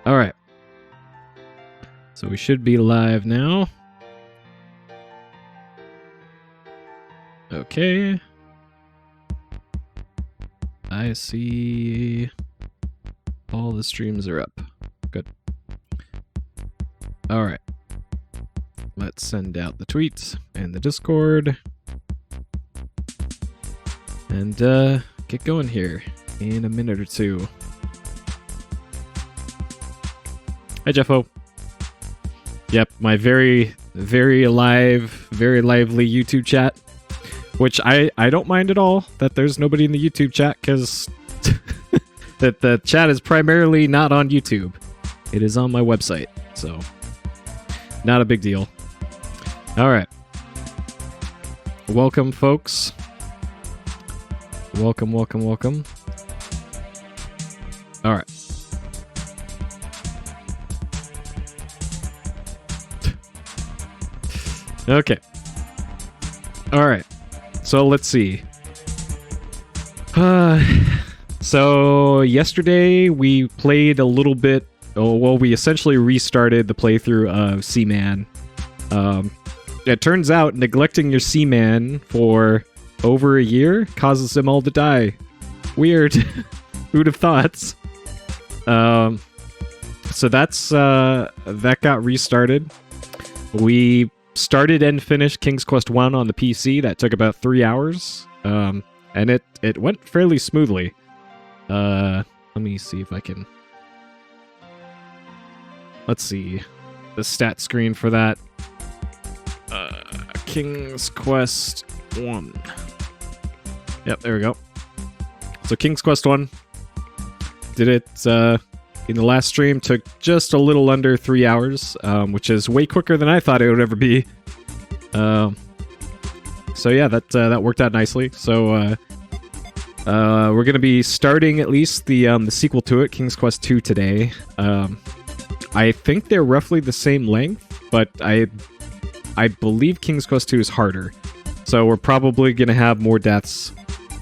All right. So we should be live now. Okay. I see all the streams are up. Good. All right. Let's send out the tweets and the Discord. And get going here in a minute or two. Hi, Jeffo. Yep, my very, very alive, very lively YouTube chat, which I don't mind at all that there's nobody in the YouTube chat, because that the chat is primarily not on YouTube. It is on my website, so not a big deal. All right. Welcome, folks. Welcome, welcome, welcome. All right. Okay. All right. So let's see. So yesterday we played a little bit. Well, we essentially restarted the playthrough of Seaman. It turns out neglecting your Seaman for over a year causes them all to die. Weird. Who'd have thought? So that's that got restarted. We started and finished King's Quest 1 on the PC. That took about 3 hours. And it went fairly smoothly. Let me see if I can... Let's see. The stat screen for that. King's Quest 1. Yep, there we go. So King's Quest 1. Did it in the last stream. Took just a little under 3 hours, which is way quicker than I thought it would ever be. So yeah, that worked out nicely. So we're gonna be starting at least the sequel to it, King's Quest 2, today. I think they're roughly the same length, but I believe King's Quest 2 is harder. So we're probably gonna have more deaths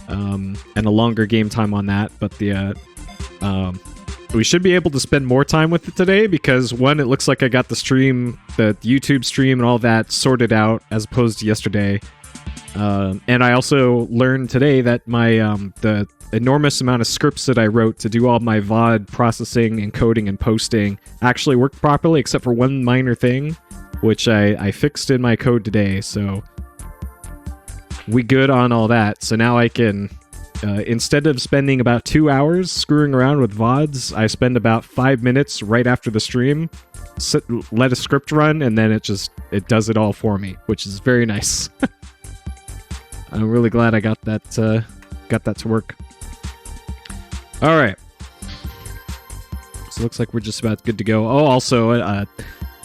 and a longer game time on that. But we should be able to spend more time with it today because, one, it looks like I got the YouTube stream and all that sorted out as opposed to yesterday. And I also learned today that my the enormous amount of scripts that I wrote to do all my VOD processing and coding and posting actually worked properly, except for one minor thing, which I fixed in my code today. So we good on all that. So now I can... instead of spending about 2 hours screwing around with VODs, I spend about 5 minutes right after the stream, let a script run, and then it does it all for me, which is very nice. I'm really glad I got that to work. All right. So it looks like we're just about good to go. Oh, also,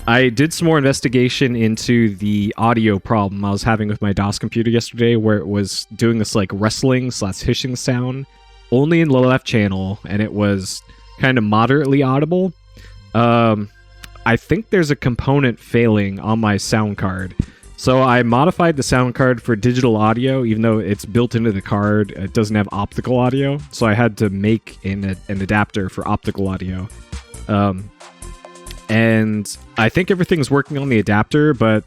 I did some more investigation into the audio problem I was having with my DOS computer yesterday, where it was doing this like wrestling / hissing sound only in the left channel, and it was kind of moderately audible. I think there's a component failing on my sound card. So I modified the sound card for digital audio, even though it's built into the card. It doesn't have optical audio, so I had to make an adapter for optical audio. And I think everything's working on the adapter, but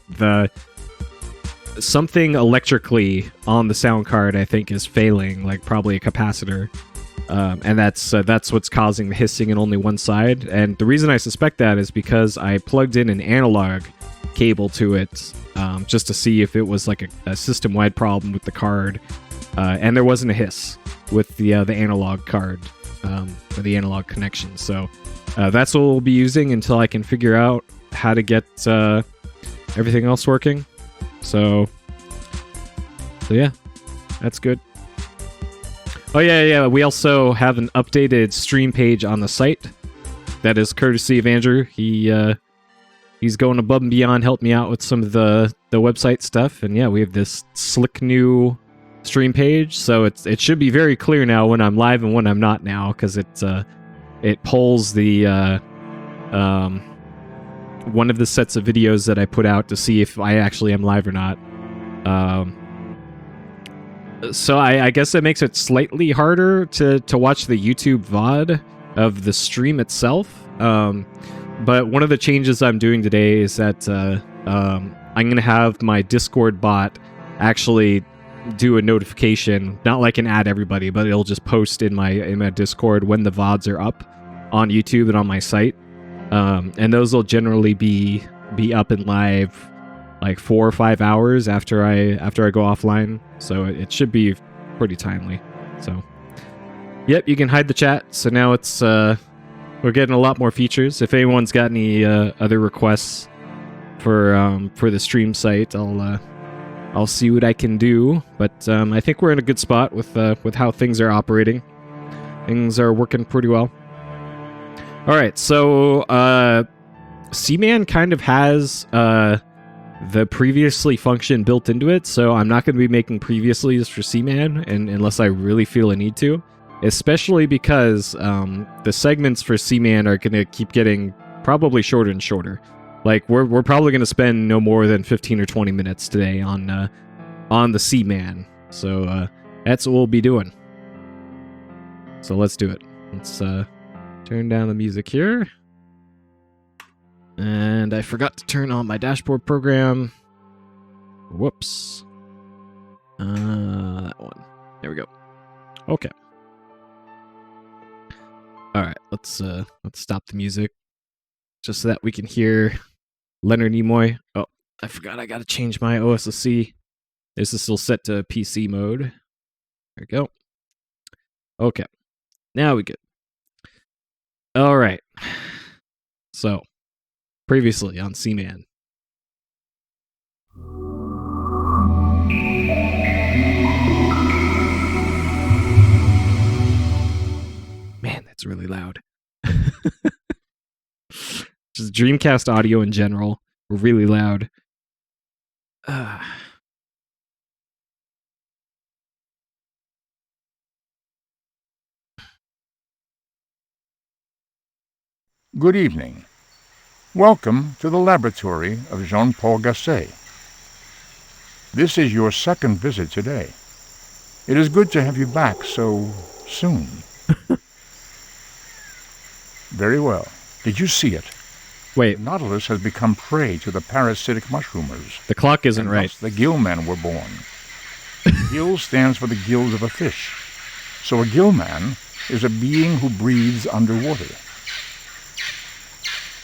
something electrically on the sound card I think is failing, like probably a capacitor. And that's what's causing the hissing in only one side. And the reason I suspect that is because I plugged in an analog cable to it, just to see if it was like a system-wide problem with the card. And there wasn't a hiss with the analog card, or the analog connection. So that's what we'll be using until I can figure out how to get everything else working. So yeah, that's good. Oh yeah. We also have an updated stream page on the site. That is courtesy of Andrew. He's going above and beyond, helped me out with some of the website stuff. And yeah, we have this slick new stream page. So it should be very clear now when I'm live and when I'm not now, because it pulls the one of the sets of videos that I put out to see if I actually am live or not. So I guess it makes it slightly harder to watch the YouTube VOD of the stream itself. But one of the changes I'm doing today is that I'm going to have my Discord bot actually do a notification, not like an add everybody, but it'll just post in my Discord when the VODs are up on YouTube and on my site. And those will generally be up and live like 4 or 5 hours after I go offline. So it should be pretty timely. So yep, you can hide the chat. So now it's we're getting a lot more features. If anyone's got any other requests for the stream site, I'll see what I can do. But I think we're in a good spot with how things are operating. Things are working pretty well. All right, so Seaman kind of has the previously function built into it, so I'm not going to be making previouslys for Seaman unless I really feel a need to, especially because the segments for Seaman are going to keep getting probably shorter and shorter. Like, we're probably going to spend no more than 15 or 20 minutes today on the Seaman, so that's what we'll be doing. So let's do it. Let's turn down the music here. And I forgot to turn on my dashboard program. Whoops. That one. There we go. Okay. All right. Let's stop the music just so that we can hear Leonard Nimoy. Oh, I forgot. I gotta change my OSSC. This is still set to PC mode. There we go. Okay. Now we good. All right. So. Previously on Seaman. Man, that's really loud. Just Dreamcast audio in general, really loud. Good evening. Welcome to the laboratory of Jean-Paul Gasset. This is your second visit today. It is good to have you back so soon. Very well. Did you see it? Wait. The Nautilus has become prey to the parasitic mushroomers. The clock isn't right. The gillmen were born. Gill stands for the gills of a fish. So a gillman is a being who breathes underwater.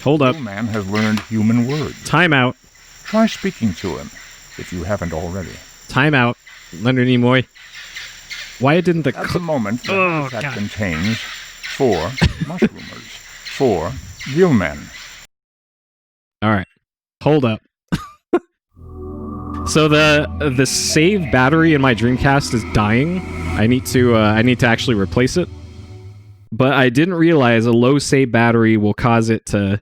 Hold up. The gillman has learned human words. Time out. Try speaking to him, if you haven't already. Time out. Leonard Nimoy. Why didn't the... At the moment, that contains 4 mushroomers. 4 gillmen. All right. Hold up. So the save battery in my Dreamcast is dying. I need to actually replace it. But I didn't realize a low save battery will cause it to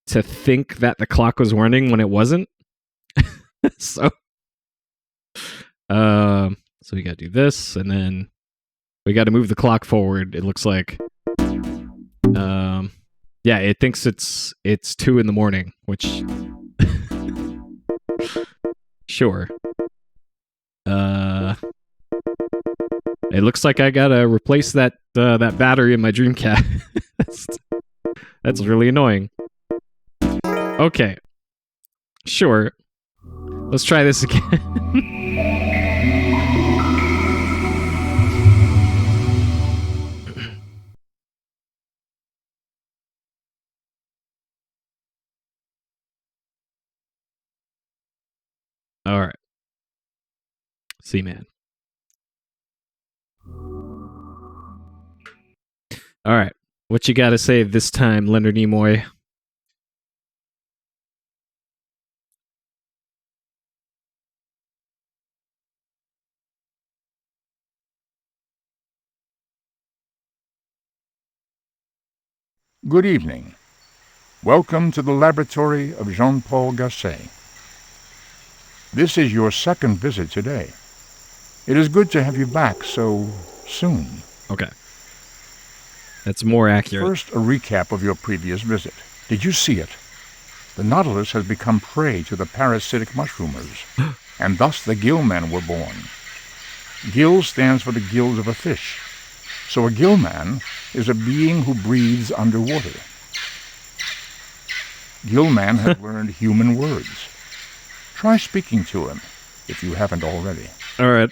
think that the clock was running when it wasn't. So we gotta do this, and then we gotta move the clock forward, it looks like. Yeah, it thinks it's 2 in the morning, which sure. It looks like I gotta replace that battery in my Dreamcast. That's really annoying. Okay. Sure. Let's try this again. All right. Seaman. All right. What you got to say this time, Leonard Nimoy? Good evening. Welcome to the laboratory of Jean-Paul Gasset. This is your second visit today. It is good to have you back so soon. Okay. That's more accurate. First, a recap of your previous visit. Did you see it? The Nautilus has become prey to the parasitic mushroomers, and thus the gillmen were born. Gill stands for the gills of a fish. So a gillman is a being who breathes underwater. Gilman had learned human words. Try speaking to him, if you haven't already. All right,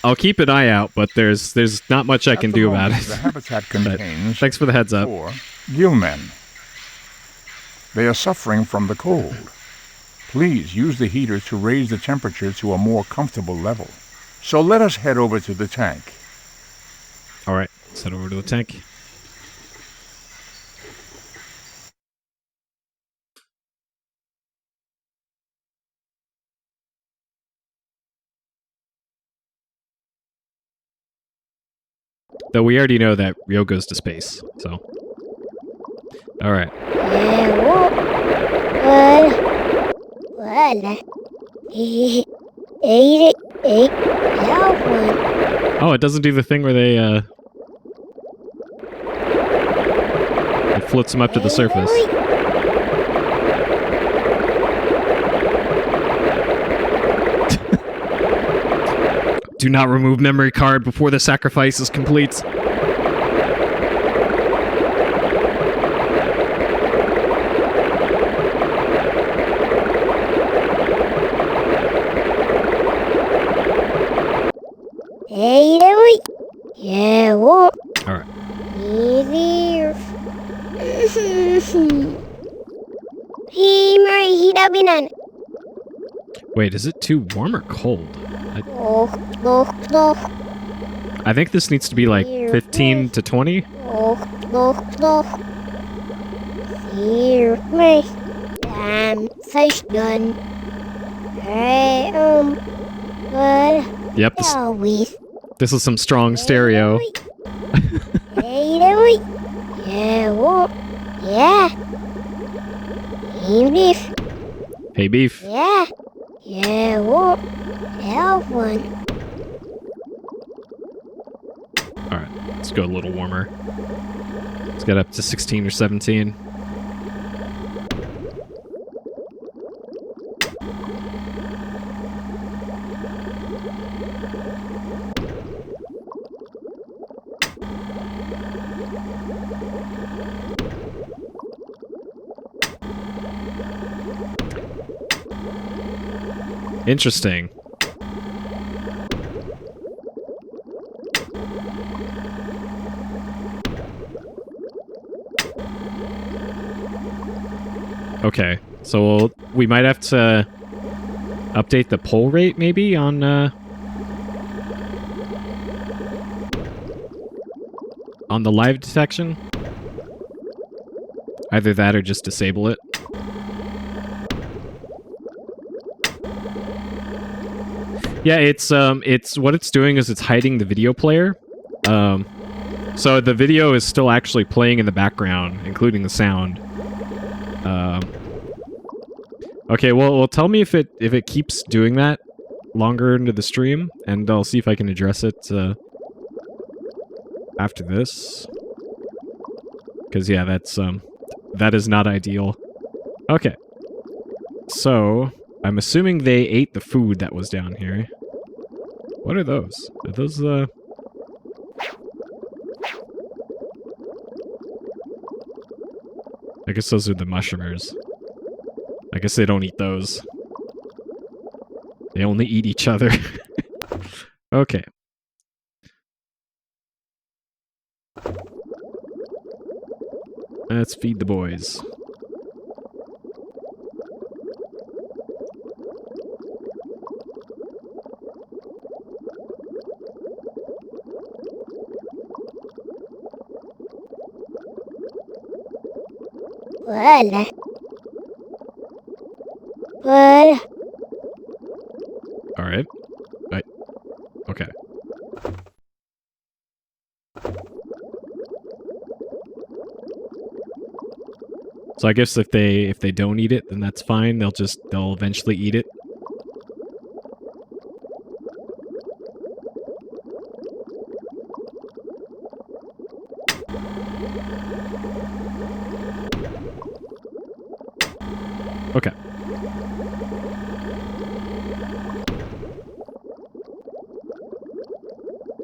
I'll keep an eye out, but there's not much I can do about it. The habitat contains thanks for the heads up. 4 gillmen. They are suffering from the cold. Please use the heater to raise the temperature to a more comfortable level. So let us head over to the tank. All right, let's head over to the tank. Though we already know that Ryo goes to space, so. Alright. Oh, it doesn't do the thing where they, it floats them up to the surface. Do not remove memory card before the sacrifice is complete. Alright. Wait, is it too warm or cold? I think this needs to be like 15 to 20. Yep, this is some strong stereo. Hey, beef. Alright, let's go a little warmer. Let's get up to 16 or 17. Interesting. Okay, so we might have to update the pull rate maybe on the live detection. Either that or just disable it. Yeah, it's what it's doing is it's hiding the video player. So the video is still actually playing in the background, including the sound. Okay, well, tell me if it keeps doing that longer into the stream, and I'll see if I can address it after this. Because yeah, that is not ideal. Okay, so I'm assuming they ate the food that was down here. What are those? Are those I guess those are the mushroomers. I guess they don't eat those. They only eat each other. Okay. Let's feed the boys. Alright. Okay. So I guess if they don't eat it, then that's fine. They'll eventually eat it. Okay.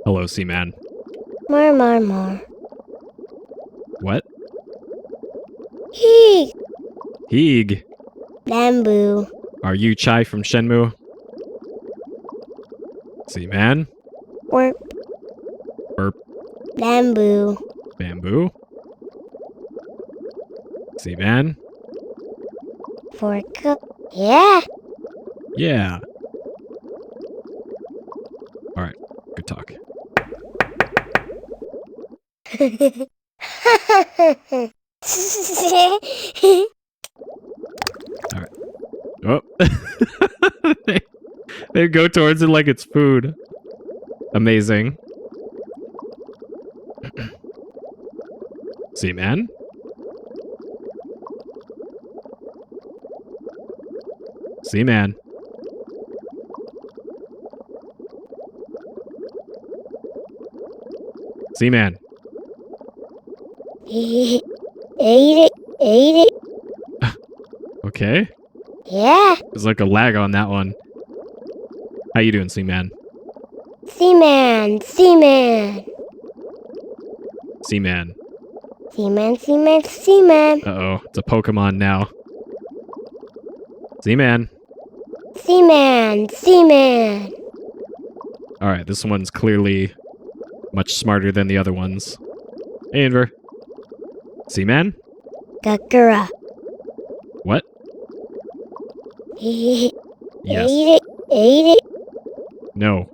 Hello, Seaman. More. What? Hey, Heeg. Bamboo. Are you Chai from Shenmue? Seaman. Warp. Burp. Bamboo. Bamboo. Seaman. Fork. Yeah. Yeah. Alright, good talk. Oh. they go towards it like it's food. Amazing. Seaman? Seaman. Seaman. Ate it. Ate it. Okay. Yeah. There's like a lag on that one. How you doing, Seaman? Seaman. Seaman. Seaman. Seaman. Seaman. Seaman. Uh-oh, it's a Pokemon now. Seaman. Seaman. Seaman. Alright, this one's clearly much smarter than the other ones. Hey, Inver. Seaman? Gakura. What? Ate Yes. it. Ate it. No.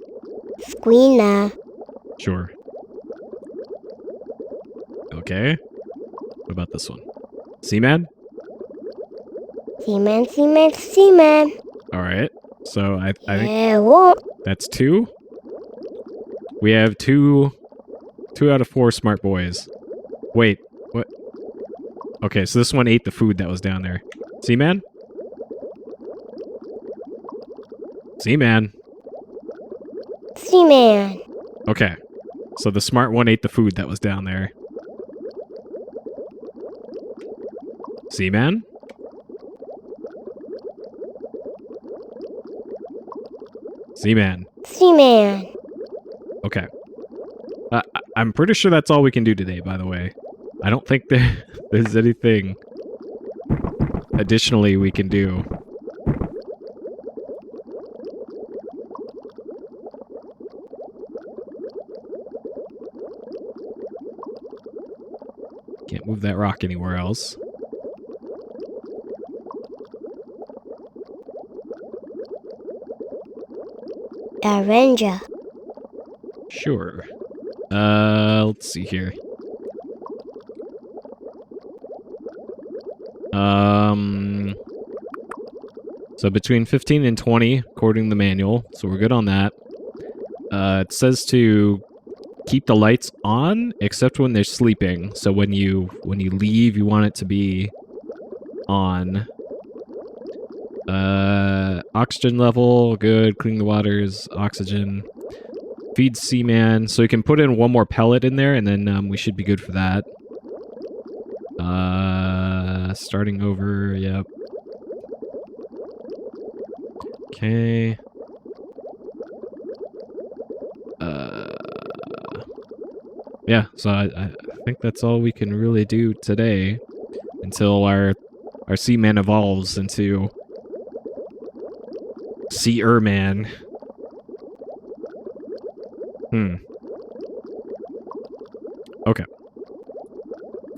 Squeena. Sure. Okay. What about this one? Seaman? Seaman. Seaman. Seaman. Alright. So I think Yeah. Whoop. that's 2. We have 2 out of 4 smart boys. Wait, what? Okay, so this one ate the food that was down there. Seaman? Seaman. Seaman. Okay. So the smart one ate the food that was down there. Seaman? Seaman. Seaman. Okay. I'm pretty sure that's all we can do today, by the way. I don't think there's anything additionally we can do. Can't move that rock anywhere else. Orange. Sure. Let's see here. So between 15 and 20, according to the manual, so we're good on that. It says to keep the lights on, except when they're sleeping. So when you leave, you want it to be on. Oxygen level, good. Clean the waters, oxygen. Feed Seaman. So you can put in one more pellet in there, and then we should be good for that. Starting over, yep. Okay. Yeah, so I think that's all we can really do today until our Seaman evolves into Sea-man. Okay.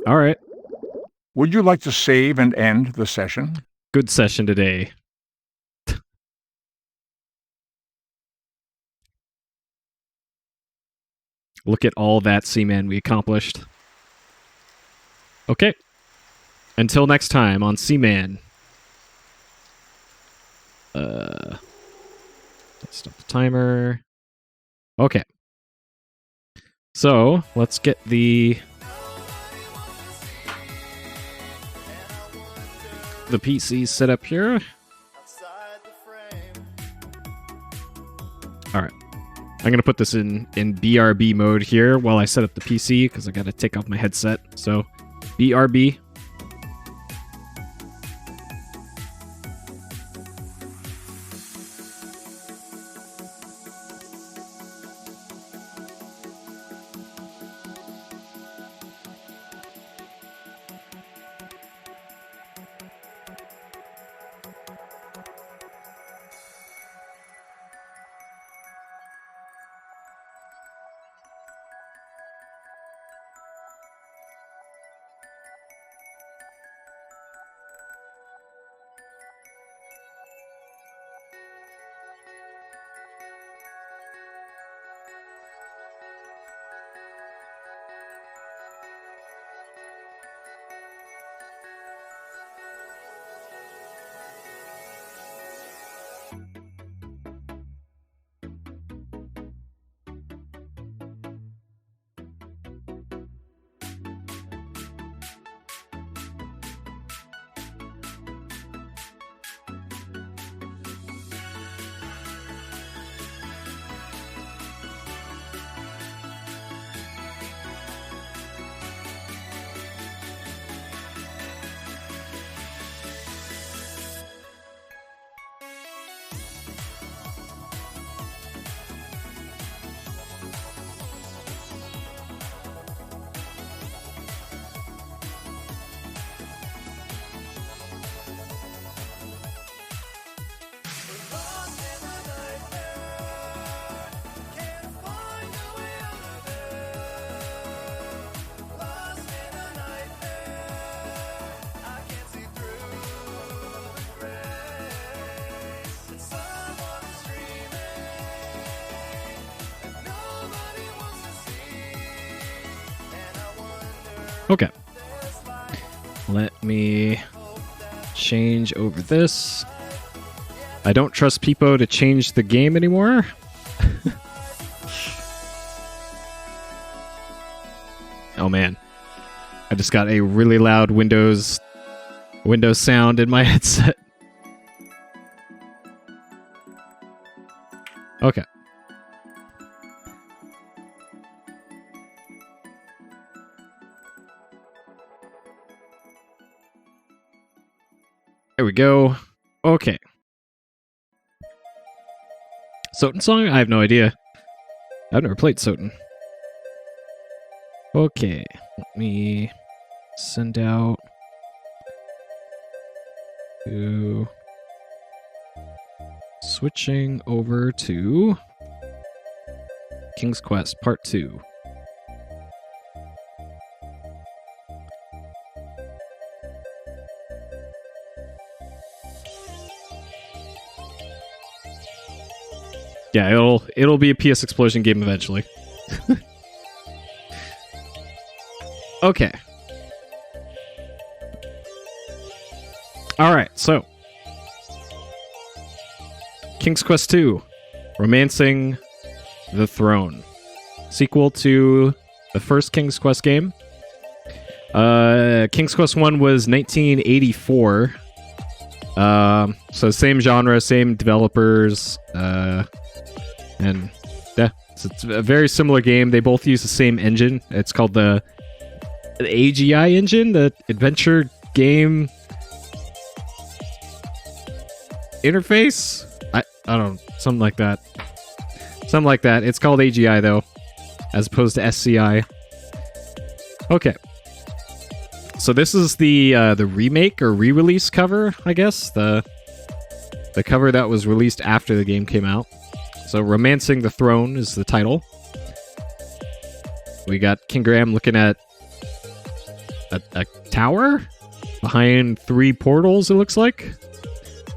All right. Would you like to save and end the session? Good session today. Look at all that Seaman we accomplished. Okay. Until next time on Seaman. Stop the timer. Okay. So, let's get the PC set up here. Alright. I'm going to put this in BRB mode here while I set up the PC, because I got to take off my headset. So, BRB. Okay. Let me change over this. I don't trust Peepo to change the game anymore. Oh man. I just got a really loud Windows sound in my headset. Okay. There we go. Okay. Soten song? I have no idea. I've never played Soten. Okay. Let me send out to switching over to King's Quest Part 2. Yeah, it'll be a PS Explosion game eventually. Okay. Alright, so King's Quest 2, Romancing the Throne. Sequel to the first King's Quest game. King's Quest 1 was 1984. So same genre, same developers, and yeah, it's a very similar game. They both use the same engine. It's called the AGI engine, the Adventure Game Interface. I don't know, something like that. Something like that. It's called AGI though, as opposed to SCI. Okay. So this is the remake or re-release cover, I guess. The cover that was released after the game came out. So Romancing the Throne is the title. We got King Graham looking at a tower behind 3 portals, it looks like.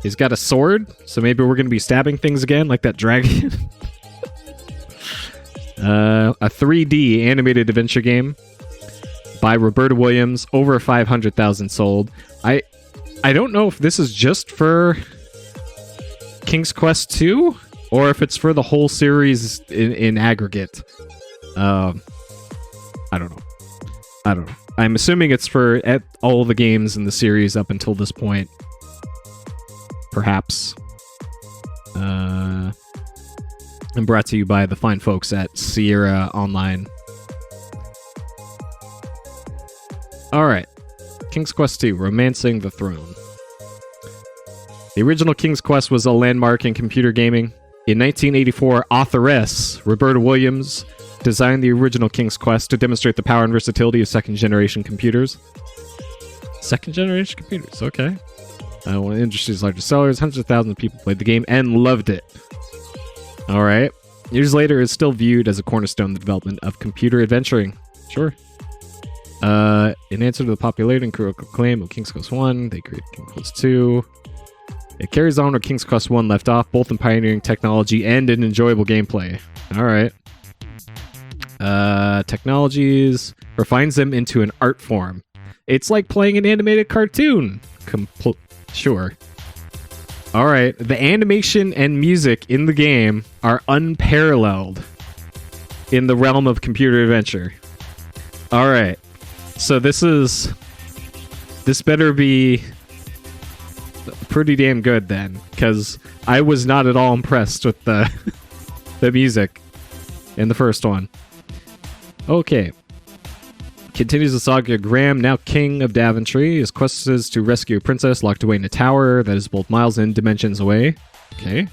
He's got a sword, so maybe we're going to be stabbing things again like that dragon. A 3D animated adventure game by Roberta Williams, over 500,000 sold. I don't know if this is just for King's Quest 2 or if it's for the whole series in aggregate. I don't know. I'm assuming it's for all the games in the series up until this point. Perhaps. And brought to you by the fine folks at Sierra Online. Alright. King's Quest 2, Romancing the Throne. The original King's Quest was a landmark in computer gaming. In 1984, authoress Roberta Williams designed the original King's Quest to demonstrate the power and versatility of second-generation computers. Second-generation computers, okay. One of the industry's largest sellers, hundreds of thousands of people played the game and loved it. Alright. Years later, it's still viewed as a cornerstone in the development of computer adventuring. Sure. In answer to the popularity and critical acclaim of King's Quest 1, they created King's Quest 2. It carries on where King's Quest 1 left off, both in pioneering technology and in enjoyable gameplay. Alright. Technologies refines them into an art form. It's like playing an animated cartoon. Sure. All right, the animation and music in the game are unparalleled in the realm of computer adventure. All right, so this better be pretty damn good then, because I was not at all impressed with the the music in the first one. Okay. Continues the saga of Graham, now king of Daventry. His quest is to rescue a princess locked away in a tower that is both miles and dimensions away. Okay.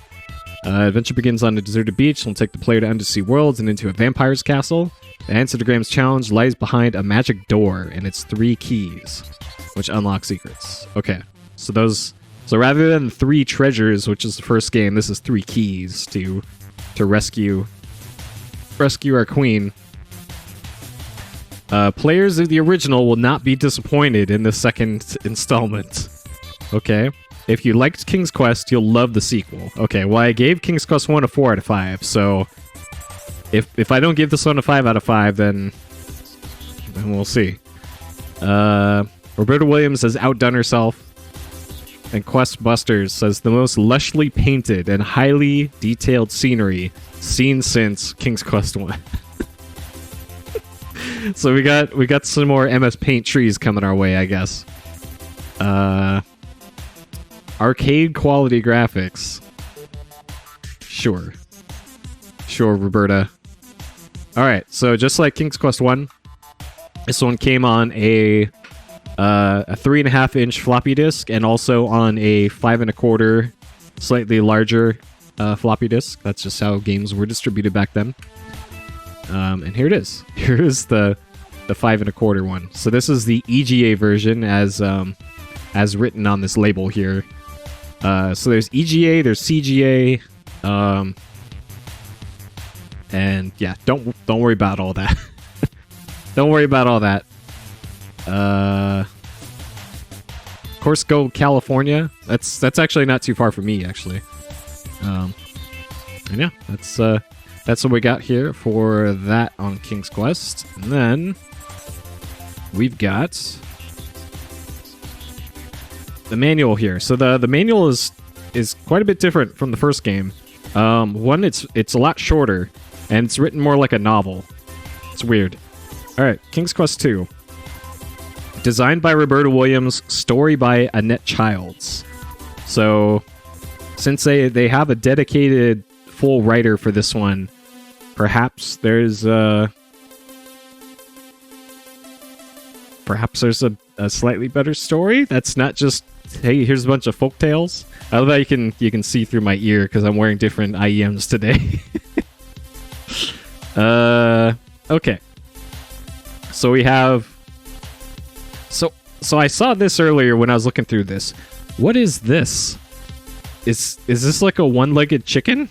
Adventure begins on a deserted beach and will take the player to undersea worlds and into a vampire's castle. The answer to Graham's challenge lies behind a magic door and its 3 keys, which unlock secrets. Okay. So rather than 3 treasures, which is the first game, this is 3 keys to rescue our queen. Players of the original will not be disappointed in the second installment. Okay. If you liked King's Quest, you'll love the sequel. Okay, well, I gave King's Quest 1 a 4 out of 5, so if I don't give this one a 5 out of 5, then we'll see. Roberta Williams has outdone herself, and Quest Busters says the most lushly painted and highly detailed scenery seen since King's Quest 1. So we got some more MS Paint trees coming our way, I guess. Arcade quality graphics. Sure, Roberta. All right, so just like King's Quest 1, this one came on a 3.5-inch floppy disk and also on a 5 1/4, slightly larger floppy disk. That's just how games were distributed back then. And here it is. Here is the 5 1/4 one. So this is the EGA version as written on this label here. So there's EGA, there's CGA, and yeah, don't worry about all that. Don't worry about all that. Course Go California. That's actually not too far from me, actually. And yeah, that's what we got here for that on King's Quest. And then we've got the manual here. So the manual is quite a bit different from the first game. One, it's a lot shorter, and it's written more like a novel. It's weird. All right, King's Quest 2. Designed by Roberta Williams, story by Annette Childs. So since they have a dedicated full writer for this one, perhaps there's a slightly better story that's not just, hey, here's a bunch of folk tales. I love how you can see through my ear because I'm wearing different IEMs today. Okay. So we have so I saw this earlier when I was looking through this. What is this? Is this like a one-legged chicken?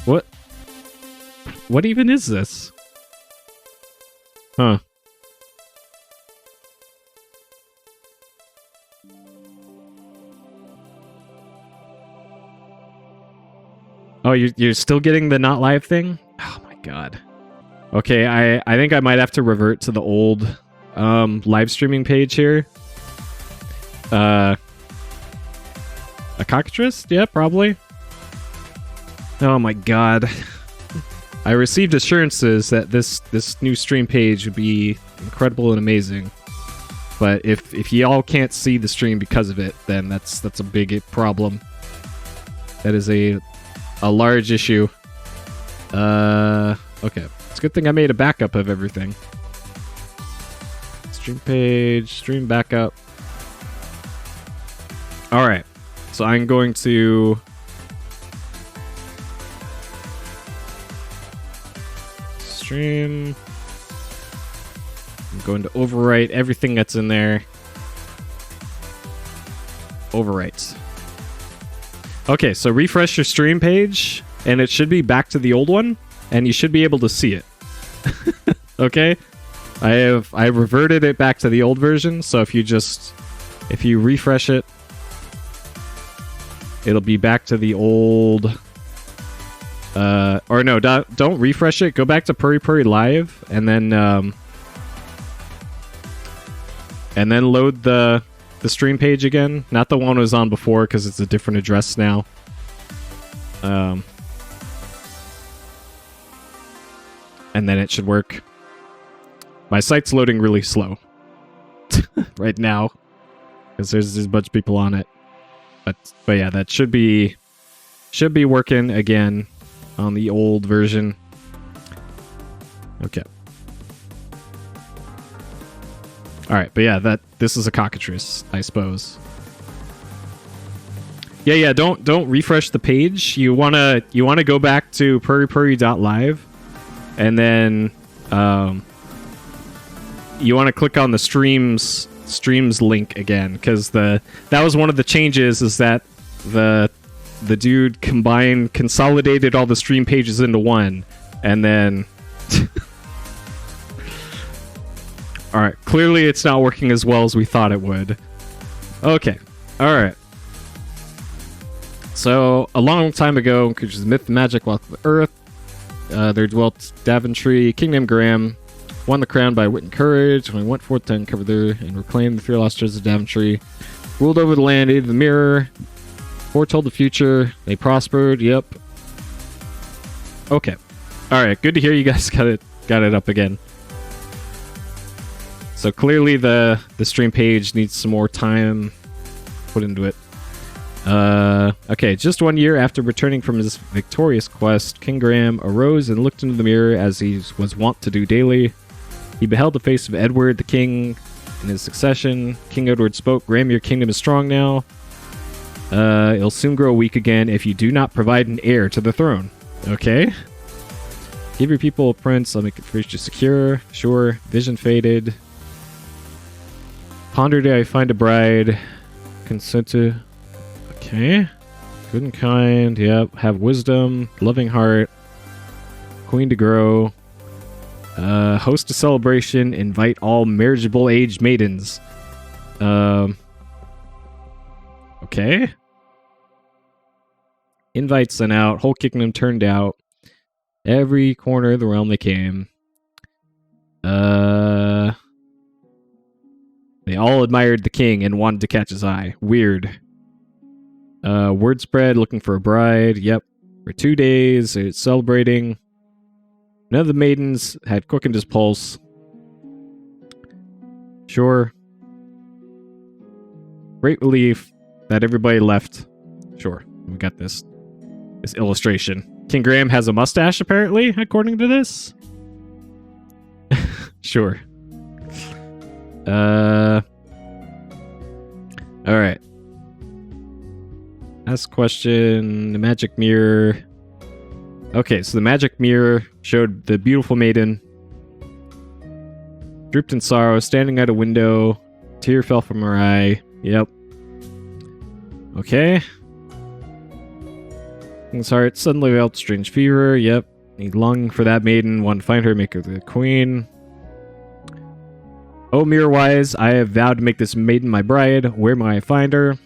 What even is this? Huh. Oh, you're still getting the not live thing? Oh my god. Okay, I think I might have to revert to the old live streaming page here. A cockatrice? Yeah, probably. Oh my god. I received assurances that this new stream page would be incredible and amazing. But if y'all can't see the stream because of it, then that's a big problem. That is a large issue. Okay. It's a good thing I made a backup of everything. Stream page, stream backup. Alright. So I'm going to stream. I'm going to overwrite everything that's in there. Overwrite. Okay, so refresh your stream page, and it should be back to the old one, and you should be able to see it. Okay? I reverted it back to the old version, so if you refresh it, it'll be back to the old... or no, don't refresh it. Go back to Puri Puri Live, and then load the the stream page again. Not the one I was on before, because it's a different address now. And then it should work. My site's loading really slow right now, because there's a bunch of people on it. But yeah, that should be working again on the old version. Okay. All right, but yeah, this is a cockatrice, I suppose. Yeah. Don't refresh the page. You wanna go back to prairie.live, and then you want to click on the streams link again, because that was one of the changes, is that the dude consolidated all the stream pages into one, and then all right, clearly it's not working as well as we thought it would. Okay, all right. So a long time ago, creatures of myth and magic walked the earth. There dwelt Daventry, King named Graham, won the crown by wit and courage, when he went forth to uncover and reclaim the fear lost treasures of Daventry, ruled over the land, aided the mirror, foretold the future. They prospered. Yep. Okay. All right. Good to hear you guys got it up again. So clearly the stream page needs some more time put into it. Okay, just 1 year after returning from his victorious quest, King Graham arose and looked into the mirror as he was wont to do daily. He beheld the face of Edward, the king, in his succession. King Edward spoke, "Graham, your kingdom is strong now. It'll soon grow weak again if you do not provide an heir to the throne." Okay. Give your people a prince, I'll make it future secure. Sure. Vision faded. Ponder day I find a bride. Consent to... Okay. Good and kind. Yep. Have wisdom. Loving heart. Queen to grow. Host a celebration. Invite all marriageable aged maidens. Okay. Invites sent out. Whole kingdom turned out. Every corner of the realm they came. They all admired the king and wanted to catch his eye. Weird. Word spread, looking for a bride. Yep. For 2 days, it's celebrating. None of the maidens had quickened his pulse. Sure. Great relief that everybody left. Sure. We got this illustration. King Graham has a mustache, apparently, according to this. Sure. Alright. Ask question. The magic mirror. Okay, so the magic mirror showed the beautiful maiden. Drooped in sorrow, standing at a window. Tear fell from her eye. Yep. Okay. King's heart suddenly felt strange fever. Yep. He longing for that maiden, wanted to find her, make her the queen. Oh, mirror-wise, I have vowed to make this maiden my bride. Where may I find her?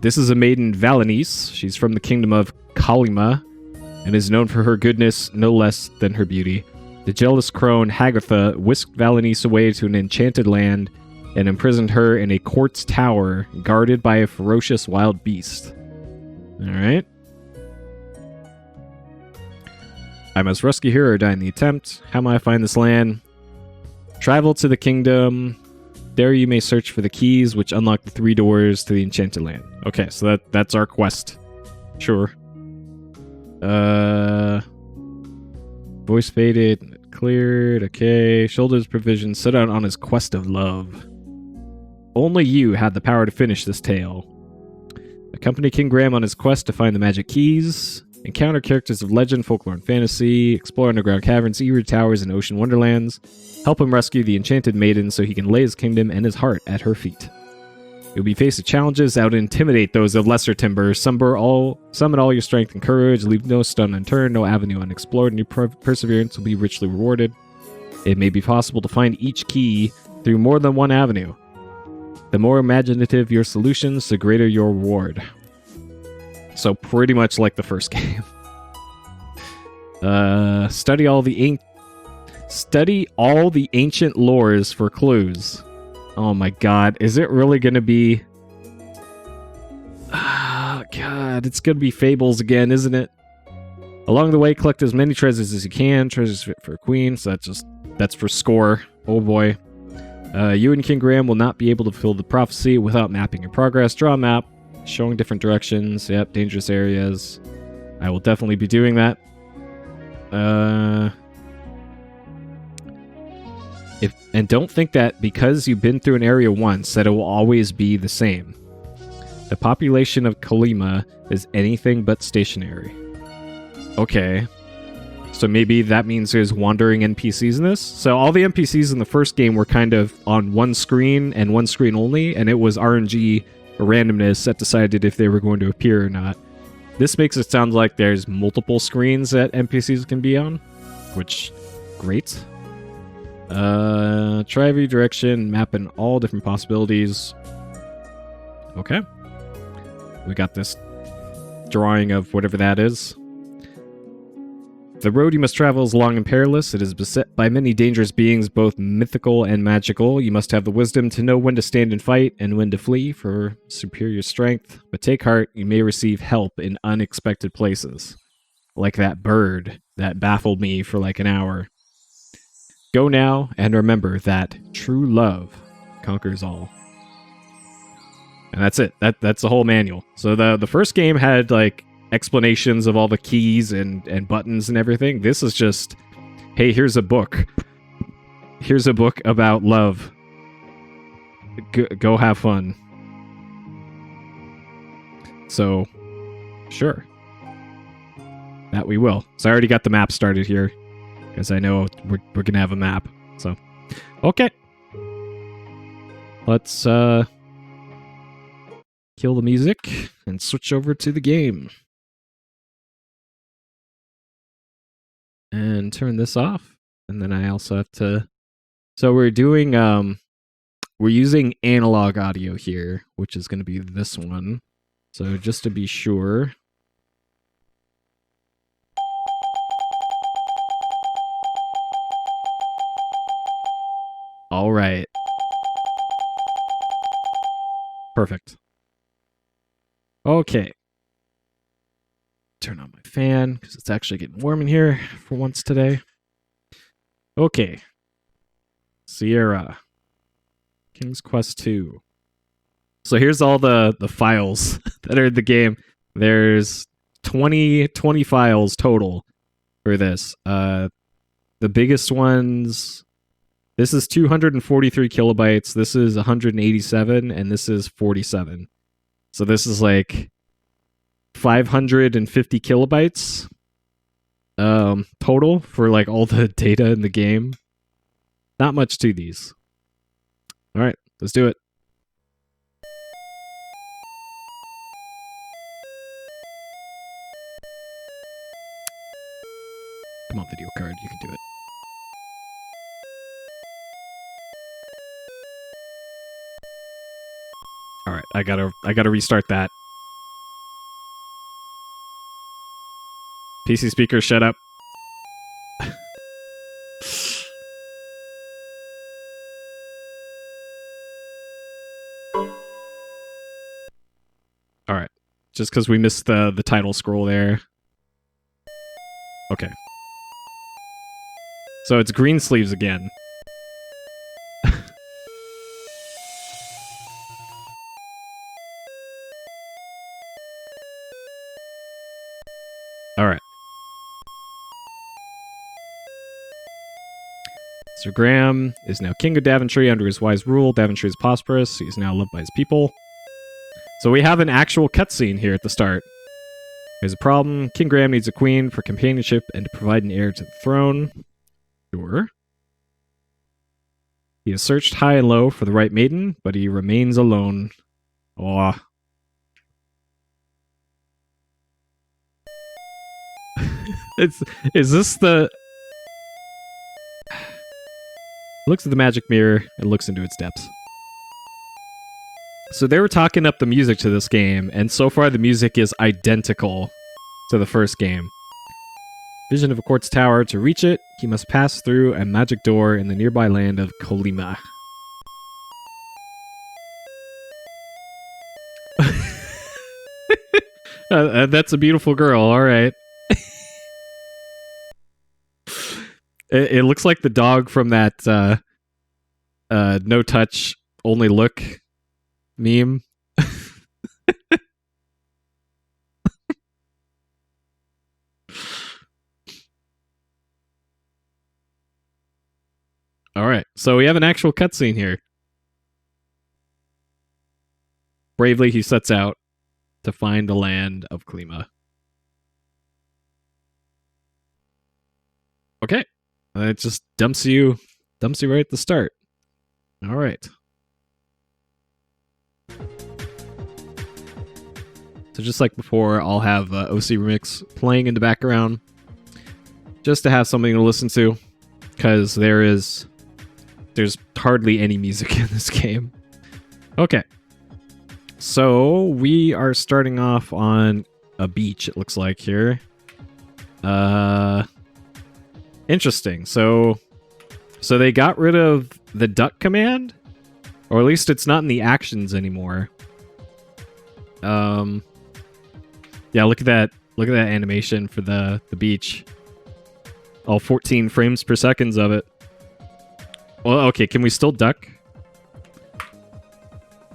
This is a maiden, Valenice. She's from the kingdom of Kalima, and is known for her goodness no less than her beauty. The jealous crone, Hagatha, whisked Valenice away to an enchanted land, and imprisoned her in a quartz tower, guarded by a ferocious wild beast. Alright. I must rescue her or die in the attempt. How may I find this land? Travel to the kingdom. There you may search for the keys which unlock the 3 doors to the enchanted land. Okay, so that's our quest. Sure. Voice faded, cleared. Okay. Shoulders provision, set out on his quest of love. Only you had the power to finish this tale. Accompany King Graham on his quest to find the magic keys. Encounter characters of legend, folklore, and fantasy. Explore underground caverns, eerie towers, and ocean wonderlands. Help him rescue the enchanted maiden so he can lay his kingdom and his heart at her feet. You'll be faced with challenges that would intimidate those of lesser timber. Summon all your strength and courage. Leave no stone unturned, no avenue unexplored, and your perseverance will be richly rewarded. It may be possible to find each key through more than one avenue. The more imaginative your solutions, the greater your reward. So pretty much like the first game. Study all the ancient lores for clues. Oh my god, is it really gonna be... Ah, god, it's gonna be Fables again, isn't it? Along the way, collect as many treasures as you can. Treasures fit for a queen, so that's for score. Oh boy. You and King Graham will not be able to fulfill the prophecy without mapping your progress. Draw a map, showing different directions. Yep, dangerous areas. I will definitely be doing that. And don't think that because you've been through an area once that it will always be the same. The population of Colima is anything but stationary. Okay. So maybe that means there's wandering NPCs in this? So all the NPCs in the first game were kind of on one screen and one screen only, and it was RNG or randomness that decided if they were going to appear or not. This makes it sound like there's multiple screens that NPCs can be on, which, great. Try every direction, map in all different possibilities. Okay. We got this drawing of whatever that is. The road you must travel is long and perilous. It is beset by many dangerous beings, both mythical and magical. You must have the wisdom to know when to stand and fight and when to flee for superior strength. But take heart, you may receive help in unexpected places. Like that bird that baffled me for like an hour. Go now and remember that true love conquers all. And that's it. That's the whole manual. So the first game had like explanations of all the keys and buttons and everything. This is just, hey, here's a book. Here's a book about love. Go have fun. So, sure. That we will. So I already got the map started here. Because I know we're going to have a map. So, okay. Let's kill the music and switch over to the game. And turn this off. And then I also have to... So we're doing... We're using analog audio here, which is going to be this one. So just to be sure... All right. Perfect. Okay. Turn on my fan, because it's actually getting warm in here for once today. Okay. Sierra. King's Quest 2. So here's all the files that are in the game. There's 20 files total for this. The biggest ones... This is 243 kilobytes, this is 187, and this is 47. So this is like 550 kilobytes total for like all the data in the game. Not much to these. All right, let's do it. Come on, video card, you can do it. All right, I gotta restart that. PC speaker, shut up. All right, just because we missed the title scroll there. Okay. So it's Greensleeves again. Alright. Sir Graham is now king of Daventry under his wise rule. Daventry is prosperous. He is now loved by his people. So we have an actual cutscene here at the start. There's a problem. King Graham needs a queen for companionship and to provide an heir to the throne. Sure. He has searched high and low for the right maiden, but he remains alone. Aw. Is this the... Looks at the magic mirror and looks into its depths. So they were talking up the music to this game, and so far the music is identical to the first game. Vision of a quartz tower. To reach it, he must pass through a magic door in the nearby land of Colima. That's a beautiful girl. All right. It looks like the dog from that no touch, only look meme. All right, so we have an actual cutscene here. Bravely, he sets out to find the land of Klima. Okay, it just dumps you right at the start. All right. So just like before, I'll have OC Remix playing in the background just to have something to listen to, because there's hardly any music in this game. Okay. So we are starting off on a beach, it looks like here. Interesting. So they got rid of the duck command, or at least it's not in the actions anymore. Yeah, look at that animation for the beach. All 14 frames per second of it. Well, okay, can we still duck?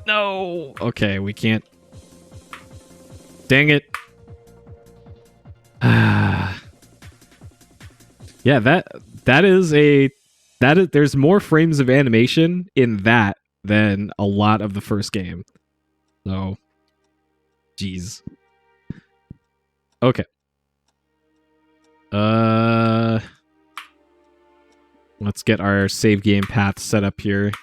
No. Okay, we can't. Dang it. Yeah, there's more frames of animation in that than a lot of the first game. So, jeez. Okay. Let's get our save game path set up here.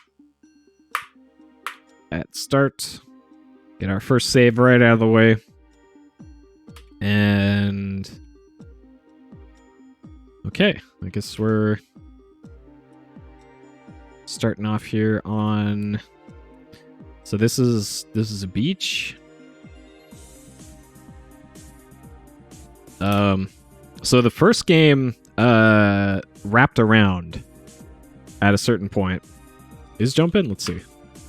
At start. Get our first save right out of the way. And okay, I guess we're starting off here on. So this is a beach. So the first game wrapped around at a certain point. Is jump in? Let's see.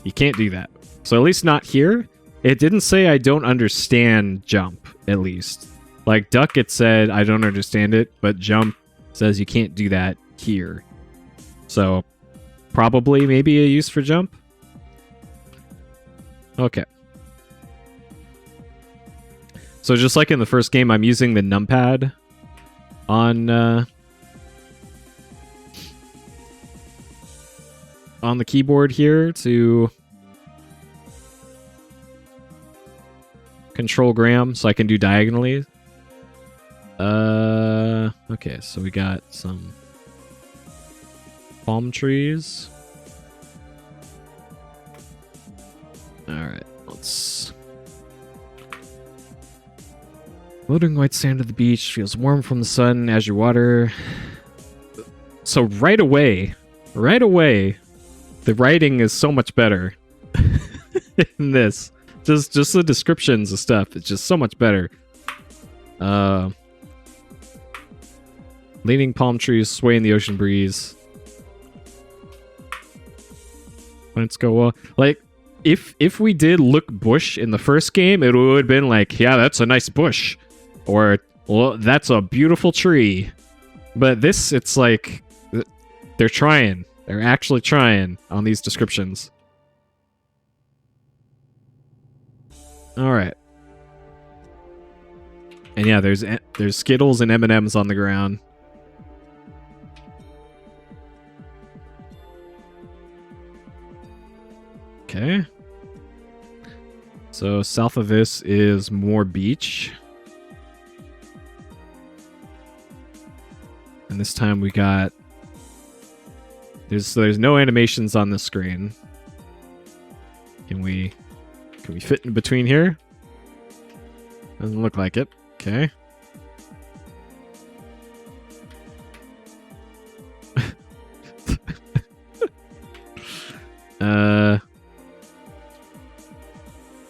You can't do that. So at least not here. It didn't say I don't understand jump, at least. Like duck, it said I don't understand it, but jump says you can't do that here. So probably maybe a use for jump. Okay. So just like in the first game, I'm using the numpad on the keyboard here to control Graham, so I can do diagonally. Okay, so we got some palm trees. Alright, let's... Floating white sand of the beach feels warm from the sun as you water. So right away, the writing is so much better in this. Just the descriptions of stuff, it's just so much better. Leaning palm trees sway in the ocean breeze. Let's go well. Like, if we did look bush in the first game, it would have been like, yeah, that's a nice bush. Or, well, that's a beautiful tree. But this, it's like, they're trying. They're actually trying on these descriptions. Alright. And yeah, there's Skittles and M&Ms on the ground. Okay. So south of this is more beach. And this time we got... There's no animations on the screen. Can we fit in between here? Doesn't look like it. Okay.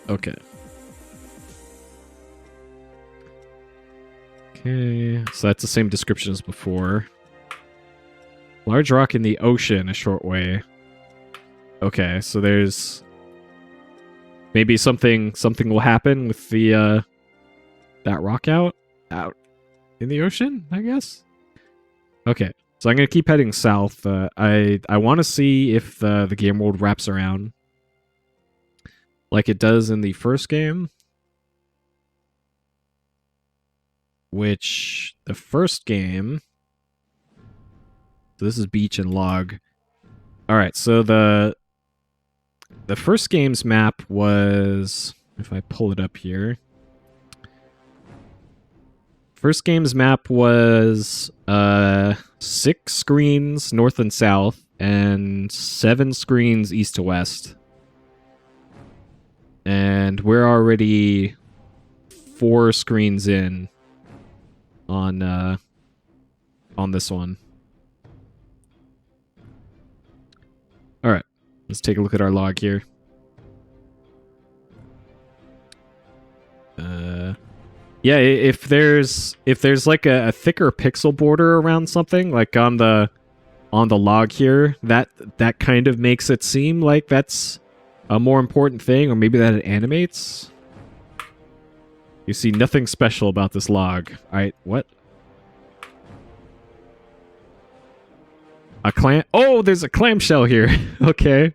Okay. Okay, so that's the same description as before. Large rock in the ocean, a short way. Okay, so there's maybe something will happen with the that rock out in the ocean, I guess. Okay, so I'm gonna keep heading south. I want to see if the game world wraps around like it does in the first game. Which the first game. So this is beach and log. All right, so the first game's map was, if I pull it up here. First game's map was 6 screens north and south and 7 screens east to west. And we're already 4 screens in on this one. All right, let's take a look at our log here. Yeah, if there's like a thicker pixel border around something, like on the log here, that kind of makes it seem like that's a more important thing, or maybe that it animates. You see nothing special about this log. Alright, what? A clam? Oh, there's a clamshell here. Okay.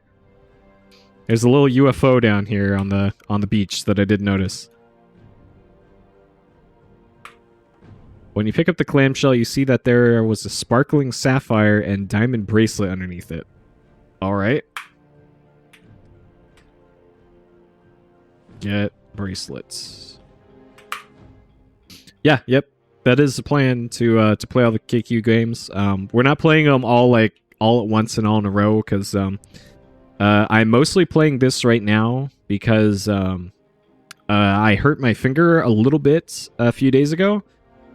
There's a little UFO down here on the beach that I did notice. When you pick up the clamshell, you see that there was a sparkling sapphire and diamond bracelet underneath it. Alright. Get bracelets. Yeah, yep. That is the plan to play all the KQ games. We're not playing them all at once and all in a row, because I'm mostly playing this right now because I hurt my finger a little bit a few days ago.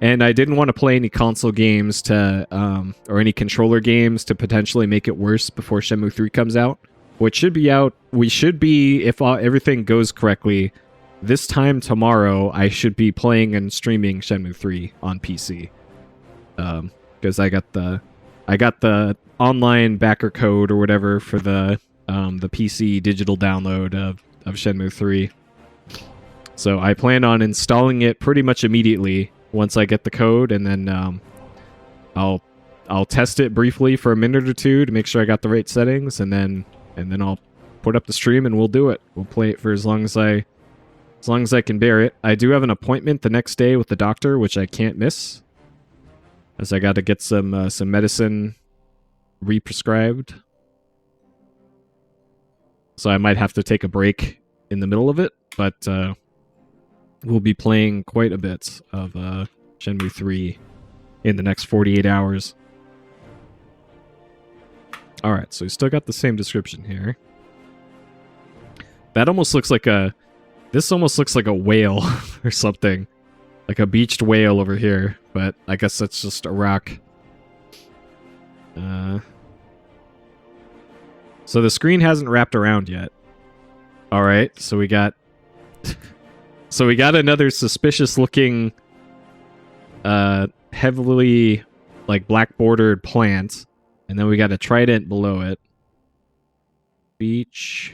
And I didn't want to play any console games or any controller games to potentially make it worse before Shenmue 3 comes out, which should be out. We should be, if everything goes correctly, this time tomorrow. I should be playing and streaming Shenmue 3 on PC, because I got the online backer code or whatever for the PC digital download of Shenmue 3. So I plan on installing it pretty much immediately once I get the code, and then I'll test it briefly for a minute or two to make sure I got the right settings, and then I'll put up the stream and we'll do it. We'll play it for as long as I can bear it. I do have an appointment the next day with the doctor, which I can't miss, as I got to get some medicine re-prescribed. So I might have to take a break in the middle of it, but we'll be playing quite a bit of Shenmue 3 in the next 48 hours. Alright, so we still got the same description here. That almost looks like this almost looks like a whale or something. Like a beached whale over here, but I guess that's just a rock. So the screen hasn't wrapped around yet. Alright, so we got... So we got another suspicious looking heavily like black bordered plant, and then we got a trident below it. Beach,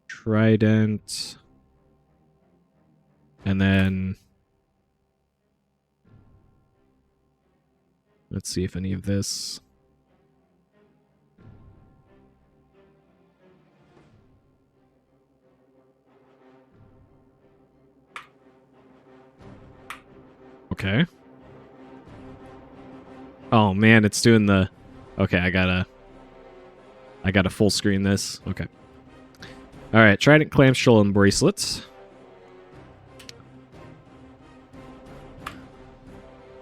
trident, and then let's see if any of this. Okay. Oh man, it's doing the... Okay, I gotta full screen this. Okay. Alright, trident, clamshell, and bracelets.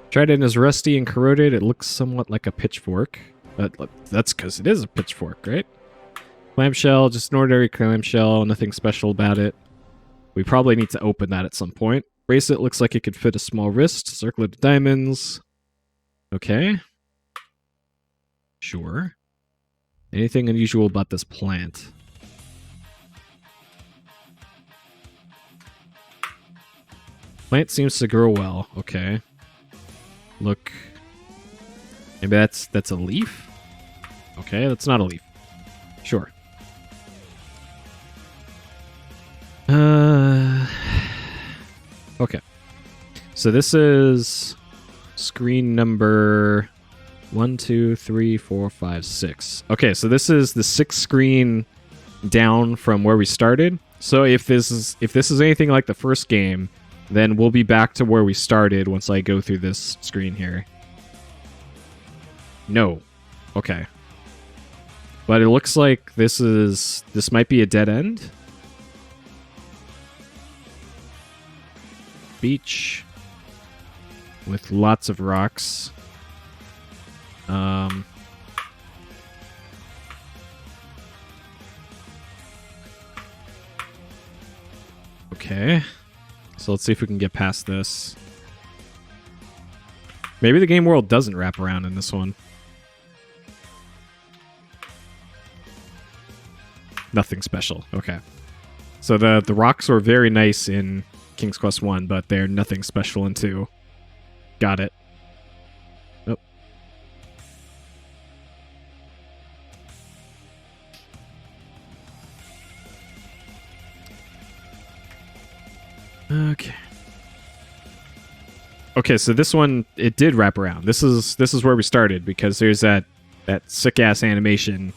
Trident is rusty and corroded. It looks somewhat like a pitchfork. That's because it is a pitchfork, right? Clamshell, just an ordinary clamshell. Nothing special about it. We probably need to open that at some point. Bracelet looks like it could fit a small wrist. Circlet of diamonds. Okay. Sure. Anything unusual about this plant? Plant seems to grow well. Okay. Look. Maybe that's a leaf? Okay, that's not a leaf. Sure. So this is screen number 1, 2, 3, 4, 5, 6. Okay, so this is the 6th screen down from where we started. So if this is anything like the first game, then we'll be back to where we started once I go through this screen here. No. Okay. But it looks like this might be a dead end. Beach with lots of rocks. Okay. So let's see if we can get past this. Maybe the game world doesn't wrap around in this one. Nothing special. Okay. So the rocks were very nice in King's Quest 1, but they're nothing special in 2. Got it. Oh. Okay. Okay, so this one, it did wrap around. This is where we started, because there's that sick-ass animation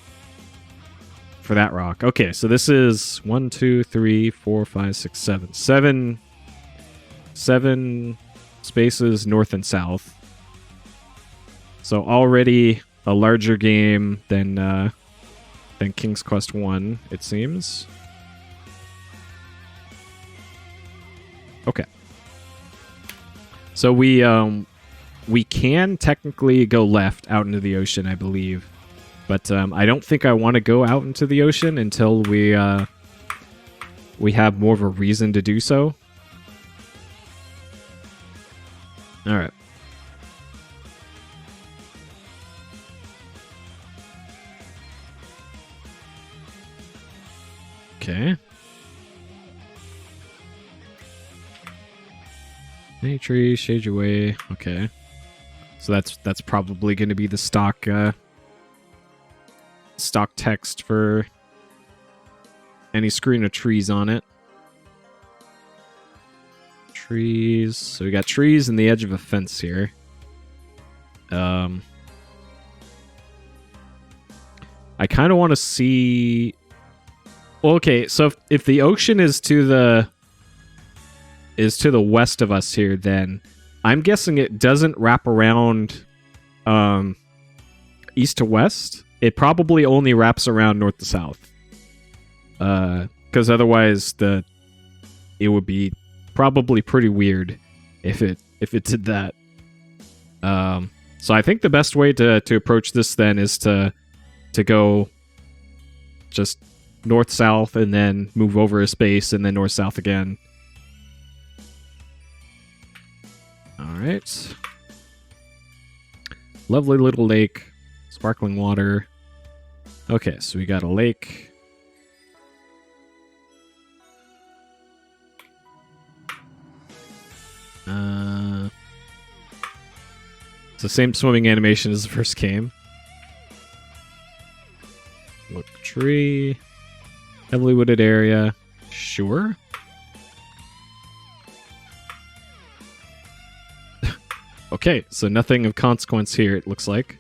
for that rock. Okay, so this is 1, 2, 3, 4, 5, 6, 7. Seven spaces north and south. So already a larger game than King's Quest 1, it seems. Okay. So we can technically go left out into the ocean, I believe. But I don't think I want to go out into the ocean until we have more of a reason to do so. All right. Okay. Any trees, shade your way. Okay. So that's probably going to be the stock text for any screen of trees on it. Trees. So we got trees in the edge of a fence here. I kind of want to see. Well, okay, so if the ocean is to the west of us here, then I'm guessing it doesn't wrap around east to west. It probably only wraps around north to south. Because otherwise it would be probably pretty weird if it did that. So I think the best way to approach this then is to go just north-south and then move over a space and then north-south again. Alright. Lovely little lake. Sparkling water. Okay, so we got a lake. It's the same swimming animation as the first game. Look, tree. Heavily wooded area. Sure. Okay, so nothing of consequence here, it looks like.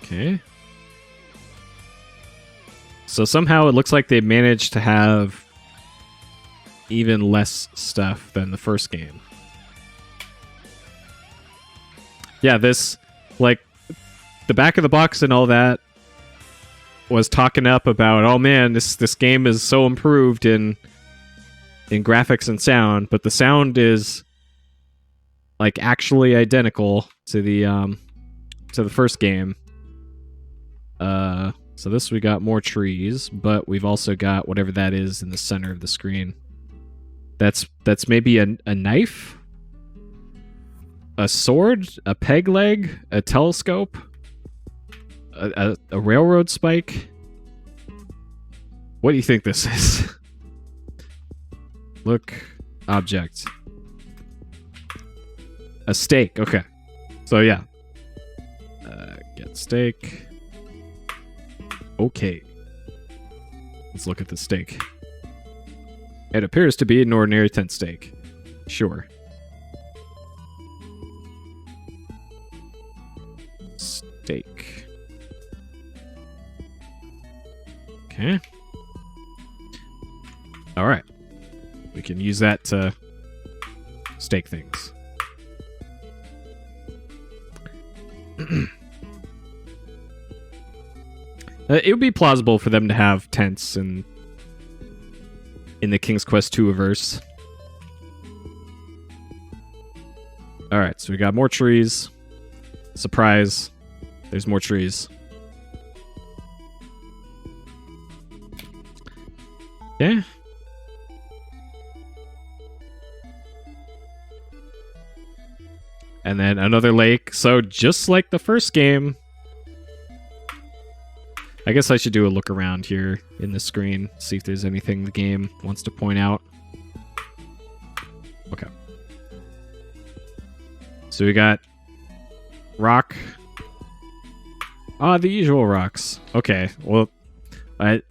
Okay. So somehow it looks like they managed to have even less stuff than the first game. Yeah, this, like, the back of the box and all that was talking up about, oh man, this game is so improved in graphics and sound, but the sound is like actually identical to the first game. So this, we got more trees, but we've also got whatever that is in the center of the screen. That's maybe a knife, a sword, a peg leg, a telescope, a railroad spike. What do you think this is? Look, object. A stake. Okay. So yeah. Get stake. Okay. Let's look at the steak. It appears to be an ordinary tent steak. Sure. Steak. Okay. Alright. We can use that to steak things. It would be plausible for them to have tents in the King's Quest II-verse. Alright, so we got more trees. Surprise. There's more trees. Okay. And then another lake. So just like the first game, I guess I should do a look around here in the screen, see if there's anything the game wants to point out. Okay. So we got rock. Ah, the usual rocks. Okay, well, I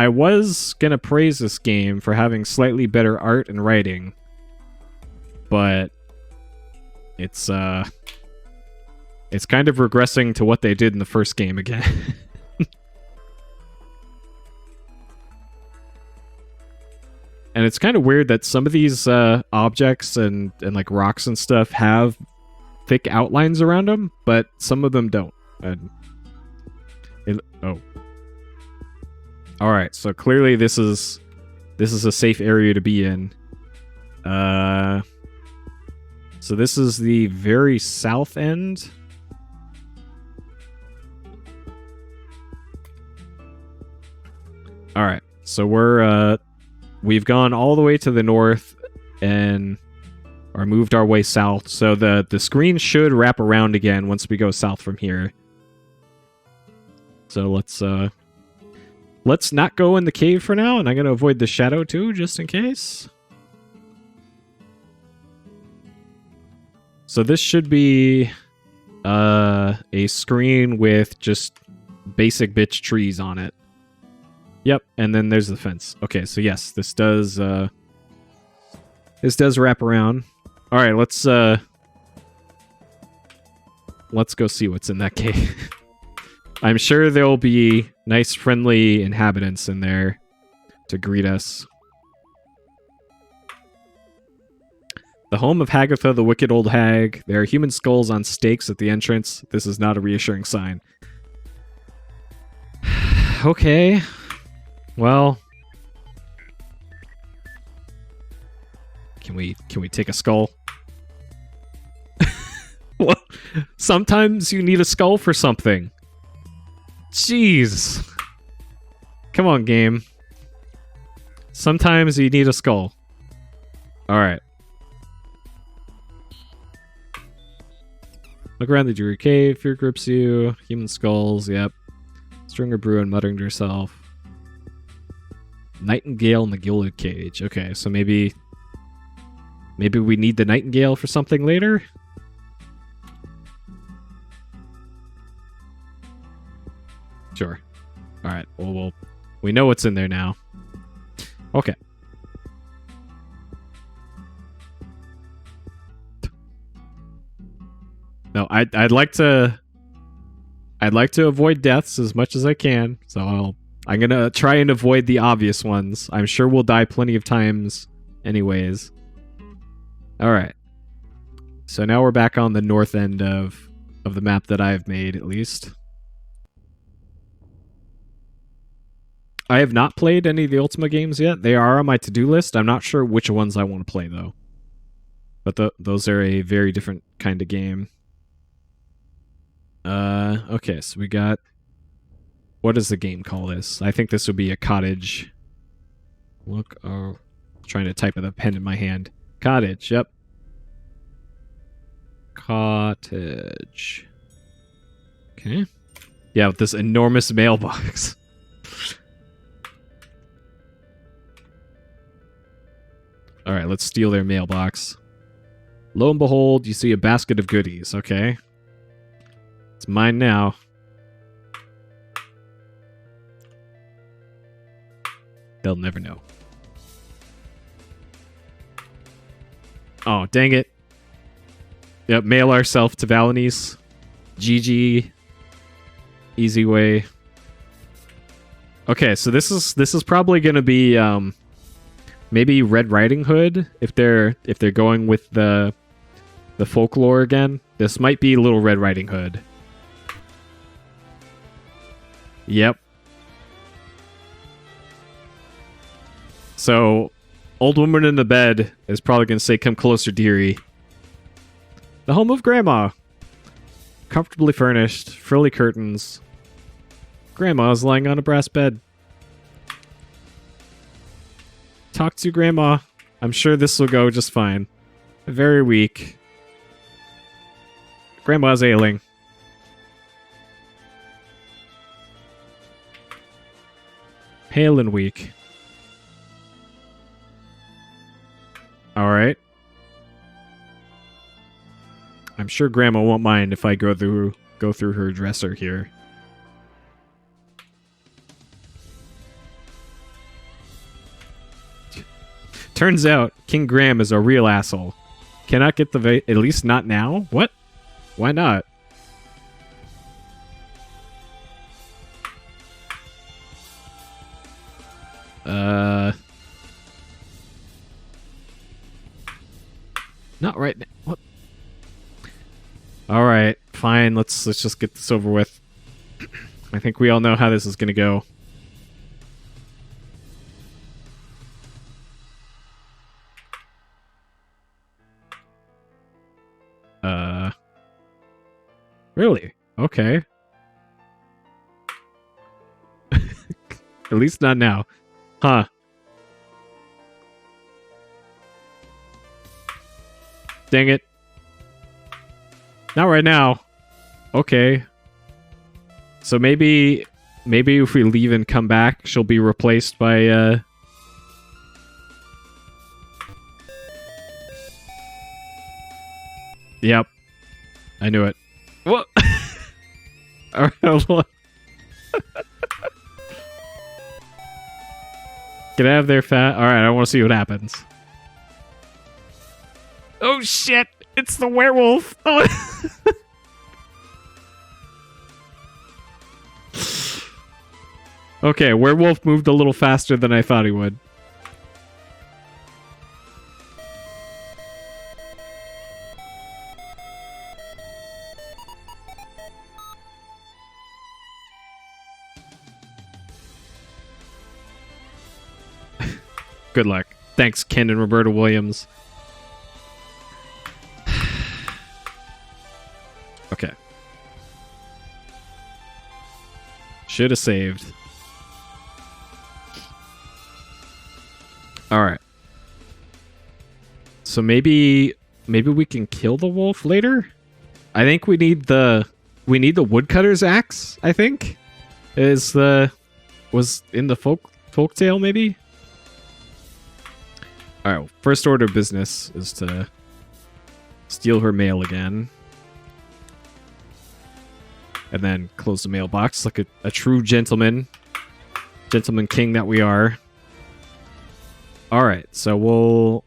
was gonna praise this game for having slightly better art and writing, but it's kind of regressing to what they did in the first game again. And it's kind of weird that some of these objects and like rocks and stuff have thick outlines around them, but some of them don't. And oh. Alright, so clearly this is a safe area to be in. So this is the very south end. Alright, so we've gone all the way to the north and moved our way south. So the screen should wrap around again once we go south from here. So let's not go in the cave for now, and I'm gonna avoid the shadow too, just in case. So this should be a screen with just basic bitch trees on it. Yep, and then there's the fence. Okay, so yes, this does wrap around. All right, let's go see what's in that cave. I'm sure there'll be nice, friendly inhabitants in there to greet us. The home of Hagatha, the wicked old hag. There are human skulls on stakes at the entrance. This is not a reassuring sign. Okay. Well, can we take a skull? Well, sometimes you need a skull for something. Jeez. Come on, game. Sometimes you need a skull. Alright. Look around the Druid Cave. Fear grips you. Human skulls, yep. Stringer Bruin muttering to herself. Nightingale in the Gilded Cage. Okay, so maybe we need the Nightingale for something later? Sure. Alright, well, we know what's in there now. Okay. No, I'd like to avoid deaths as much as I can, so I'm gonna try and avoid the obvious ones. I'm sure we'll die plenty of times anyways. Alright. So now we're back on the north end of the map that I've made, at least. I have not played any of the Ultima games yet. They are on my to-do list. I'm not sure which ones I want to play, though. But those are a very different kind of game. Okay, so we got... What does the game call this? I think this would be a cottage. Look, trying to type with a pen in my hand. Cottage, yep. Cottage. Okay. Yeah, with this enormous mailbox. Alright, let's steal their mailbox. Lo and behold, you see a basket of goodies, okay? It's mine now. They'll never know. Oh, dang it. Yep, mail ourselves to Valanice. GG. Easy way. Okay, so this is probably gonna be maybe Red Riding Hood if they're going with the folklore again. This might be Little Red Riding Hood. Yep. So, old woman in the bed is probably going to say, "Come closer, dearie." The home of Grandma. Comfortably furnished, frilly curtains. Grandma is lying on a brass bed. Talk to Grandma. I'm sure this will go just fine. Very weak. Grandma's ailing. Pale and weak. Alright. I'm sure Grandma won't mind if I go through her dresser here. Turns out King Graham is a real asshole. Cannot get the at least not now? What? Why not? Not right now. What? All right, fine. Let's just get this over with. I think we all know how this is going to go. Really? Okay. At least not now. Huh. Dang it. Not right now. Okay. So maybe if we leave and come back, she'll be replaced by Yep. I knew it. What? All right, get out of there, fat. All right, I want to see what happens. Oh shit! It's the werewolf. Oh. Okay, werewolf moved a little faster than I thought he would. Good luck. Thanks, Ken and Roberta Williams. Okay. Should have saved. Alright. So maybe we can kill the wolf later? I think we need the woodcutter's axe, I think. Was in the folktale maybe? Alright, first order of business is to steal her mail again. And then close the mailbox like a true gentleman king that we are. Alright, so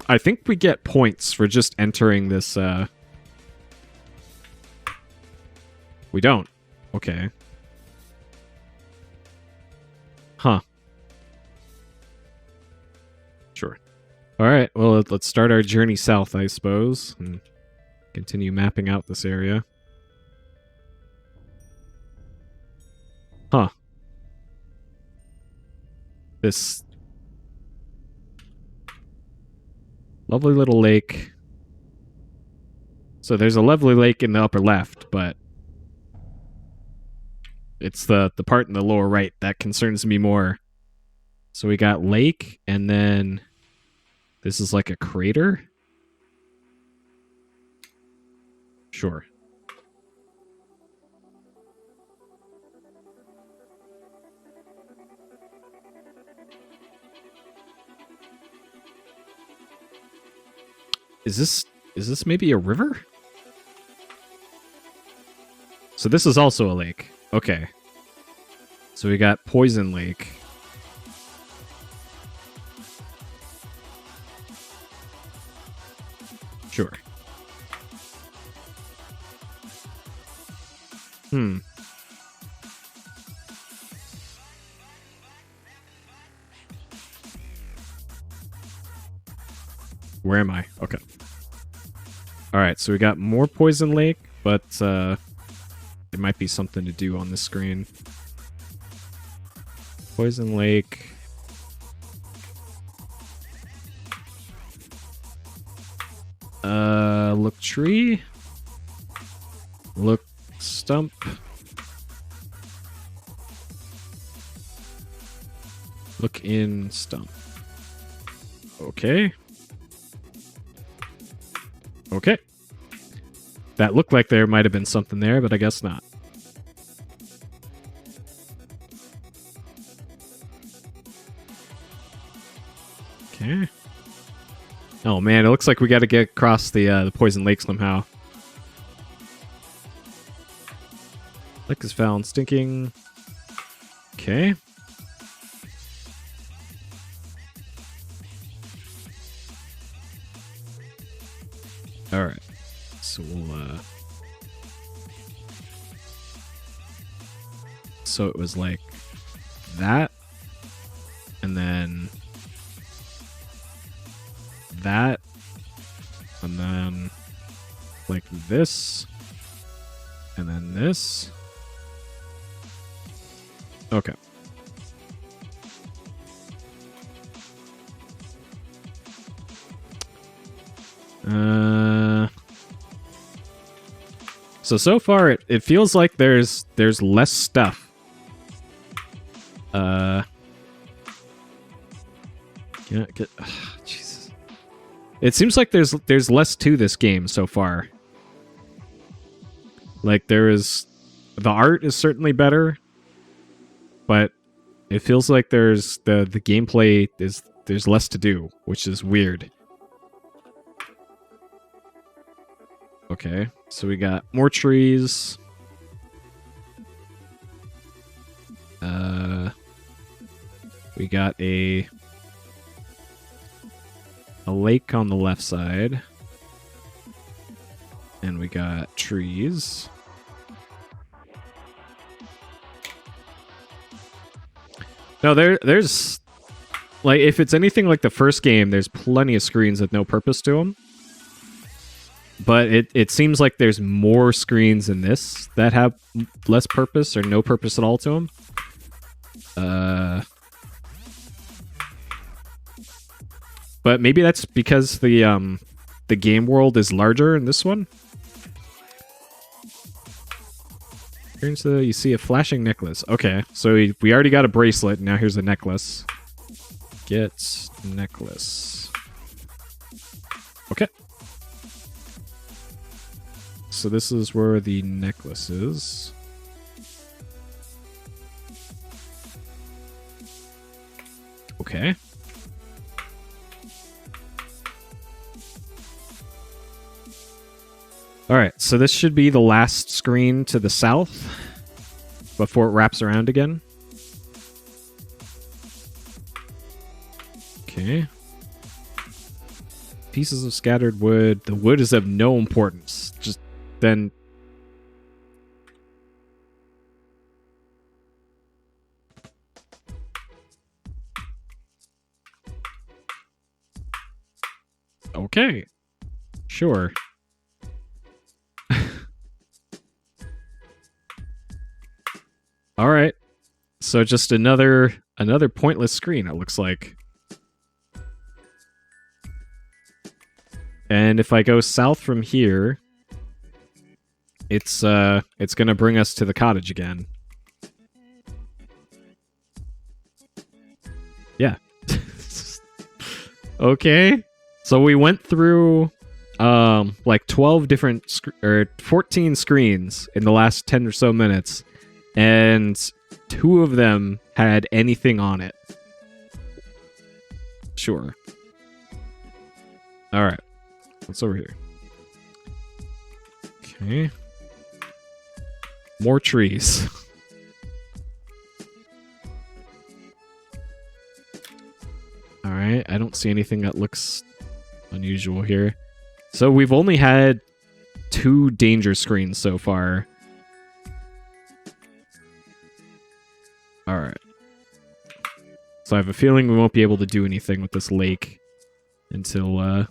I think we get points for just entering this, We don't. Okay. Huh. Sure. Alright, well, let's start our journey south, I suppose, and continue mapping out this area. Huh. This lovely little lake. So there's a lovely lake in the upper left, but it's the part in the lower right that concerns me more. So we got lake, and then this is like a crater? Sure. Is this maybe a river? So this is also a lake. Okay. So we got Poison Lake. Sure. Hmm. Where am I? Okay. Alright, so we got more Poison Lake, but there might be something to do on this screen. Poison Lake. Look tree. Look stump. Look in stump. Okay. Okay. That looked like there might have been something there, but I guess not. Okay. Oh man, it looks like we got to get across the Poison Lake somehow. Lake is found stinking. Okay. All right. So we'll so it was like that, and then that, and then like this, and then this. Okay. So far it feels like there's less stuff. Jesus. It seems like there's less to this game so far. Like the art is certainly better, but it feels like there's the gameplay there's less to do, which is weird. Okay, so we got more trees. We got a lake on the left side. And we got trees. No, there's like, if it's anything like the first game, there's plenty of screens with no purpose to them. But it seems like there's more screens in this that have less purpose or no purpose at all to them. But maybe that's because the game world is larger in this one. You see a flashing necklace. Okay, so we already got a bracelet. Now here's a necklace. Get necklace. Okay. So this is where the necklace is. Okay. Alright, so this should be the last screen to the south before it wraps around again. Okay. Pieces of scattered wood. The wood is of no importance. Just then... Okay. Sure. All right. So just another pointless screen, it looks like. And if I go south from here, it's going to bring us to the cottage again. Yeah. Okay. So we went through like 12 different 14 screens in the last 10 or so minutes. And 2 of them had anything on it. Sure. Alright. What's over here? Okay. More trees. Alright, I don't see anything that looks unusual here. So we've only had 2 danger screens so far. Alright. So I have a feeling we won't be able to do anything with this lake until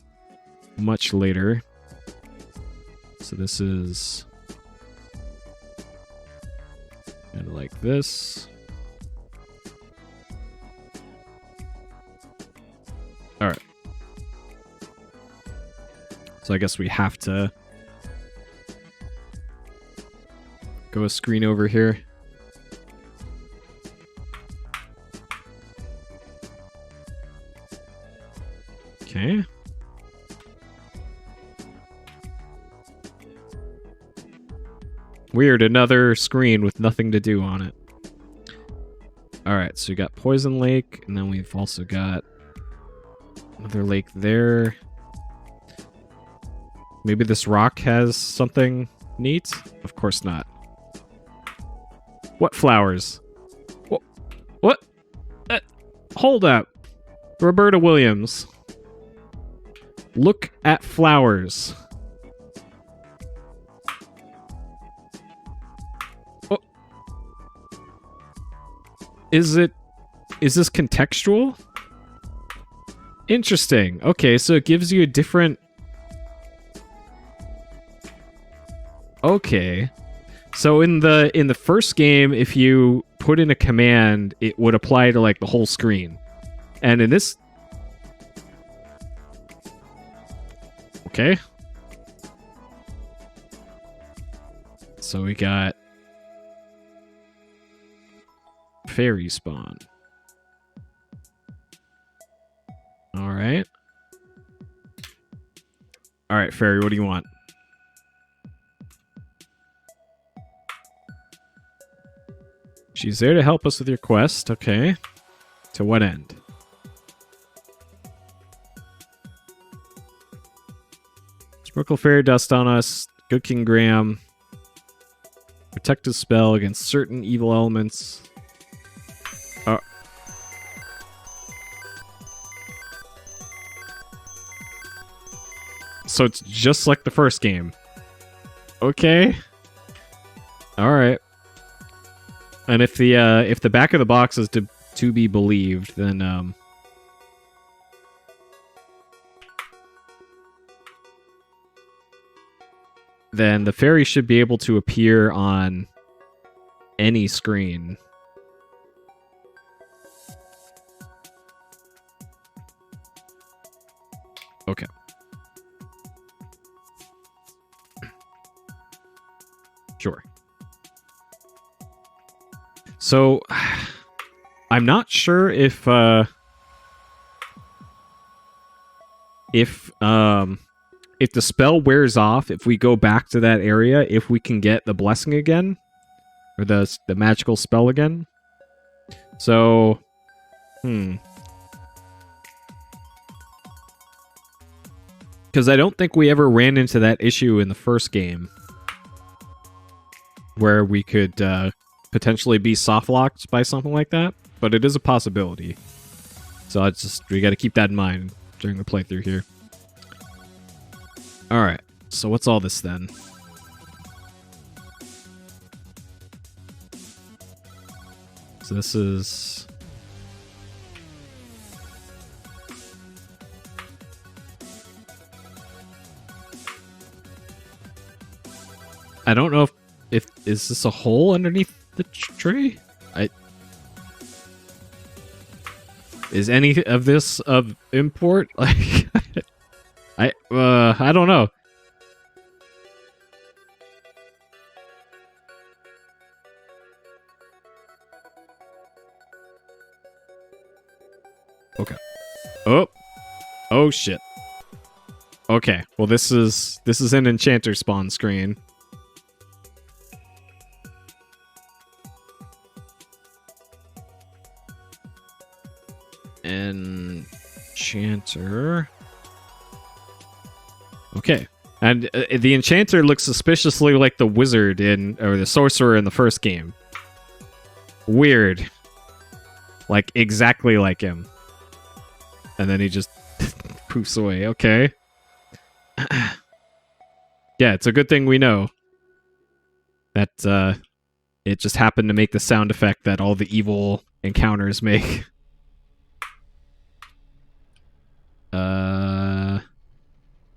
much later. So this is kind of like this. Alright. So I guess we have to go a screen over here. Okay. Weird, another screen with nothing to do on it. Alright, so we got Poison Lake, and then we've also got another lake there. Maybe this rock has something neat? Of course not. What flowers? What? Hold up. Roberta Williams. Look at flowers. Oh. Is this contextual? Interesting. Okay, so it gives you a different... Okay. So in the first game, if you put in a command, it would apply to like the whole screen. And in this... Okay. So we got fairy spawn. Alright. Alright, fairy, what do you want? She's there to help us with your quest. Okay. To what end? Sprinkle fairy dust on us. Good King Graham. Protective spell against certain evil elements. So it's just like the first game. Okay. Alright. And if the back of the box is to be believed, then the fairy should be able to appear on any screen. Okay. Sure. So, I'm not sure if the spell wears off, if we go back to that area, if we can get the blessing again, or the magical spell again. So, because I don't think we ever ran into that issue in the first game, where we could potentially be soft locked by something like that, but it is a possibility. So we got to keep that in mind during the playthrough here. All right. So what's all this then? So this is I don't know if is this a hole underneath the tree? Is any of this of import? Like, I don't know. Okay. Oh shit. Okay. Well, this is an enchanter spawn screen. Enchanter. Okay. And the enchanter looks suspiciously like the wizard or the sorcerer in the first game. Weird. Like, exactly like him. And then he just poofs away. Okay. Yeah, it's a good thing we know that it just happened to make the sound effect that all the evil encounters make. Alright,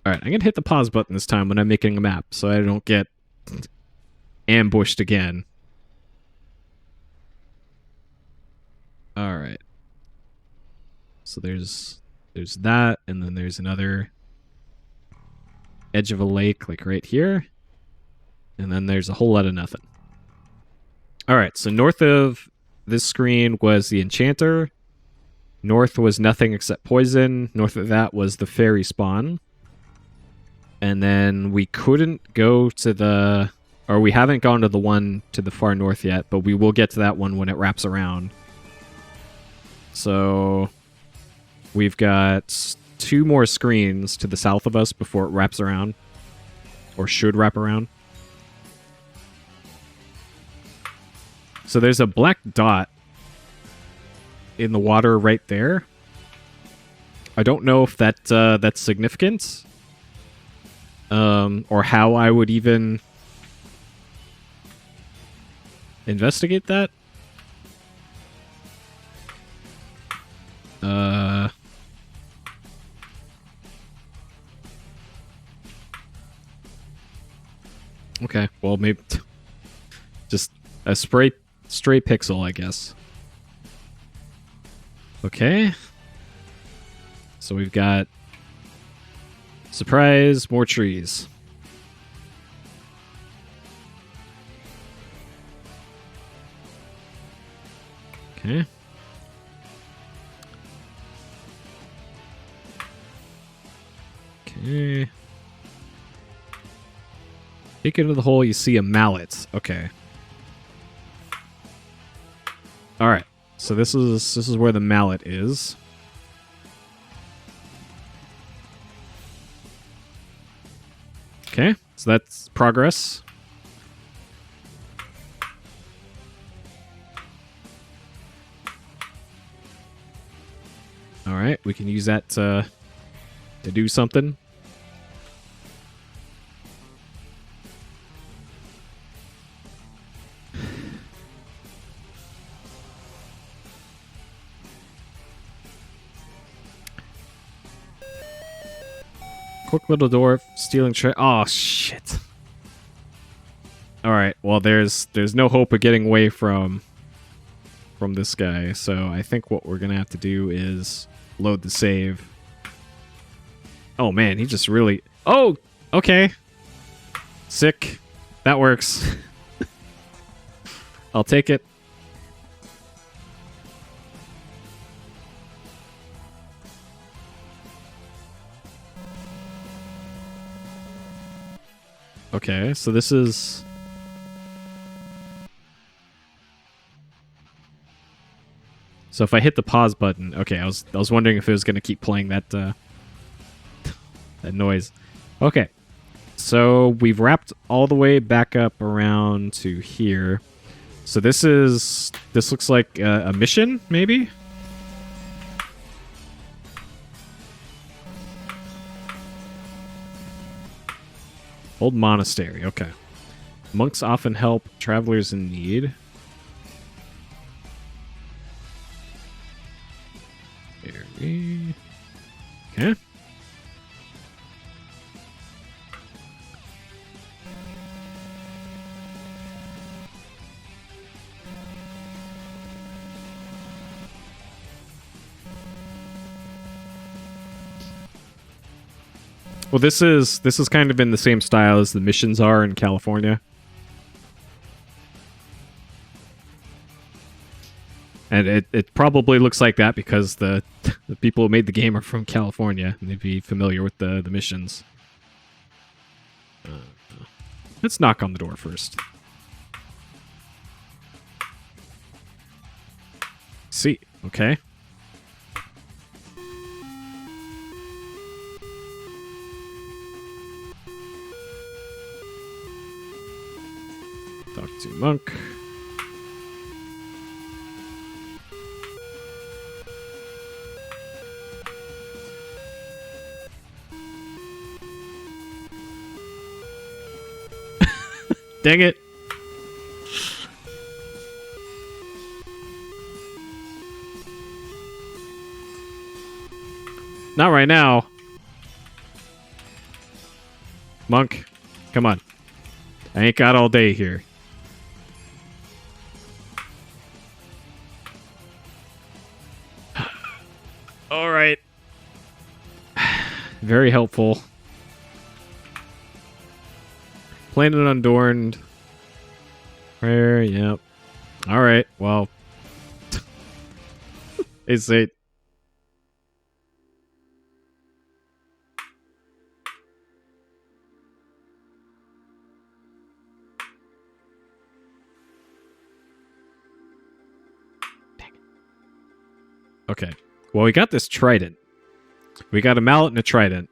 I'm gonna hit the pause button this time when I'm making a map so I don't get ambushed again. Alright. So there's that, and then there's another edge of a lake, like right here. And then there's a whole lot of nothing. Alright, so north of this screen was the Enchanter. North was nothing except poison. North of that was the fairy spawn. And then we couldn't go to the... Or we haven't gone to the one to the far north yet, but we will get to that one when it wraps around. So we've got 2 more screens to the south of us before it wraps around. Or should wrap around. So there's a black dot in the water right there. I don't know if that's significant. Or how I would even investigate that. Okay, well, maybe just a stray pixel, I guess. Okay. So we've got surprise, more trees. Okay. Okay. Peek into the hole, you see a mallet. Okay. All right. So this is where the mallet is. Okay. So that's progress. All right, we can use that to do something. Quick little door, stealing tray. Oh shit! All right, well there's no hope of getting away from this guy, so I think what we're gonna have to do is load the save. Oh man, he just really... Oh! Okay. Sick. That works. I'll take it. Okay, so this is... So if I hit the pause button... Okay, I was wondering if it was going to keep playing that... that noise. Okay. So we've wrapped all the way back up around to here. So this looks like a mission, maybe? Old monastery, okay. Monks often help travelers in need. Very... Okay. Well, this is kind of in the same style as the missions are in California. And it probably looks like that because the people who made the game are from California and they'd be familiar with the missions. Let's knock on the door first. See, okay. Talk to monk. Dang it. Not right now. Monk, come on. I ain't got all day here. All right. Very helpful. Planet Unadorned. Prayer, yep. All right, well. Is it... Okay. Well, we got this trident. We got a mallet and a trident.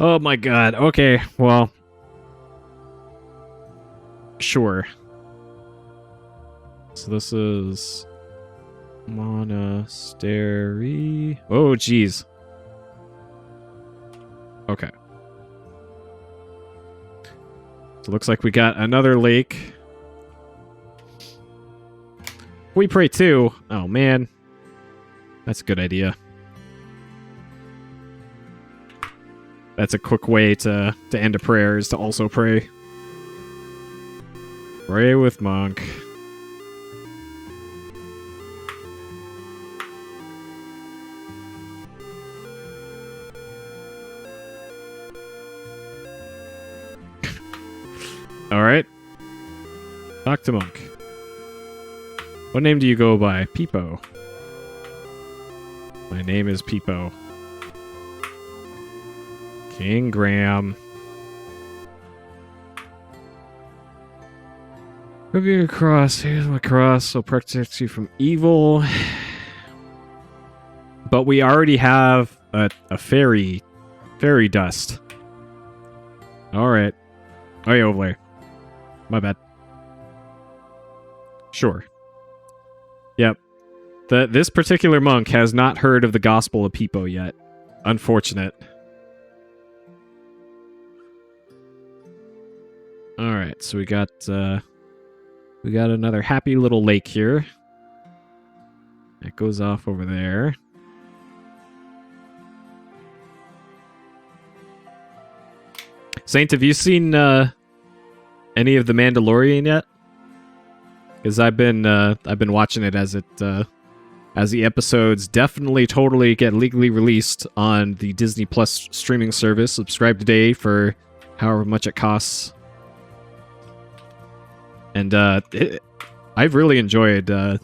Oh my god. Okay, well. Sure. So this is monastery. Oh, geez. Okay. So it looks like we got another lake. We pray too. Oh, man. That's a good idea. That's a quick way to end a prayer, is to also pray. Pray with Monk. Alright. Talk to Monk. What name do you go by? Peepo. My name is Peepo. King Graham. Give you a cross. Here's my cross. So protects you from evil. But we already have a fairy dust. Alright. Oh, yeah, over there. My bad. Sure. Yep. This particular monk has not heard of the Gospel of Peepo yet. Unfortunate. Alright, so we got another happy little lake here. It goes off over there. Saint, have you seen any of The Mandalorian yet? Because I've been watching it as the episodes definitely totally get legally released on the Disney Plus streaming service. Subscribe today for however much it costs. And I've really enjoyed the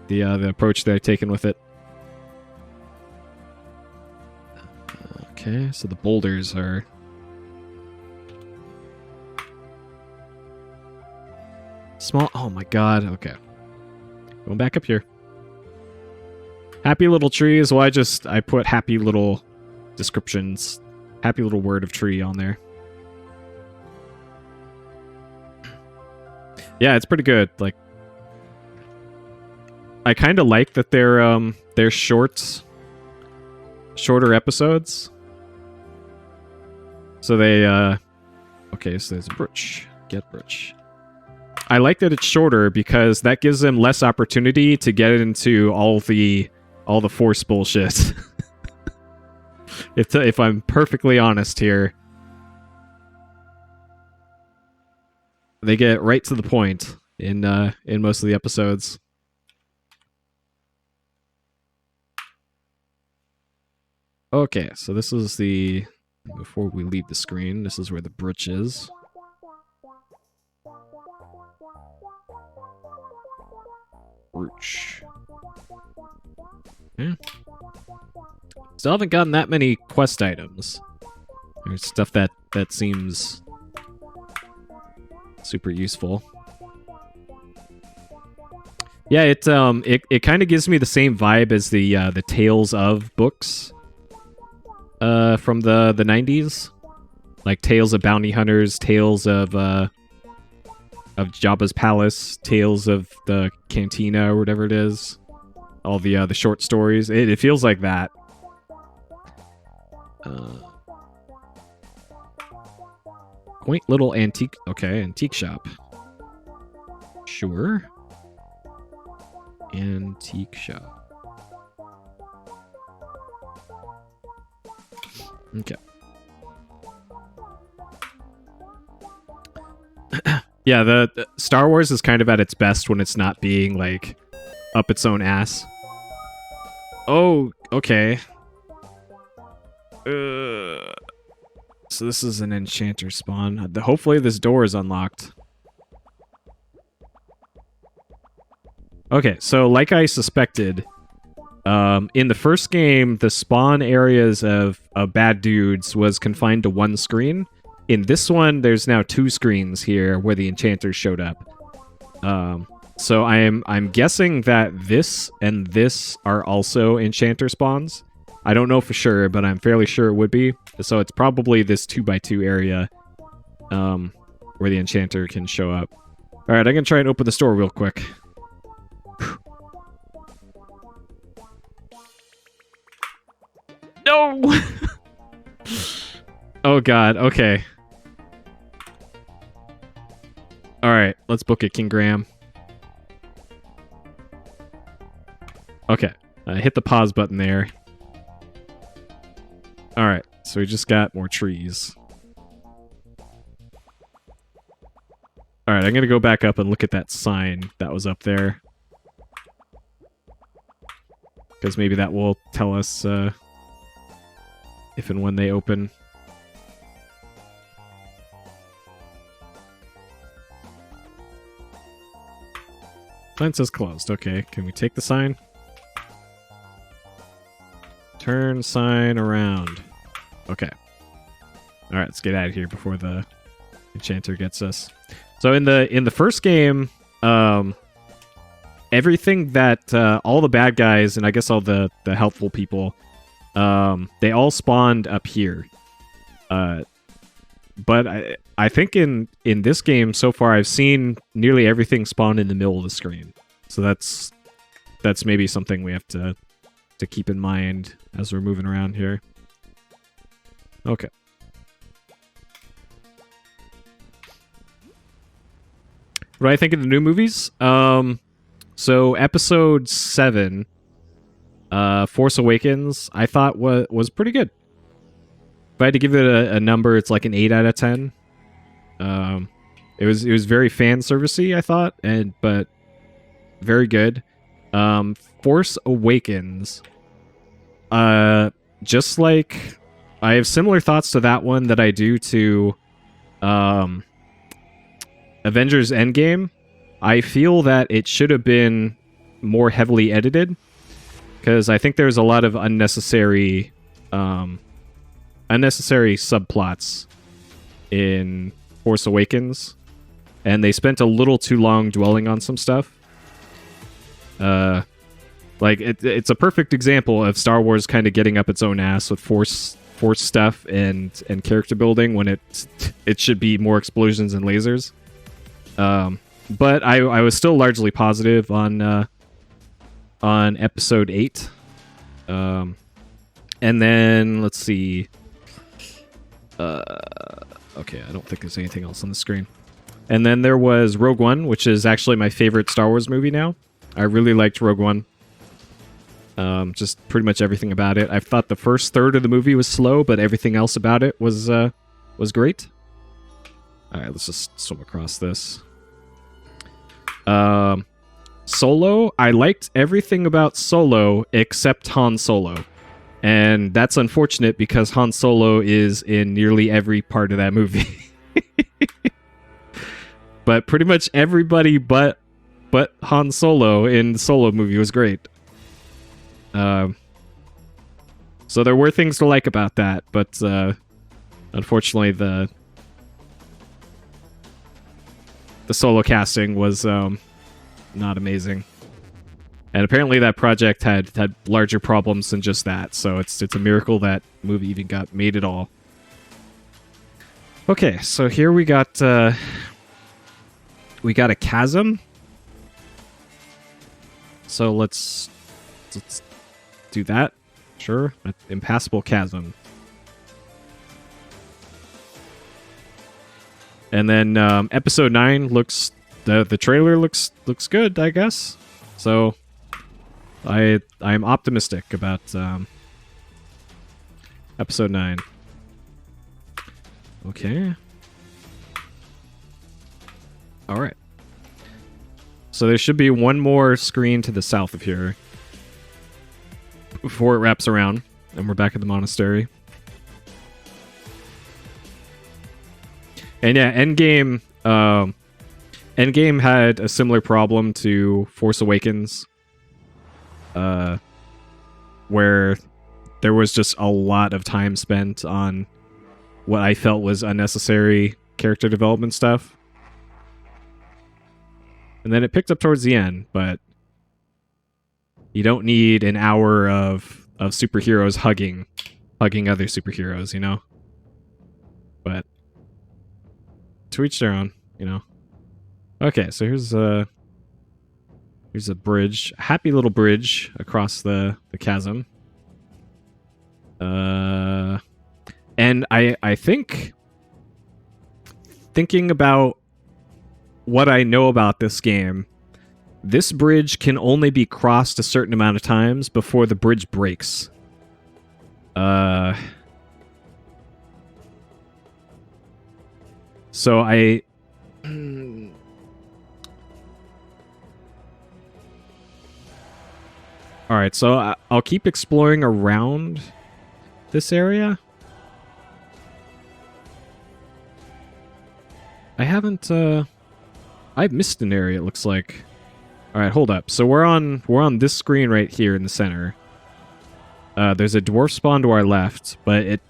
approach they've taken with it. Okay, so the boulders are small. Oh my god. Okay, going back up here. Happy little trees. Well, I put happy little descriptions, happy little word of tree on there. Yeah, it's pretty good. Like, I kind of like that they're shorter episodes. So they okay, so there's a brooch. Get brooch. I like that it's shorter because that gives them less opportunity to get into all the Force bullshit. If I'm perfectly honest here. They get right to the point in most of the episodes. Okay, so this is the... Before we leave the screen, this is where the brooch is. Brooch. Yeah. Still haven't gotten that many quest items. There's stuff that seems super useful. Yeah, it kind of gives me the same vibe as the Tales of books. from the 90s, like Tales of Bounty Hunters, Tales of Jabba's Palace, Tales of the Cantina or whatever it is. All the short stories. It feels like that. Quaint little antique. Okay, antique shop. Sure. Antique shop. Okay. Yeah, the Star Wars is kind of at its best when it's not being like up its own ass. Oh, okay. So this is an enchanter spawn. Hopefully this door is unlocked. Okay, so like I suspected, in the first game, the spawn areas of bad dudes was confined to one screen. In this one, there's now 2 screens here where the enchanters showed up. So I'm guessing that this and this are also enchanter spawns. I don't know for sure, but I'm fairly sure it would be. So it's probably this 2x2 area where the enchanter can show up. Alright, I'm gonna try and open the store real quick. No! Oh god, okay. Alright, let's book it, King Graham. Okay, hit the pause button there. Alright, so we just got more trees. Alright, I'm gonna go back up and look at that sign that was up there. Because maybe that will tell us if and when they open. Sign says closed. Okay, can we take the sign? Turn sign around. Okay. Alright, let's get out of here before the enchanter gets us. So in the first game, everything that all the bad guys and I guess all the helpful people, they all spawned up here. But I think in this game so far I've seen nearly everything spawn in the middle of the screen. So that's maybe something we have to keep in mind as we're moving around here. Okay. What do I think of the new movies? So episode 7, Force Awakens, I thought was pretty good. If I had to give it a number, it's like an 8 out of 10. It was very fan servicey, I thought, but very good. Force Awakens, just like I have similar thoughts to that one that I do to Avengers Endgame. I feel that it should have been more heavily edited because I think there's a lot of unnecessary subplots in Force Awakens, and they spent a little too long dwelling on some stuff. Like it's a perfect example of Star Wars kind of getting up its own ass with force stuff and character building when it should be more explosions and lasers. But I was still largely positive on episode 8. And then let's see. Okay, I don't think there's anything else on the screen. And then there was Rogue One, which is actually my favorite Star Wars movie now. I really liked Rogue One. Just pretty much everything about it. I thought the first third of the movie was slow, but everything else about it was great. All right, let's just swim across this. Solo, I liked everything about Solo except Han Solo. And that's unfortunate because Han Solo is in nearly every part of that movie. But pretty much everybody but Han Solo in the Solo movie was great. So there were things to like about that, but unfortunately the Solo casting was not amazing. And apparently that project had larger problems than just that, so it's a miracle that movie even got made at all. Okay, so here we got a chasm. So let's do that. Sure, an impassable chasm. And then episode 9 looks the trailer looks good, I guess. So I'm optimistic about episode 9. Okay. All right. So there should be one more screen to the south of here before it wraps around, and we're back at the monastery. And yeah, Endgame had a similar problem to Force Awakens, where there was just a lot of time spent on what I felt was unnecessary character development stuff. And then it picked up towards the end, but you don't need an hour of superheroes hugging other superheroes, you know? But to each their own, you know? Okay, so here's a bridge. A happy little bridge across the chasm. And I think, thinking about what I know about this game, this bridge can only be crossed a certain amount of times before the bridge breaks. So I... Alright, so I'll keep exploring around this area. I haven't, I've missed an area, it looks like. Alright, hold up. So we're on this screen right here in the center. There's a dwarf spawn to our left, but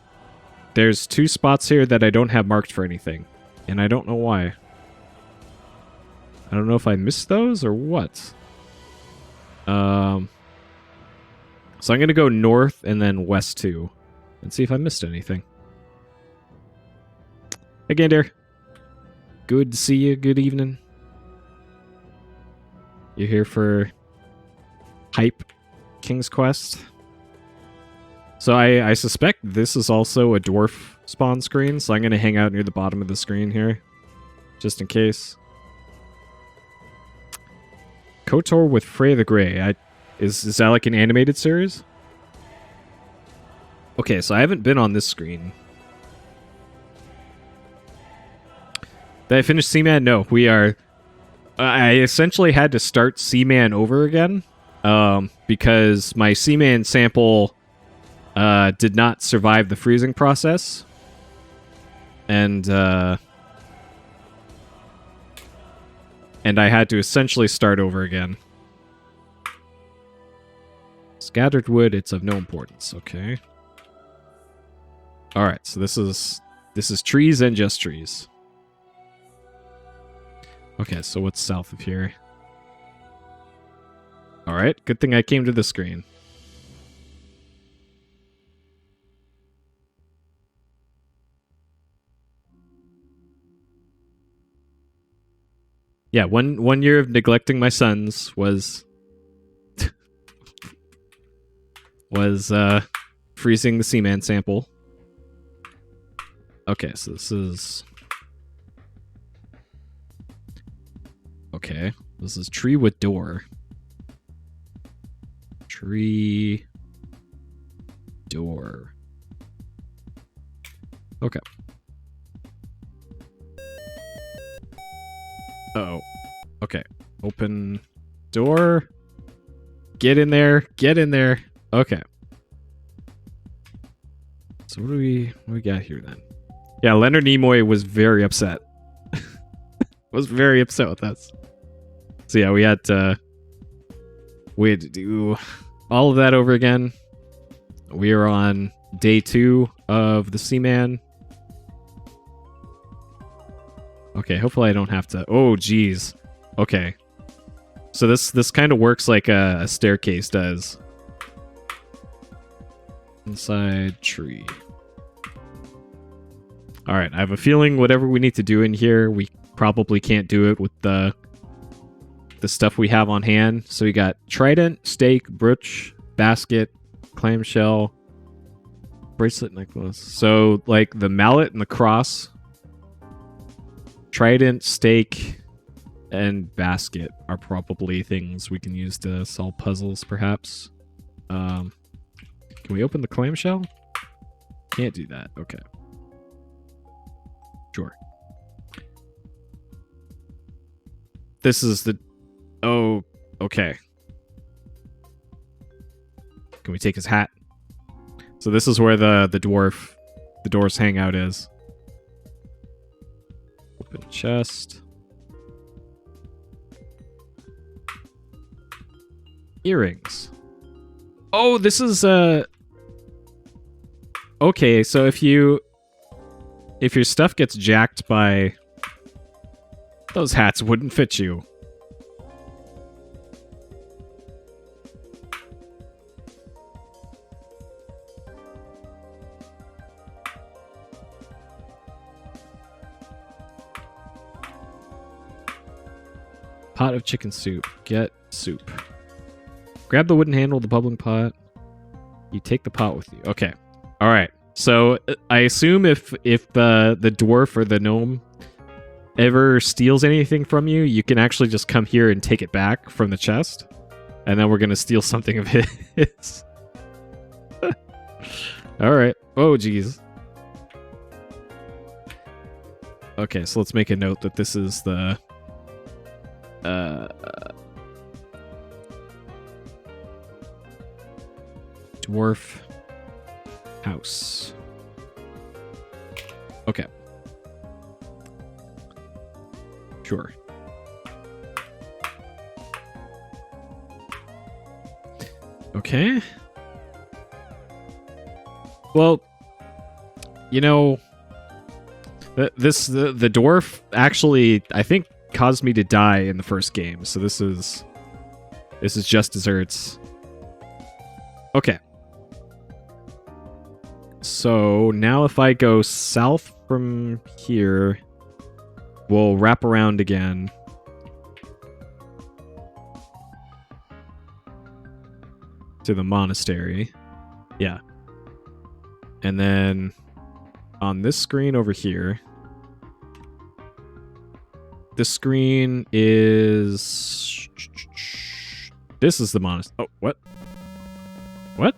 there's 2 spots here that I don't have marked for anything. And I don't know why. I don't know if I missed those or what. So I'm gonna go north and then west too, and see if I missed anything. Hey, Gander. Good to see you. Good evening. You're here for hype King's Quest. So I suspect this is also a dwarf spawn screen, so I'm going to hang out near the bottom of the screen here, just in case. KOTOR with Freya the Grey. Is that like an animated series? Okay, so I haven't been on this screen. Did I finish Seaman? No, we are... I essentially had to start Seaman over again, because my Seaman sample did not survive the freezing process. And I had to essentially start over again. Scattered wood, it's of no importance. Okay. Alright, so this is trees and just trees. Okay, so what's south of here? Alright, good thing I came to the screen. Yeah, one year of neglecting my sons was freezing the Seaman sample. Okay, so this is... Okay, this is tree with door. Tree... door. Okay. Uh-oh. Okay. Open door. Get in there. Get in there. Okay. So what do we got here then? Yeah, Leonard Nimoy was very upset. Was very upset with us. So yeah, we had to do all of that over again. We are on day 2 of the Seaman. Okay, hopefully I don't have to... Oh, geez. Okay. So this kind of works like a staircase does. Inside tree. All right, I have a feeling whatever we need to do in here, we probably can't do it with the stuff we have on hand. So we got trident, stake, brooch, basket, clamshell, bracelet, necklace. So like the mallet and the cross, trident, stake, and basket are probably things we can use to solve puzzles, perhaps. Can we open the clamshell? Can't do that. Okay. Sure. This is the... Oh, okay. Can we take his hat? So this is where the dwarf's hangout is. Open chest. Earrings. Oh, this is okay, so if your stuff gets jacked by those hats wouldn't fit you. Pot of chicken soup. Get soup. Grab the wooden handle of the bubbling pot. You take the pot with you. Okay. All right. So I assume if the dwarf or the gnome ever steals anything from you, you can actually just come here and take it back from the chest. And then we're going to steal something of his. All right. Oh, geez. Okay, so let's make a note that this is the... dwarf house. Okay. Sure. Okay. Well, you know, the dwarf actually, I think, caused me to die in the first game. So this is just desserts. Okay. So now if I go south from here, we'll wrap around again. To the monastery. Yeah. And then on this screen over here, this screen is... This is the monastery. Oh, what? What?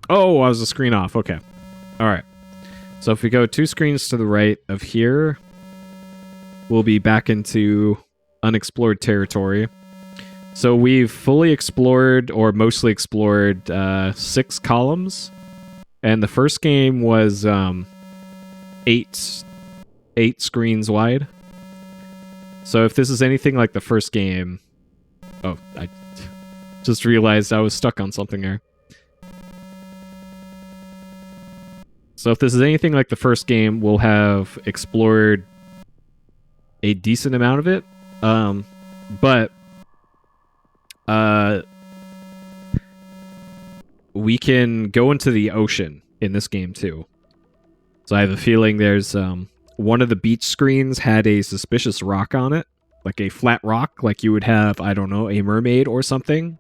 Oh, I was a screen off. Okay. All right. So if we go 2 screens to the right of here, we'll be back into unexplored territory. So we've fully explored, or mostly explored, 6 columns. And the first game was 8 screens wide. So if this is anything like the first game... Oh, I just realized I was stuck on something there. So if this is anything like the first game, we'll have explored a decent amount of it. But we can go into the ocean in this game too. So I have a feeling there's one of the beach screens had a suspicious rock on it, like a flat rock, like you would have, I don't know, a mermaid or something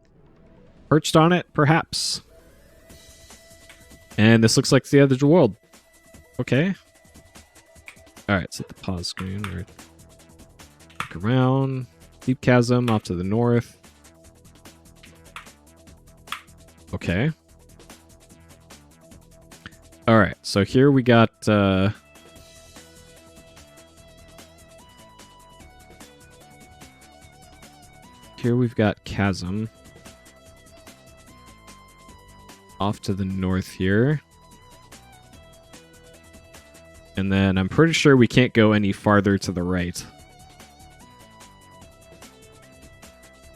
perched on it, perhaps. And this looks like the other world. Okay. Alright, set the pause screen. Look around. Deep chasm off to the north. Okay. Alright, so here we got... Here we've got chasm. Off to the north here. And then I'm pretty sure we can't go any farther to the right.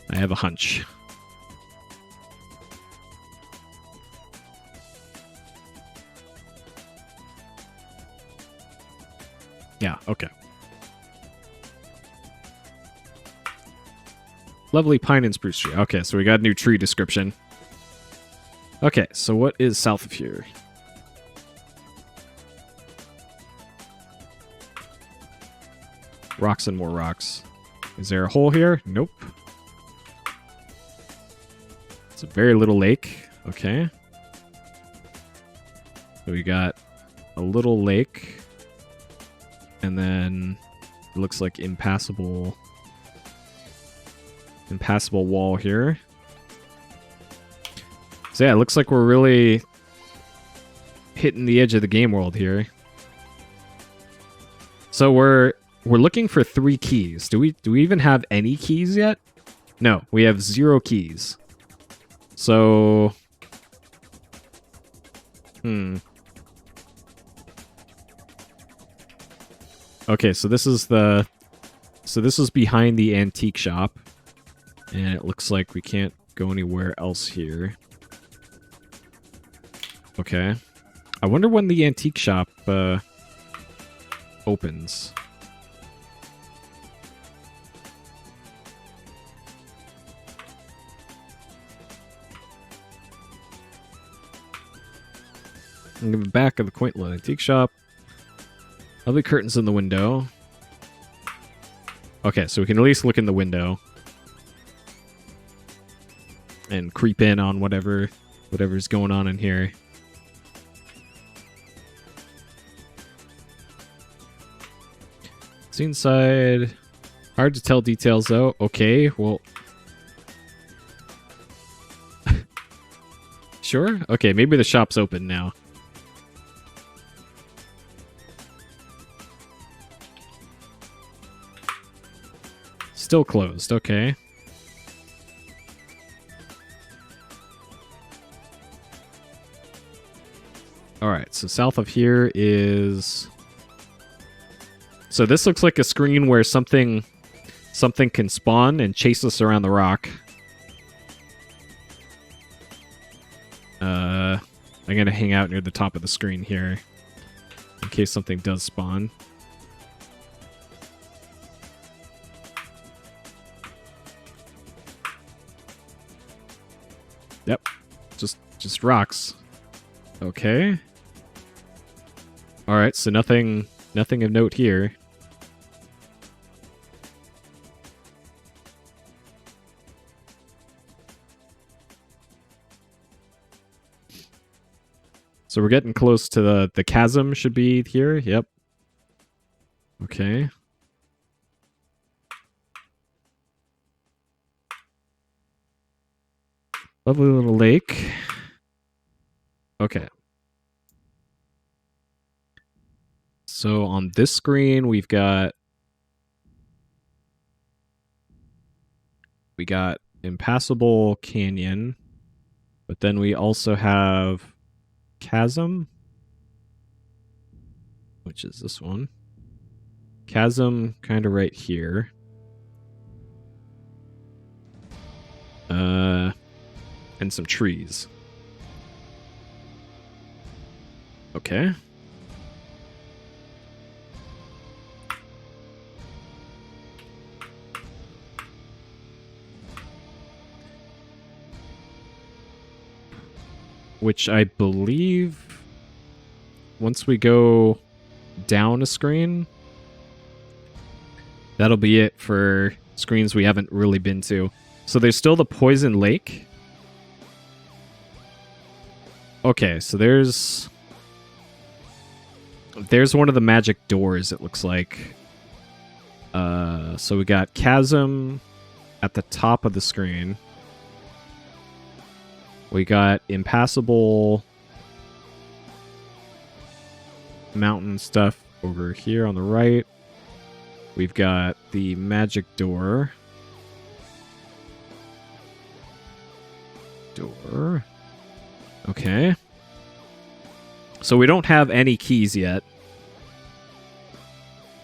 I have a hunch. Yeah, okay. Lovely pine and spruce tree. Okay, so we got a new tree description. Okay, so what is south of here? Rocks and more rocks. Is there a hole here? Nope. It's a very little lake. Okay. So we got a little lake. And then it looks like impassable wall here. So yeah, it looks like we're really hitting the edge of the game world here. So we're looking for 3 keys. Do we even have any keys yet? No, we have 0 keys. So Okay, so this is behind the antique shop. And it looks like we can't go anywhere else here. Okay. I wonder when the antique shop opens. In the back of the quaint little antique shop. Lovely curtains in the window. Okay, so we can at least look in the window. And creep in on whatever's going on in here. See inside. Hard to tell details though. Okay, well. Sure? Okay, maybe the shop's open now. Still closed, okay. Alright, so south of here is... So this looks like a screen where something can spawn and chase us around the rock. I'm gonna hang out near the top of the screen here in case something does spawn. Yep, just rocks. Okay. All right, so nothing of note here. So we're getting close to the chasm should be here. Yep. Okay. Lovely little lake. Okay. So on this screen, we got impassable canyon, but then we also have chasm, which is this one. Chasm kind of right here. And some trees. Okay. Which I believe once we go down a screen, that'll be it for screens we haven't really been to. So there's still the Poison Lake. Okay, so there's one of the magic doors, it looks like. So we got Chasm at the top of the screen. We got impassable mountain stuff over here on the right. We've got the magic door. Okay. So we don't have any keys yet.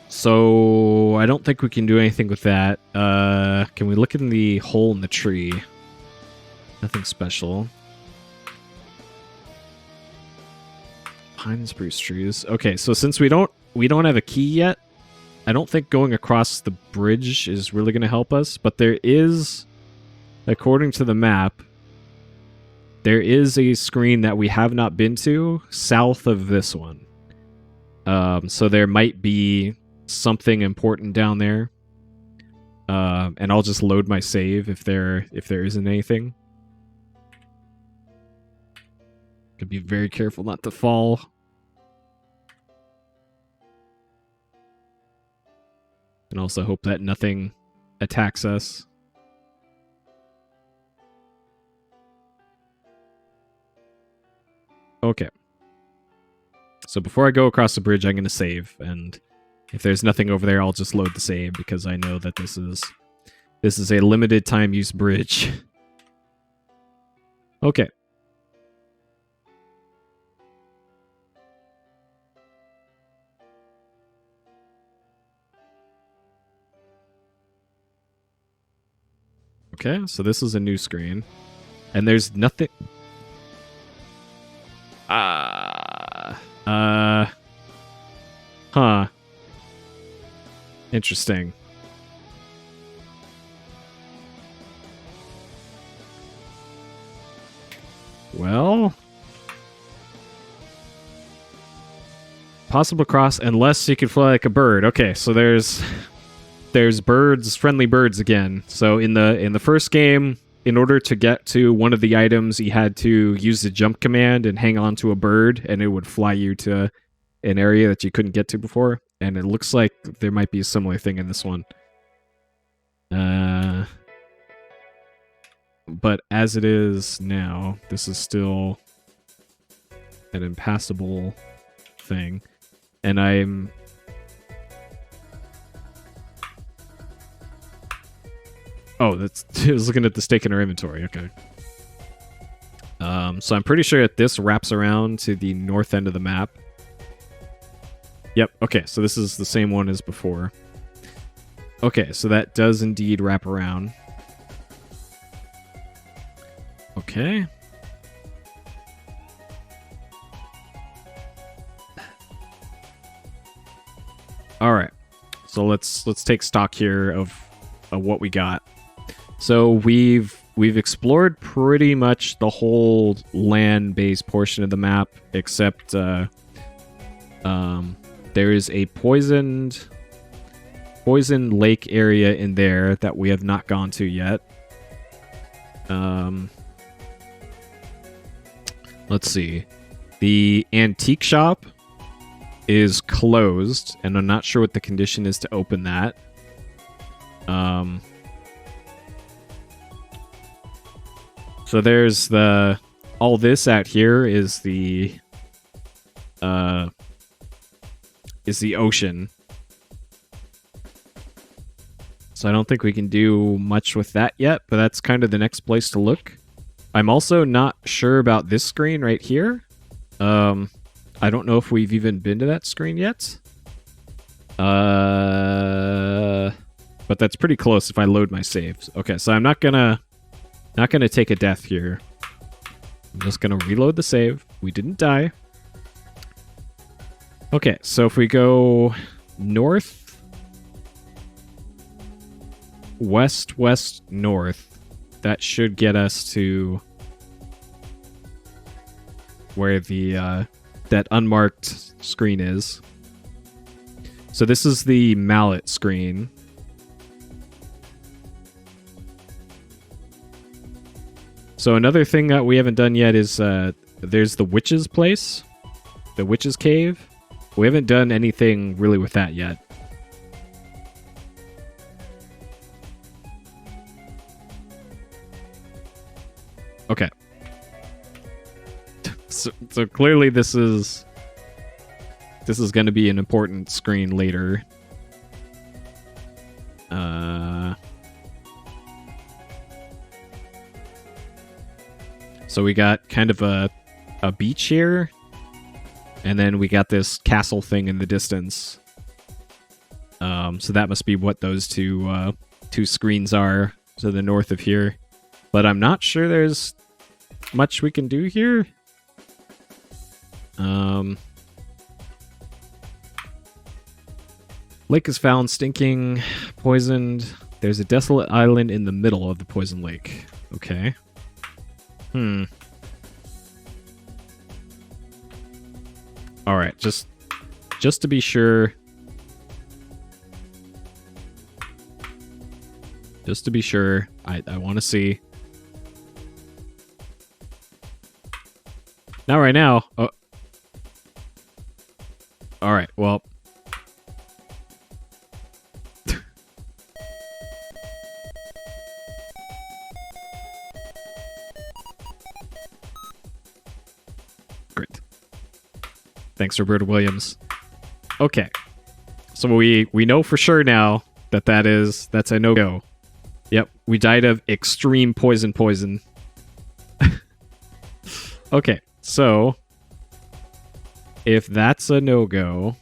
So I don't think we can do anything with that. Can we look in the hole in the tree? Nothing special. Pine and spruce trees. Okay, so since we don't have a key yet, I don't think going across the bridge is really going to help us, but there is according to the map, there is a screen that we have not been to south of this one. So there might be something important down there. And I'll just load my save if there isn't anything. Could be very careful not to fall. And also hope that nothing attacks us. Okay. So before I go across the bridge, I'm going to save, and if there's nothing over there, I'll just load the save because I know that this is a limited time use bridge. Okay. Okay, so this is a new screen. And there's nothing... Huh. Interesting. Well... Possible cross unless you can fly like a bird. Okay, so there's birds, friendly birds again. So in the first game, in order to get to one of the items, you had to use the jump command and hang on to a bird, and it would fly you to an area that you couldn't get to before. And it looks like there might be a similar thing in this one. But as it is now, this is still an impassable thing. And I'm... Oh, I was looking at the stake in our inventory. Okay. So I'm pretty sure that this wraps around to the north end of the map. Yep, okay, so this is the same one as before. Okay, so that does indeed wrap around. Okay. Alright. So let's take stock here of what we got. So we've explored pretty much the whole land-based portion of the map, except there is a poisoned lake area in there that we have not gone to yet. Let's see. The antique shop is closed, and I'm not sure what the condition is to open that. So there's all this out here is the ocean. So I don't think we can do much with that yet, but that's kind of the next place to look. I'm also not sure about this screen right here. I don't know if we've even been to that screen yet. But that's pretty close if I load my saves. Okay, so I'm not gonna take a death here. I'm just gonna reload the save. We didn't die. Okay, so if we go north, west, west, north, that should get us to where the that unmarked screen is. So this is the mallet screen. So another thing that we haven't done yet is there's the witch's place, the witch's cave. We haven't done anything really with that yet. Okay. So clearly this is going to be an important screen later. So we got kind of a beach here, and then we got this castle thing in the distance. So that must be what those two screens are to the north of here. But I'm not sure there's much we can do here. Lake is found, stinking, poisoned. There's a desolate island in the middle of the poisoned lake. Okay. All right, just to be sure. Just to be sure, I want to see. Not right now. Oh. All right. Well. Great. Thanks, Roberta Williams. Okay. So we know for sure now that that's a no-go. Yep, we died of extreme poison. Okay, so if that's a no-go,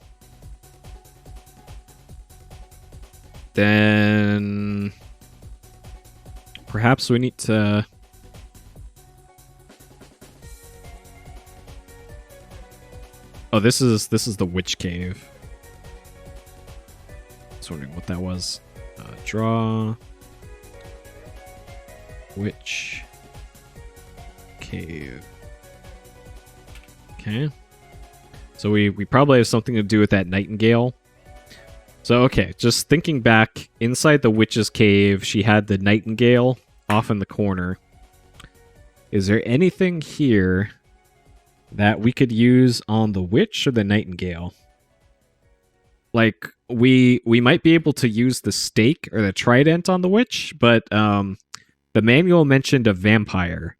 then perhaps we need to... Oh, this is the witch cave. I was wondering what that was. Draw... Witch cave. Okay. So we probably have something to do with that nightingale. So, okay, just thinking back, inside the witch's cave, she had the nightingale off in the corner. Is there anything here that we could use on the witch or the nightingale? Like, we might be able to use the stake or the trident on the witch, but the manual mentioned a vampire,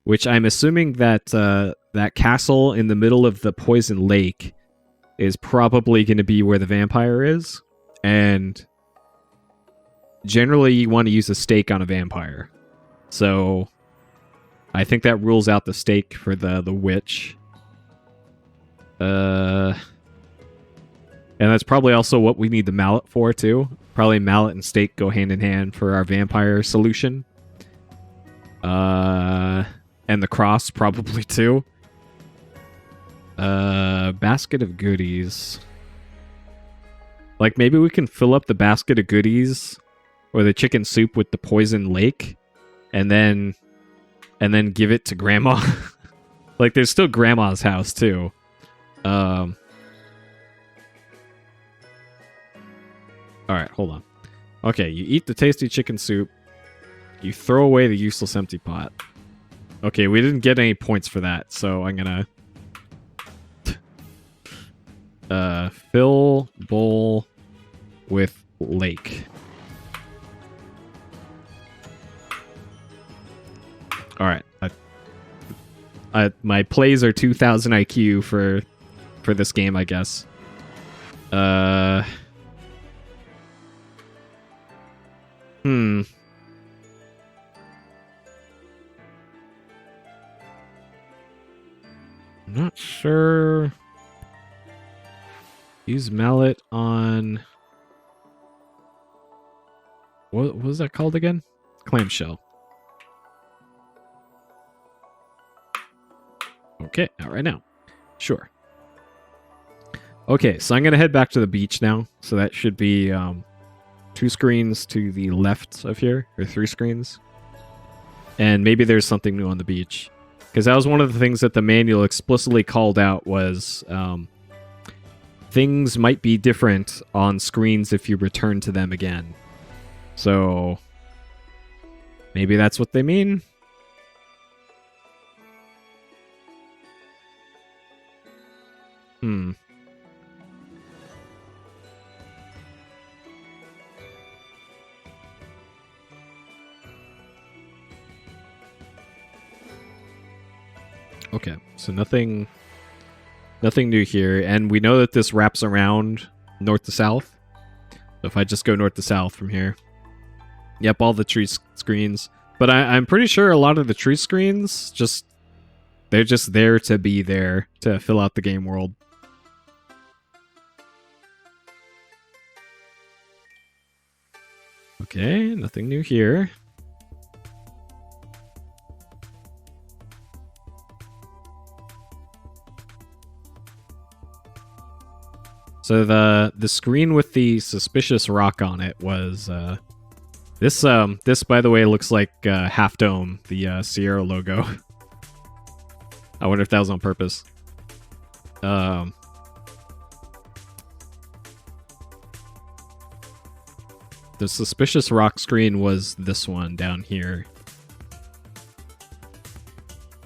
which I'm assuming that that castle in the middle of the poison lake is probably going to be where the vampire is, and generally you want to use a stake on a vampire. So I think that rules out the stake for the witch. And that's probably also what we need the mallet for, too. Probably mallet and stake go hand in hand for our vampire solution. And the cross, probably, too. Basket of goodies. Like, maybe we can fill up the basket of goodies or the chicken soup with the poison lake and then give it to Grandma. Like, there's still Grandma's house, too. Alright, hold on. Okay, you eat the tasty chicken soup. You throw away the useless empty pot. Okay, we didn't get any points for that, so I'm gonna... fill bowl with lake. Alright. My plays are 2000 IQ for this game, I guess. I'm not sure. Use mallet on... What was that called again? Clamshell. Okay, not right now. Sure. Okay, so I'm going to head back to the beach now. So that should be 2 screens to the left of here, or 3 screens. And maybe there's something new on the beach. Because that was one of the things that the manual explicitly called out was things might be different on screens if you return to them again. So maybe that's what they mean. Okay, so nothing new here, and we know that this wraps around north to south. So if I just go north to south from here, yep, all the tree screens. But I'm pretty sure a lot of the tree screens they're just there to be there to fill out the game world. Okay, nothing new here. So the screen with the suspicious rock on it was This by the way looks like Half Dome, the Sierra logo. I wonder if that was on purpose. The suspicious rock screen was this one down here.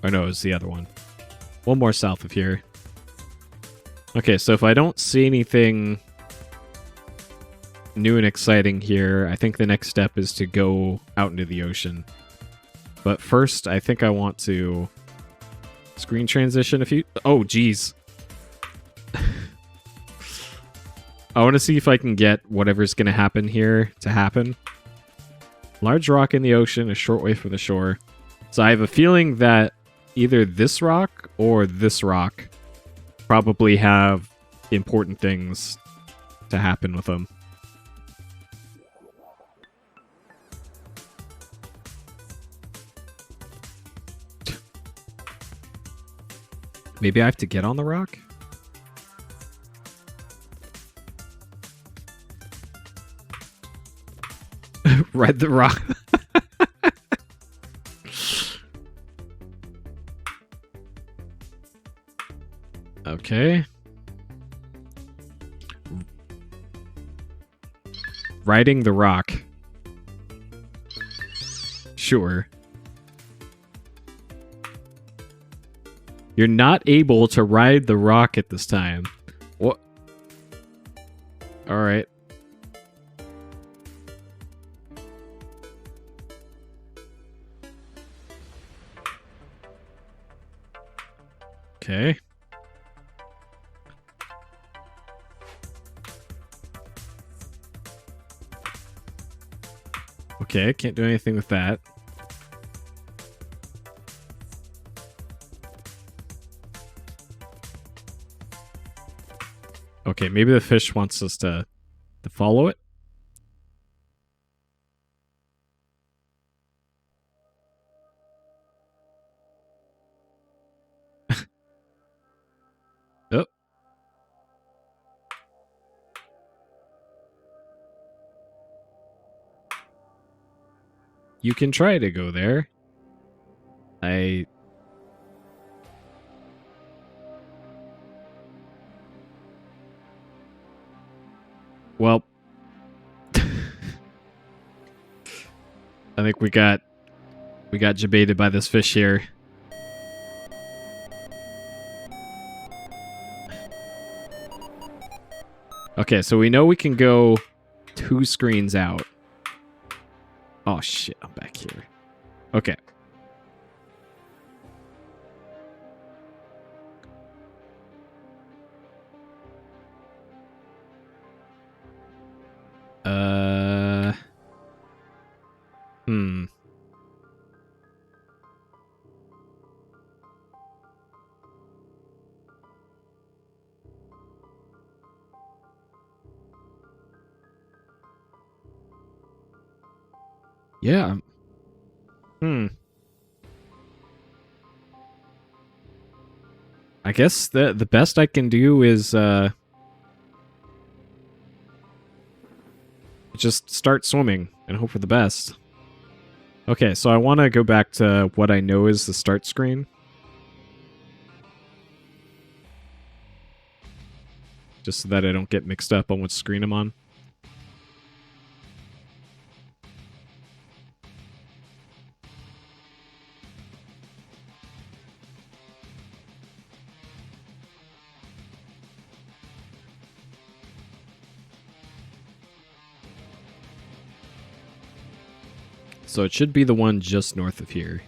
Or no, it was the other one. One more south of here. Okay, so if I don't see anything new and exciting here, I think the next step is to go out into the ocean. But first, I think I want to screen transition a few... Oh, geez. I want to see if I can get whatever's going to happen here to happen. Large rock in the ocean, a short way from the shore. So I have a feeling that either this rock or this rock probably have important things to happen with them. Maybe I have to get on the rock? Ride the rock. Okay. Riding the rock. Sure. You're not able to ride the rock at this time. What? Alright. Okay. Okay, can't do anything with that. Okay, maybe the fish wants us to follow it. Oh. You can try to go there. Well, I think we got jebaited by this fish here. Okay, so we know we can go 2 screens out. Oh shit, I'm back here. Okay. Yeah. I guess the best I can do is just start swimming and hope for the best. Okay, so I want to go back to what I know is the start screen. Just so that I don't get mixed up on what screen I'm on. So it should be the one just north of here.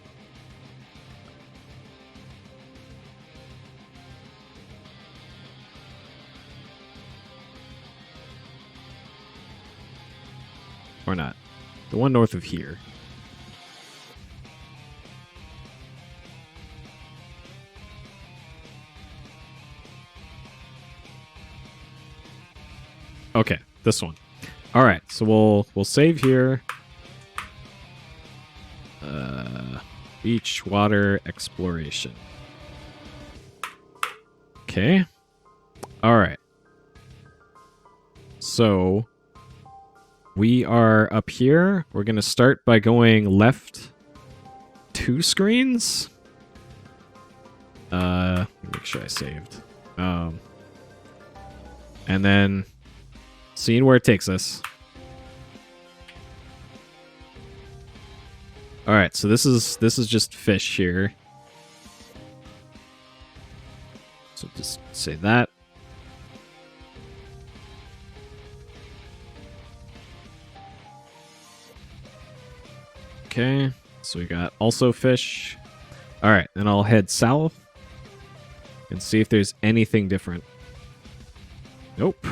Or not. The one north of here. Okay, this one. All right, so we'll save here. Beach water exploration. Okay. All right. So We are up here. We're going to start by going left 2 screens. Make sure I saved. And then seeing where it takes us. All right, so this is just fish here. So just say that. Okay, so we got also fish. All right, then I'll head south and see if there's anything different. Nope.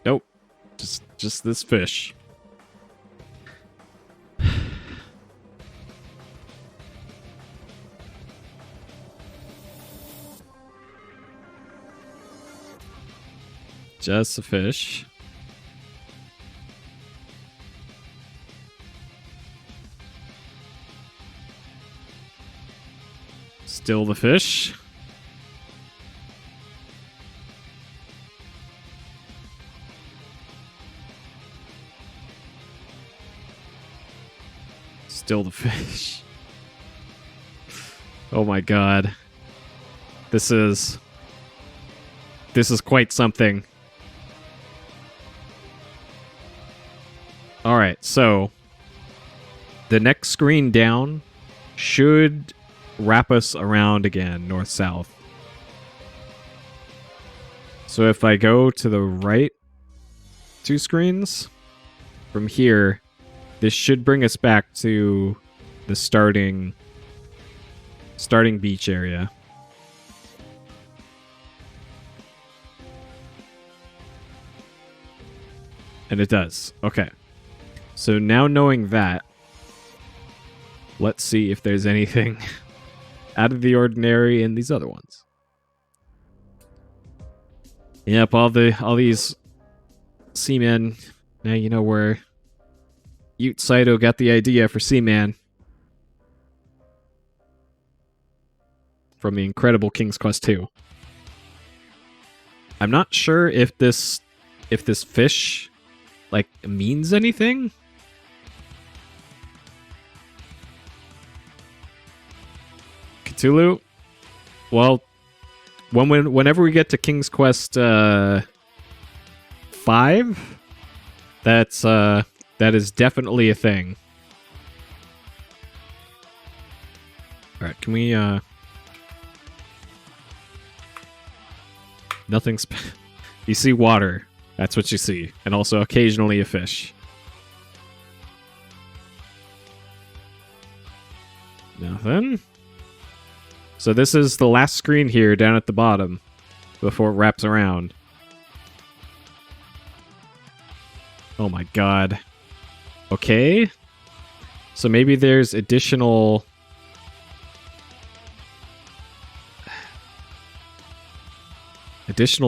Nope. Just this fish. Just a fish. Still the fish. Still the fish. Oh my god. This is quite something. Alright, so the next screen down should wrap us around again, north-south. So if I go to the right 2 screens, from here, this should bring us back to the starting beach area. And it does. Okay. So now knowing that, let's see if there's anything out of the ordinary in these other ones. Yep, all these Seaman. Now you know where Ute Saito got the idea for Seaman. From the incredible King's Quest 2. I'm not sure if this fish like means anything. Cthulhu? Well, whenever we get to King's Quest 5, that is definitely a thing. Alright, can we nothing's you see water. That's what you see. And also occasionally a fish. Nothing. So this is the last screen here down at the bottom before it wraps around. Oh my god. Okay. So maybe there's additional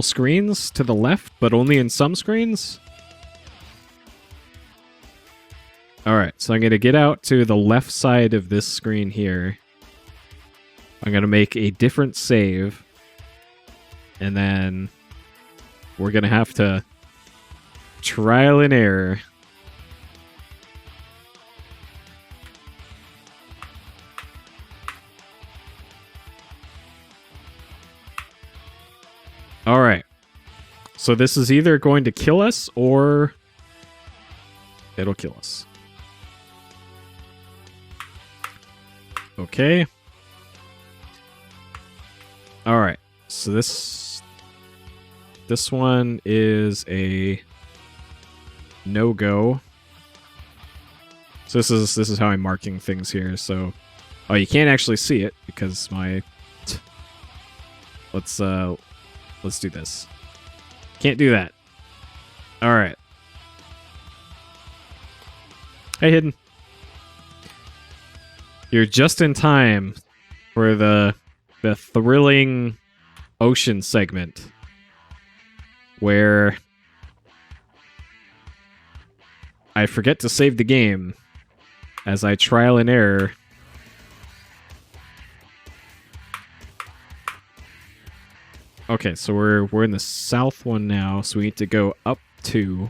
screens to the left, but only in some screens? Alright, so I'm going to get out to the left side of this screen here. I'm going to make a different save. And then we're going to have to trial and error. Alright. So this is either going to kill us or it'll kill us. Okay. Alright. So this one is a no-go. So this is how I'm marking things here. So you can't actually see it because my let's do this. Can't do that. Alright. Hey, Hidden. You're just in time for the thrilling ocean segment where I forget to save the game as I trial and error. Okay, so we're in the south one now, so we need to go up 2.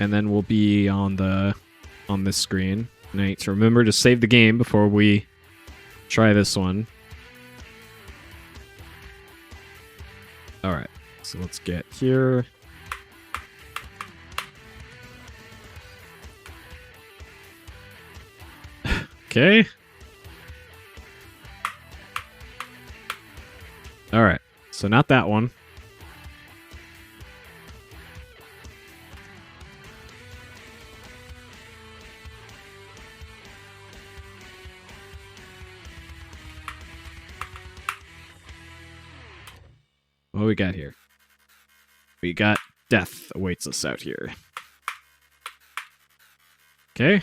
And then we'll be on this screen. And I need to remember to save the game before we try this one. Alright, so let's get here. Okay. Alright, so not that one. What we got here? We got death awaits us out here. Okay.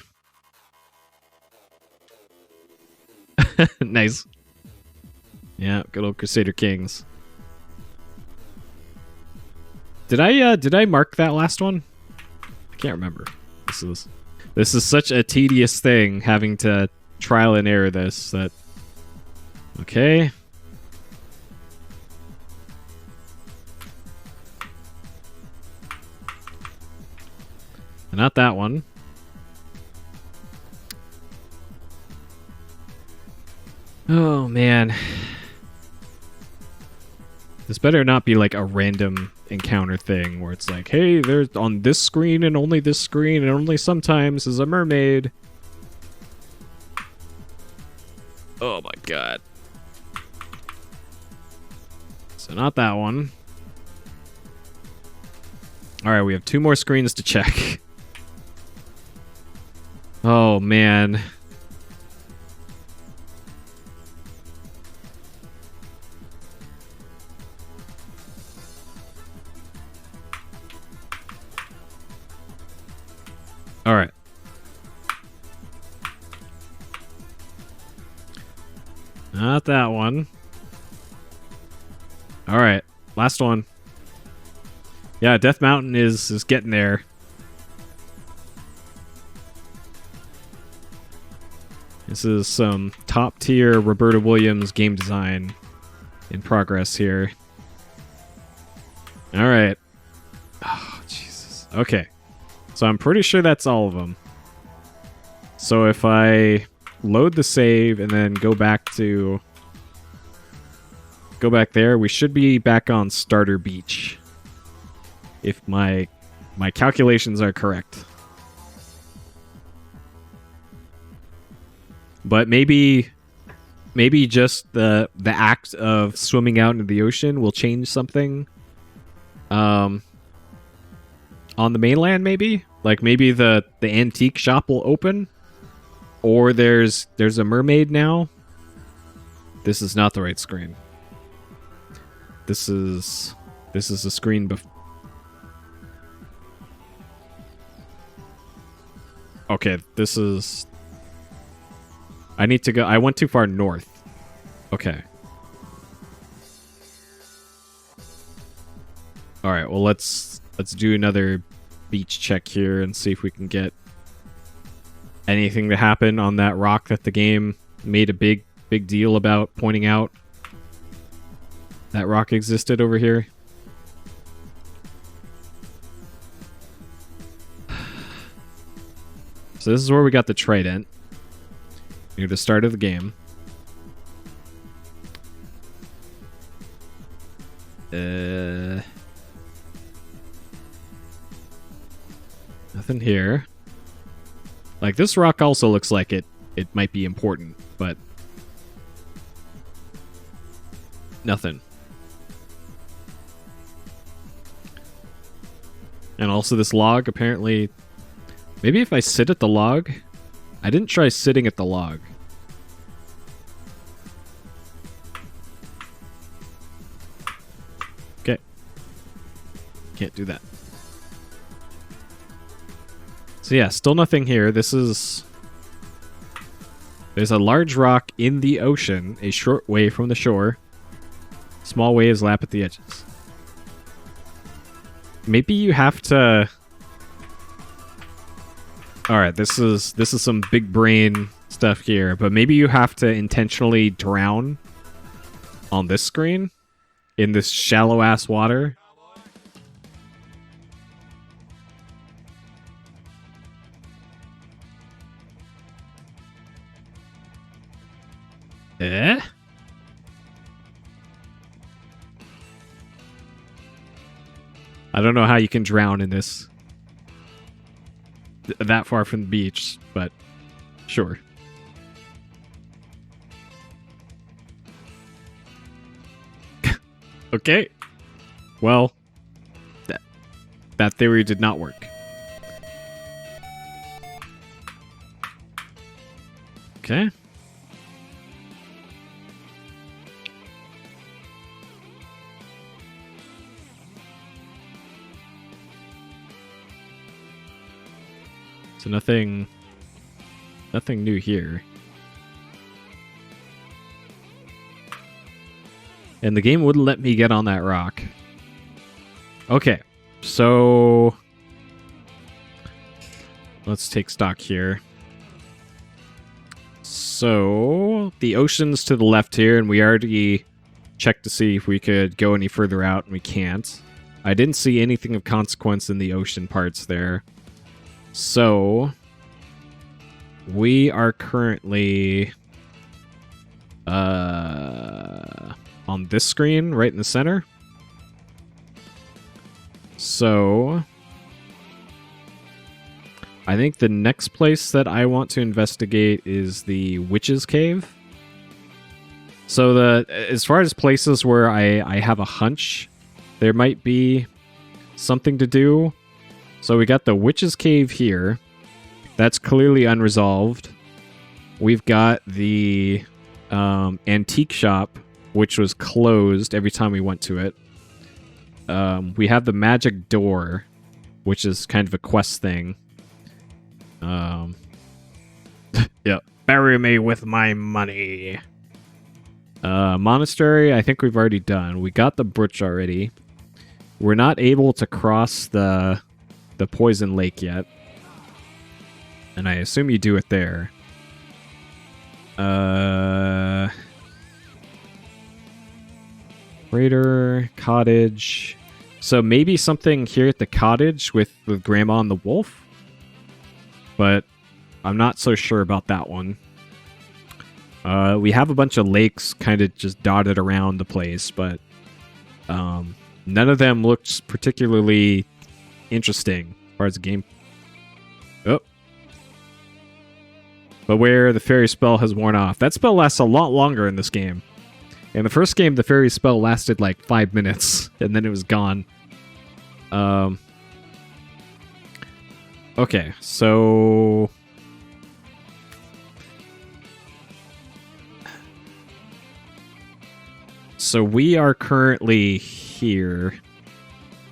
Nice. Yeah, good old Crusader Kings. Did I mark that last one? I can't remember. This is such a tedious thing having to trial and error this that. Okay. Not that one. Oh, man. This better not be like a random encounter thing where it's like, hey, there's on this screen and only this screen and only sometimes is a mermaid. Oh my god. So not that one. Alright, we have 2 more screens to check. Oh, man. Alright. Not that one. Alright, last one. Yeah, Death Mountain is getting there. This is some top-tier Roberta Williams game design in progress here. Alright. Oh, Jesus. Okay. So I'm pretty sure that's all of them. So if I load the save and then go back there, we should be back on Starter Beach. If my calculations are correct. But maybe just the act of swimming out into the ocean will change something. On the mainland, maybe? Like maybe the antique shop will open? Or there's a mermaid now? This is not the right screen. This is the screen before. Okay, this is... I need to go... I went too far north. Okay. Alright, well let's do another beach check here and see if we can get anything to happen on that rock that the game made a big deal about pointing out. That rock existed over here. So this is where we got the trident. Near the start of the game. Nothing here. Like, this rock also looks like it might be important, but nothing. And also this log, apparently... Maybe if I sit at the log... I didn't try sitting at the log. Okay. Can't do that. So yeah, still nothing here. This is... There's a large rock in the ocean, a short way from the shore. Small waves lap at the edges. Maybe you have to... Alright, this is some big brain stuff here, but maybe you have to intentionally drown on this screen in this shallow-ass water. Eh? I don't know how you can drown in this. That far from the beach, but sure. Okay. Well, that theory did not work. Okay. So nothing new here. And the game wouldn't let me get on that rock. Okay, so let's take stock here. So the ocean's to the left here, and we already checked to see if we could go any further out, and we can't. I didn't see anything of consequence in the ocean parts there. So we are currently on this screen right in the center. So I think the next place that I want to investigate is the Witch's Cave. So as far as places where I have a hunch there might be something to do. So we got the Witch's Cave here. That's clearly unresolved. We've got the antique shop, which was closed every time we went to it. We have the magic door, which is kind of a quest thing. Yeah, bury me with my money. Monastery, I think we've already done. We got the bridge already. We're not able to cross the poison lake yet. And I assume you do it there. Raider, cottage. So maybe something here at the cottage with Grandma and the wolf. But I'm not so sure about that one. We have a bunch of lakes kind of just dotted around the place, but none of them looked particularly interesting as far as the game. Oh. But where the fairy spell has worn off. That spell lasts a lot longer in this game. In the first game, the fairy spell lasted like 5 minutes, and then it was gone. Okay, so... So we are currently here.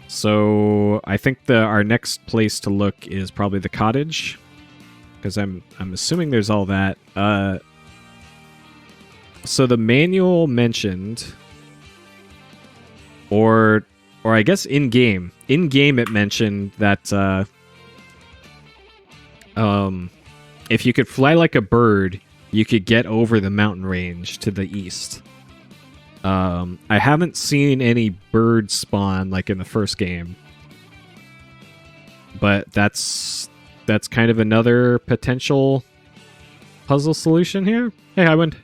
So I think our next place to look is probably the cottage. Because I'm assuming there's all that. So the manual mentioned, or I guess in game it mentioned that if you could fly like a bird, you could get over the mountain range to the east. I haven't seen any birds spawn like in the first game, but that's kind of another potential puzzle solution here. Hey, Highwind.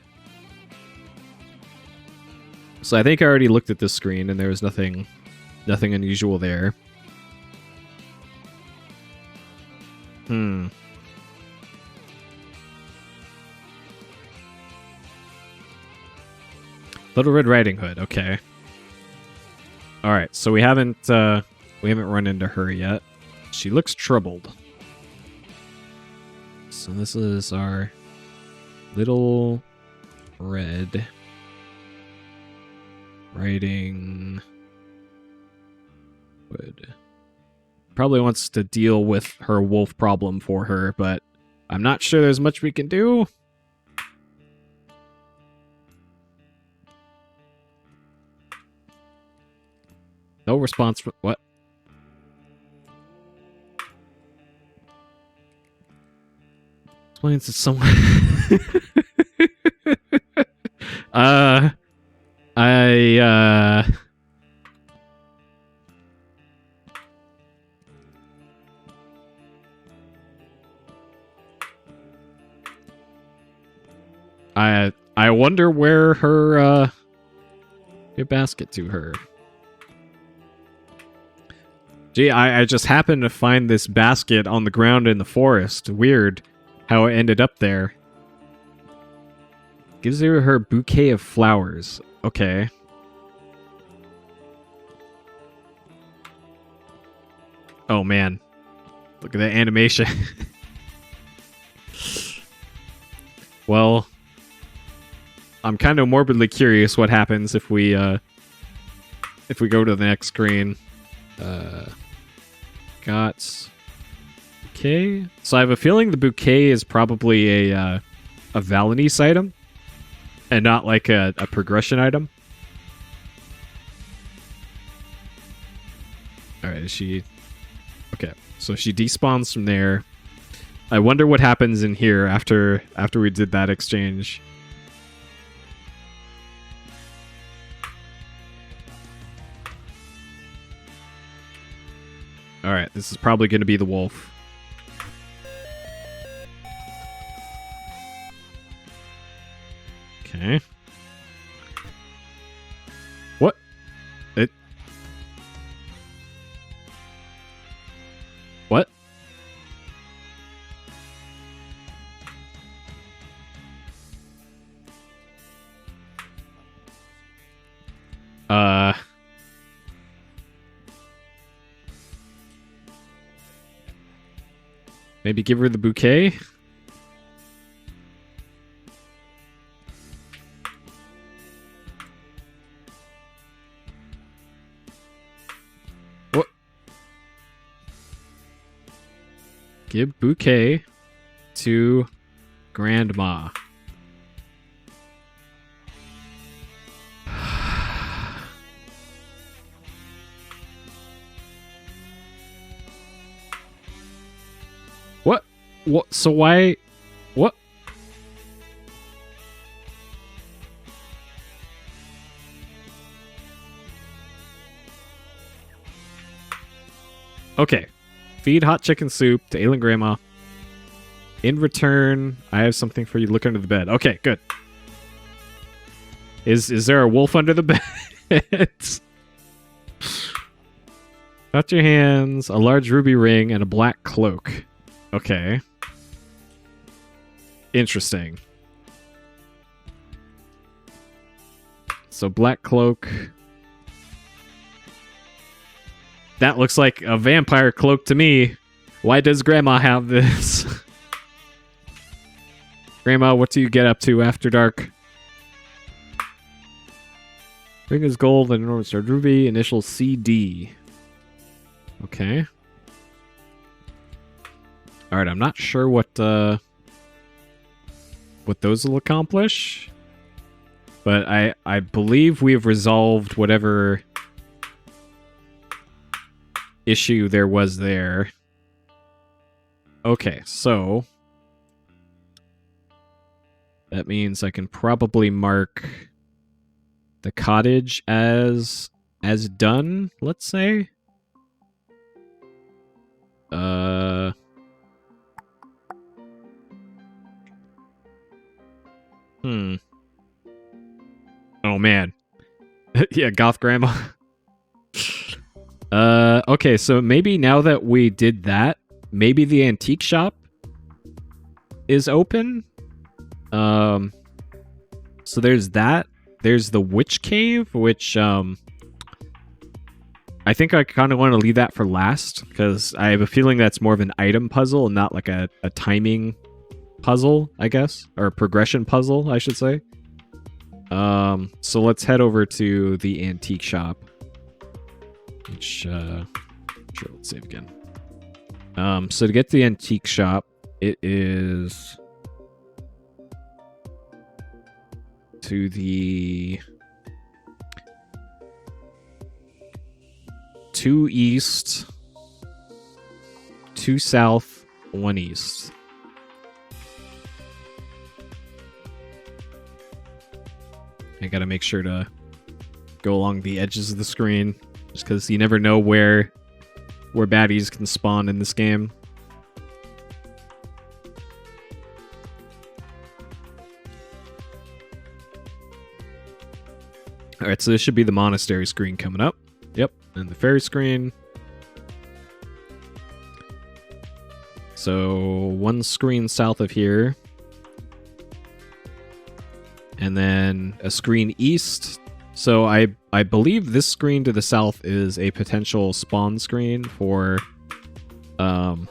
So I think I already looked at this screen and there was nothing unusual there. Little Red Riding Hood, okay. Alright, so we haven't run into her yet. She looks troubled. So this is our Little Red Riding Hood. Probably wants to deal with her wolf problem for her, but I'm not sure there's much we can do. No response from... What? Explains to someone. I wonder where her get basket to her. Gee, I just happened to find this basket on the ground in the forest. Weird how it ended up there. Gives her bouquet of flowers. Okay. Oh man. Look at that animation. Well, I'm kind of morbidly curious what happens if we go to the next screen. Got bouquet. So I have a feeling the bouquet is probably a Valenice item, and not like a progression item. All right, is she? Okay, so she despawns from there. I wonder what happens in here after we did that exchange. All right, this is probably going to be the wolf. Okay. What? It... What? Maybe give her the bouquet? What? Give bouquet to Grandma. What? What? So why? What? Okay. Feed hot chicken soup to Aileen Grandma. In return, I have something for you. Look under the bed. Okay, good. Is there a wolf under the bed? Got your hands, a large ruby ring, and a black cloak. Okay. Interesting. So black cloak. That looks like a vampire cloak to me. Why does Grandma have this? Grandma, what do you get up to after dark? Ring is gold and enormous star ruby. Initial CD. Okay. Alright, I'm not sure what those will accomplish. But I believe we have resolved whatever issue there was there. Okay, so that means I can probably mark the cottage as done, let's say. Oh man. Yeah, goth grandma. Okay, so maybe now that we did that, maybe the antique shop is open. So there's that. There's the witch cave, which I think I kind of want to leave that for last, because I have a feeling that's more of an item puzzle and not like a timing puzzle, I guess, or a progression puzzle, I should say. So let's head over to the antique shop, which sure, let's save again. So to get to the antique shop, it is to the 2 east, 2 south, 1 east. gotta make sure to go along the edges of the screen, just because you never know where baddies can spawn in this game. Alright, so this should be the monastery screen coming up. Yep, and the fairy screen. So, one screen south of here. And then a screen east. So I believe this screen to the south is a potential spawn screen for the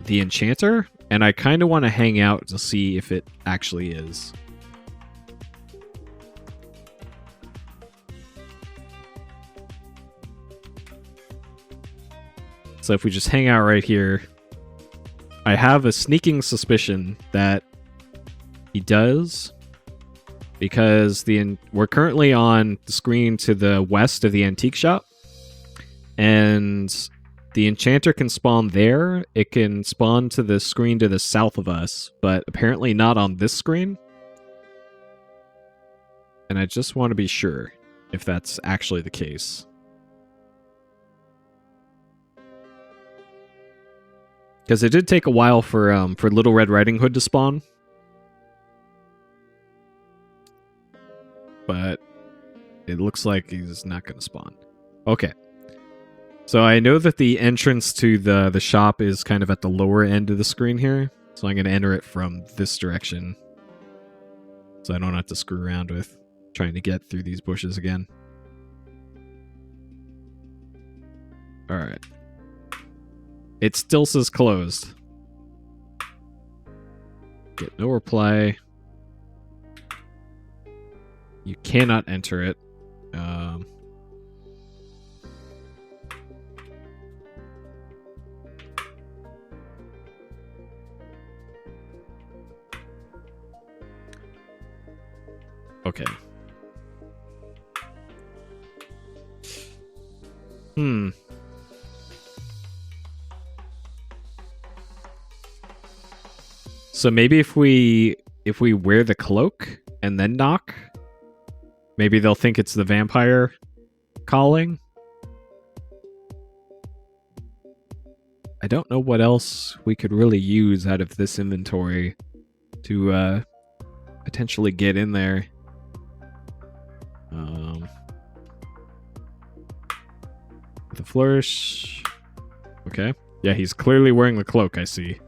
enchanter. And I kind of want to hang out to see if it actually is. So if we just hang out right here, I have a sneaking suspicion that he does, because we're currently on the screen to the west of the antique shop, and the enchanter can spawn there. It can spawn to the screen to the south of us, but apparently not on this screen. And I just want to be sure if that's actually the case. Because it did take a while for Little Red Riding Hood to spawn. But it looks like he's not going to spawn. Okay. So I know that the entrance to the shop is kind of at the lower end of the screen here. So I'm going to enter it from this direction. So I don't have to screw around with trying to get through these bushes again. Alright. It still says closed. Get no reply. You cannot enter it. Okay. So maybe if we wear the cloak and then knock, maybe they'll think it's the vampire calling. I don't know what else we could really use out of this inventory to potentially get in there. The flourish. Okay. Yeah, he's clearly wearing the cloak, I see.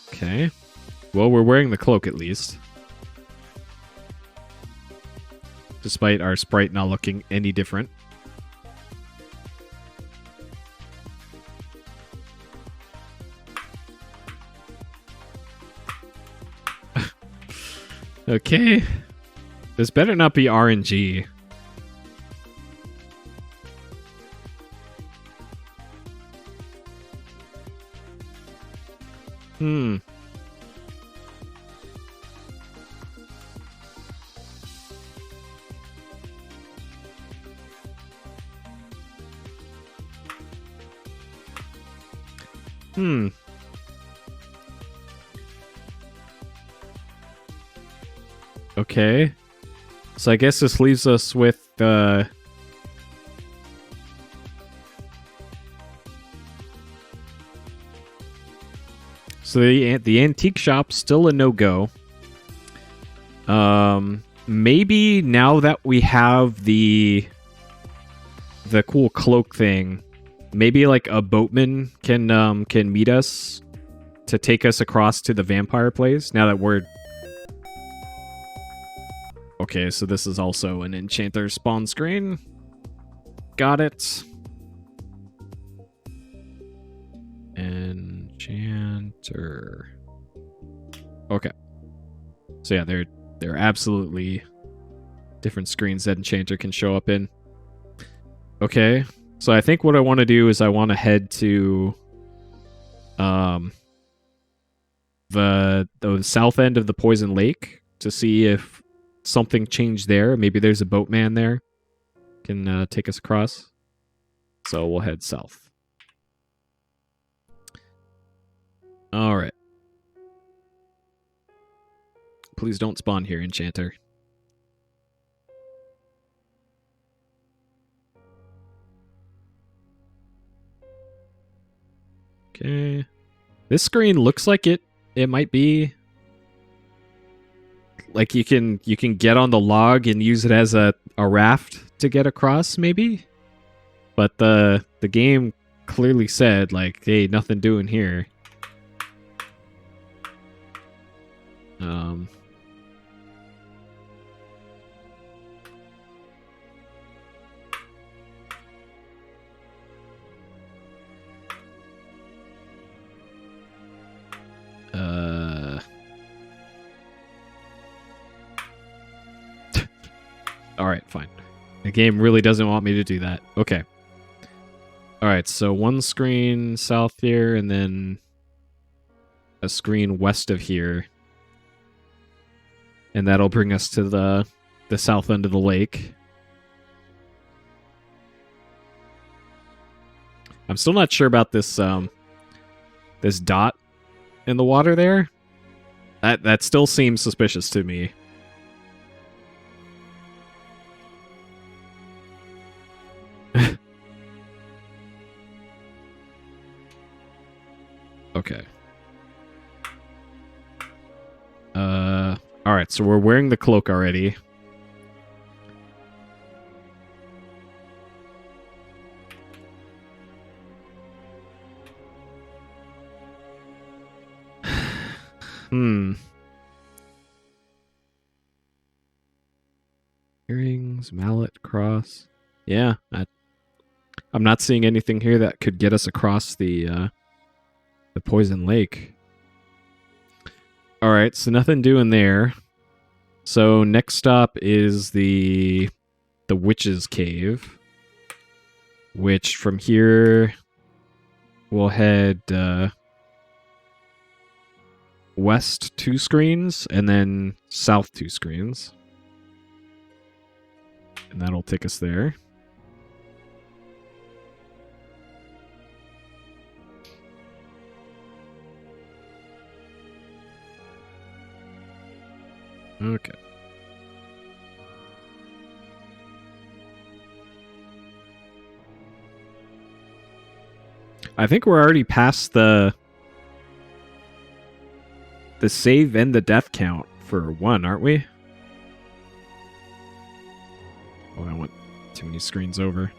Okay. Well, we're wearing the cloak at least. Despite our sprite not looking any different. Okay. This better not be RNG. Okay. So I guess this leaves us with so the antique shop's still a no-go. Maybe now that we have the cool cloak thing, maybe like a boatman can meet us to take us across to the vampire place. Now that we're okay, so this is also an enchanter spawn screen. Got it. Enchanter. Okay. So yeah, they're absolutely different screens that enchanter can show up in. Okay. So I think what I want to do is I want to head to the south end of the Poison Lake to see if something changed there. Maybe there's a boatman there. Can take us across. So we'll head south. Alright. Please don't spawn here, Enchanter. Okay. This screen looks like it might be like you can get on the log and use it as a raft to get across, maybe? But the game clearly said, like, hey, nothing doing here. Alright, fine. The game really doesn't want me to do that. Okay. Alright, so one screen south here, and then a screen west of here. And that'll bring us to the south end of the lake. I'm still not sure about this this dot in the water there. That still seems suspicious to me. Okay. Alright, so we're wearing the cloak already. Earrings, mallet, cross. Yeah, I'm not seeing anything here that could get us across the poison lake. Alright, so nothing doing there. So next stop is the Witch's Cave. Which from here we'll head west 2 screens and then south 2 screens. And that'll take us there. Okay. I think we're already past the save and the death count for 1, aren't we? Oh, I went too many screens over.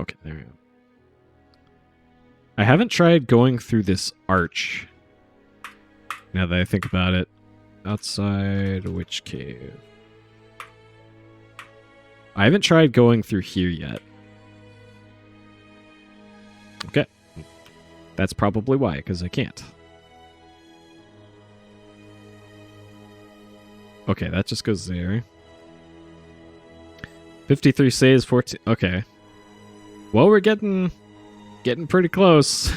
Okay, there we go. I haven't tried going through this arch. Now that I think about it. Outside Witch Cave. I haven't tried going through here yet. Okay. That's probably why, because I can't. Okay, that just goes there. 53 saves, 14... Okay. Well, we're getting pretty close.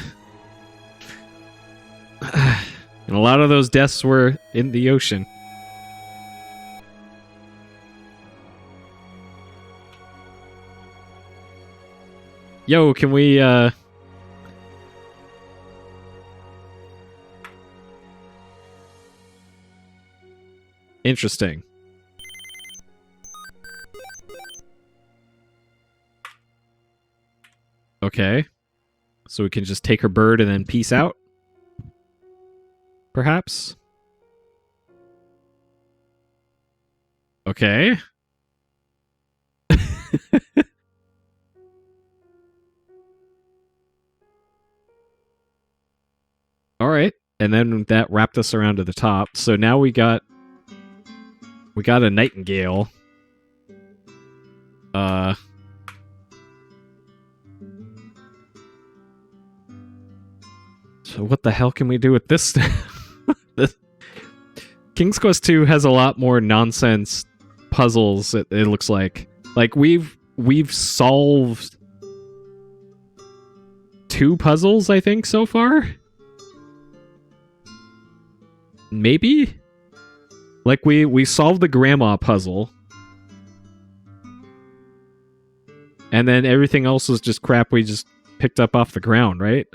And a lot of those deaths were in the ocean. Yo, can we, Interesting. Okay. So we can just take her bird and then peace out? Perhaps? Okay. Alright. And then that wrapped us around to the top. So now we got a nightingale. So what the hell can we do with this? King's Quest II has a lot more nonsense puzzles, it looks like. Like, we've solved 2 puzzles, I think, so far? Maybe? Like, we solved the grandma puzzle. And then everything else was just crap we just picked up off the ground, right?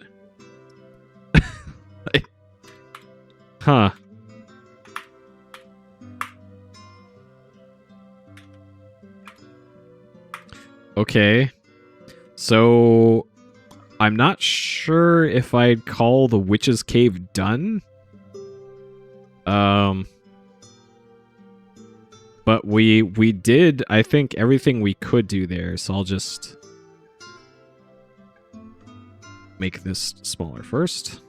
Huh. Okay. So, I'm not sure if I'd call the Witch's Cave done. But we did, I think, everything we could do there, so I'll just make this smaller first.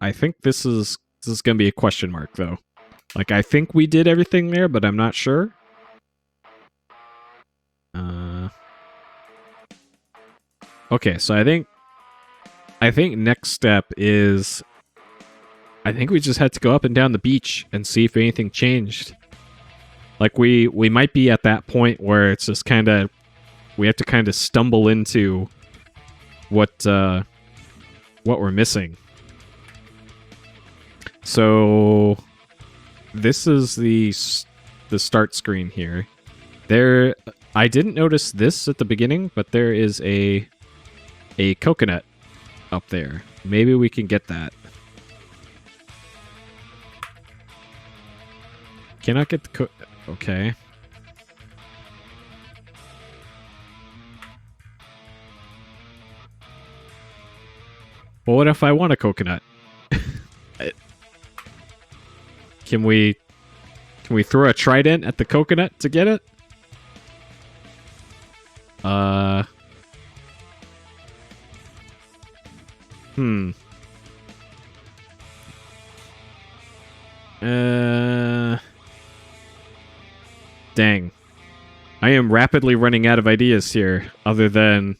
I think this is gonna be a question mark, though. Like, I think we did everything there, but I'm not sure. Okay, so I think next step is, I think we just had to go up and down the beach and see if anything changed. Like, we might be at that point where it's just kind of, we have to kind of stumble into what we're missing. So this is the start screen here. There, I didn't notice this at the beginning, but there is a coconut up there. Maybe we can get that. Cannot get the okay. Well, what if I want a coconut? Can we throw a trident at the coconut to get it? Dang. I am rapidly running out of ideas here, other than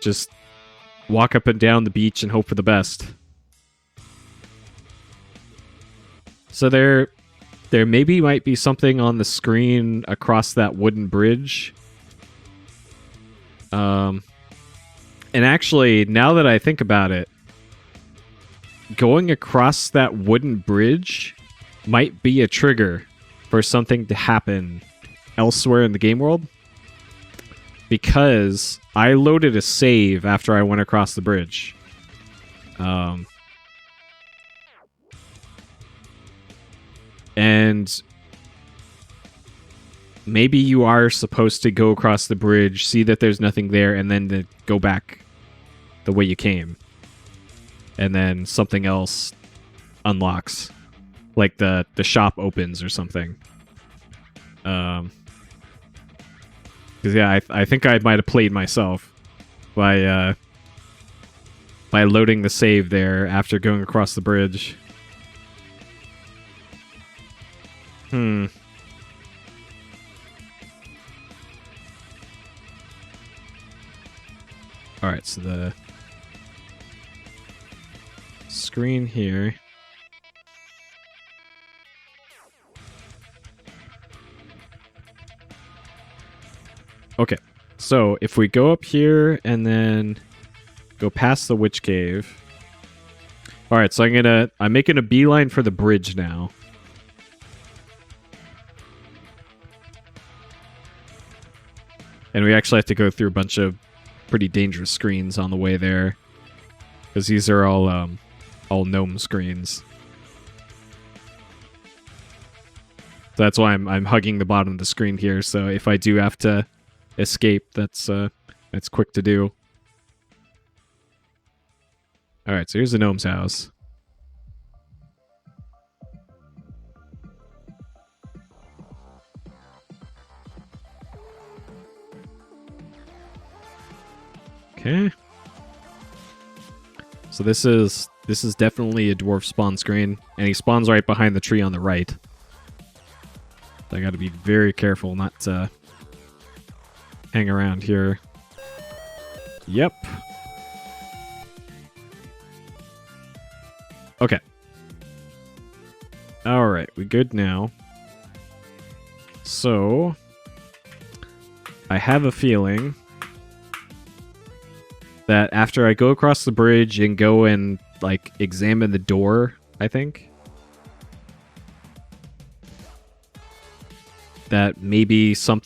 just walk up and down the beach and hope for the best. So there maybe might be something on the screen across that wooden bridge. And actually, now that I think about it, going across that wooden bridge might be a trigger for something to happen elsewhere in the game world. Because I loaded a save after I went across the bridge. And maybe you are supposed to go across the bridge, see that there's nothing there, and then to go back the way you came. And then something else unlocks. Like the shop opens or something. Because, yeah, I think I might have played myself by loading the save there after going across the bridge. Alright, so the screen here. Okay, so if we go up here and then go past the witch cave. Alright, so I'm making a beeline for the bridge now. And we actually have to go through a bunch of pretty dangerous screens on the way there. Because these are all gnome screens. So that's why I'm hugging the bottom of the screen here, so if I do have to escape, that's quick to do. Alright, so here's the gnome's house. Okay. So this is definitely a dwarf spawn screen, and he spawns right behind the tree on the right. So I gotta be very careful not to hang around here. Yep. Okay. Alright, we good now. So I have a feeling that after I go across the bridge and go and, like, examine the door, I think, that maybe some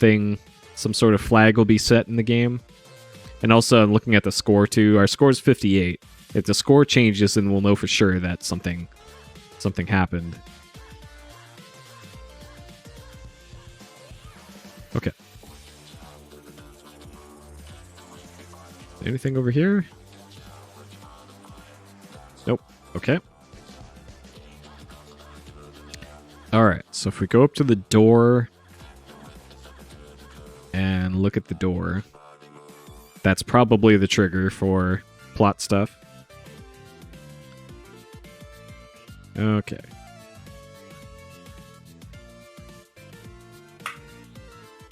sort of flag will be set in the game. And also, I'm looking at the score too. Our score is 58. If the score changes, then we'll know for sure that something happened. Okay. Anything over here? Nope. Okay. Alright, so if we go up to the door and look at the door, that's probably the trigger for plot stuff. Okay.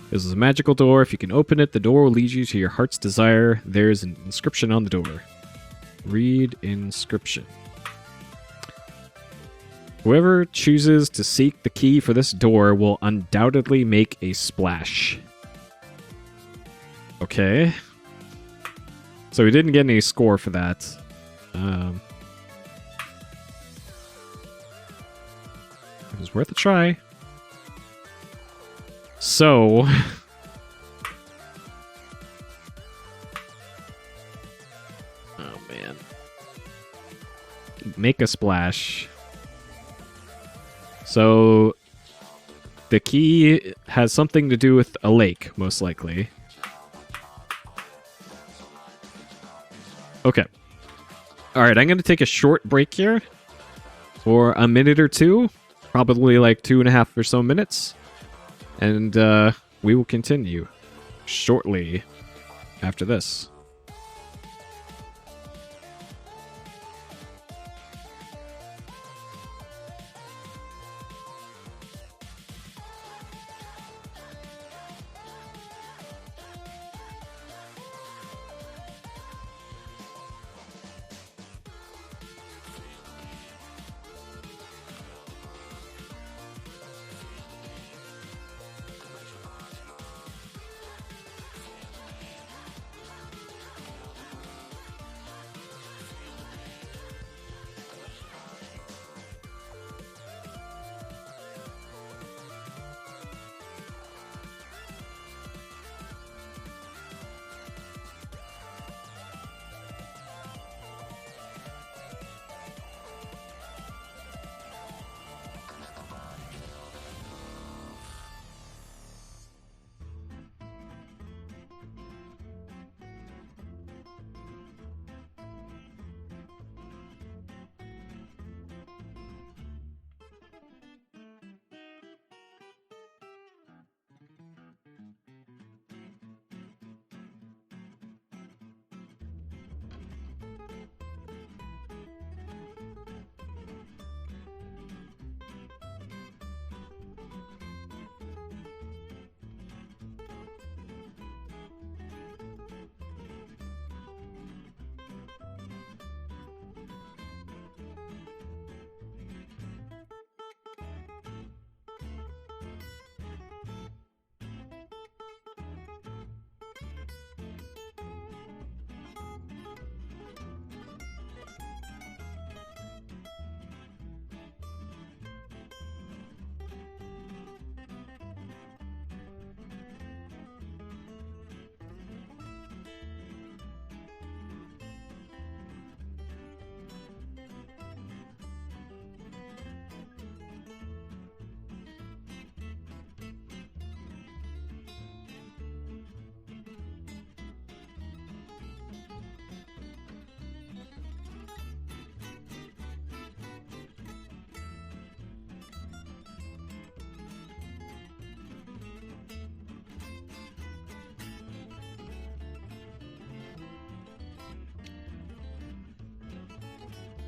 This is a magical door. If you can open it, the door will lead you to your heart's desire. There's an inscription on the door. Read inscription. Whoever chooses to seek the key for this door will undoubtedly make a splash. Okay. So we didn't get any score for that. It was worth a try. So... oh, man. Make a splash. So... the key has something to do with a lake, most likely. Okay. Alright, I'm going to take a short break here. For a minute or two. Probably like 2.5 or so minutes. And we will continue shortly after this.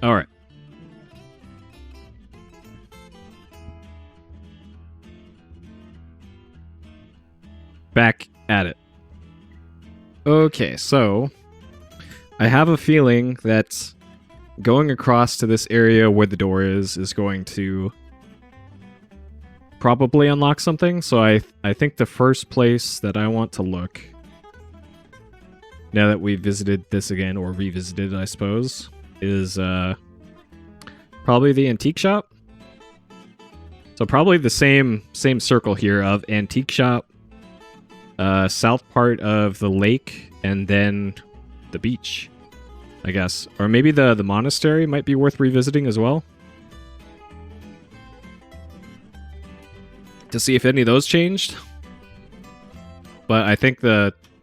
All right. Back at it. Okay, so I have a feeling that going across to this area where the door is going to probably unlock something. So I think the first place that I want to look, now that we visited this again, or revisited, I suppose, is probably the antique shop. So probably the same circle here of antique shop, south part of the lake, and then the beach, I guess. Or maybe the monastery might be worth revisiting as well. To see if any of those changed. But I think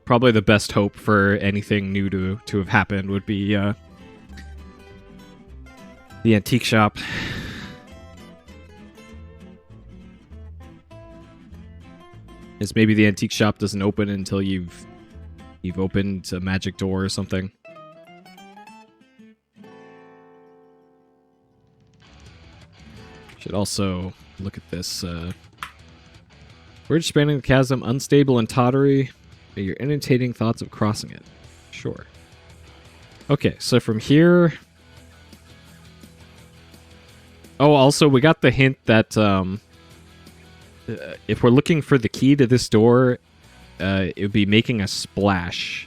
probably the best hope for anything new to have happened would be the antique shop. Is maybe the antique shop doesn't open until you've opened a magic door or something. Should also look at this. Bridge spanning the chasm, unstable and tottery. Your entertaining thoughts of crossing it. Sure. Okay, so from here. Oh, also we got the hint that if we're looking for the key to this door, it would be making a splash.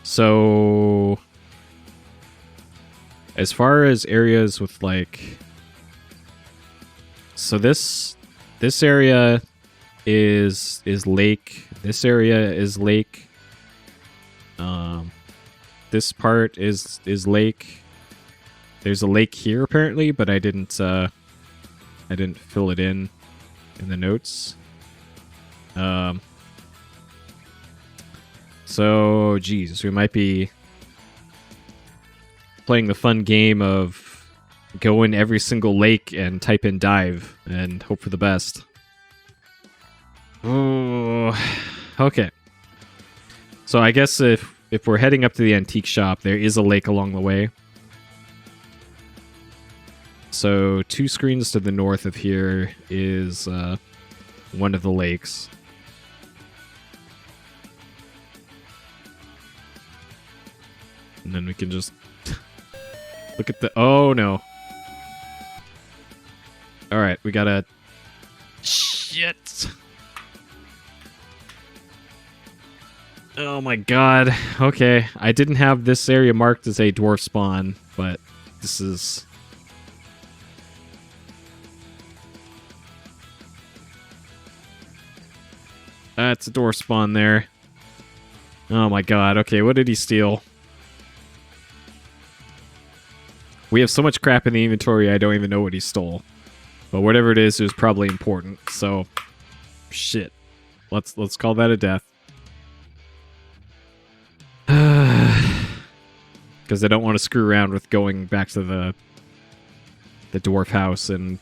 So, as far as areas with like, so this area is lake. This area is lake. This part is lake. There's a lake here apparently, but I didn't fill it in the notes. So, geez, we might be playing the fun game of go in every single lake and type in dive and hope for the best. Oh, okay. So I guess if we're heading up to the antique shop, there is a lake along the way. So 2 screens to the north of here is one of the lakes. And then we can just look at the... Oh, no. Alright, we gotta... Shit! Oh my god. Okay, I didn't have this area marked as a dwarf spawn, but this is... That's a dwarf spawn there. Oh my god, okay, what did he steal? We have so much crap in the inventory, I don't even know what he stole. But whatever it was probably important, so... Shit. Let's call that a death. Because I don't want to screw around with going back to the dwarf house and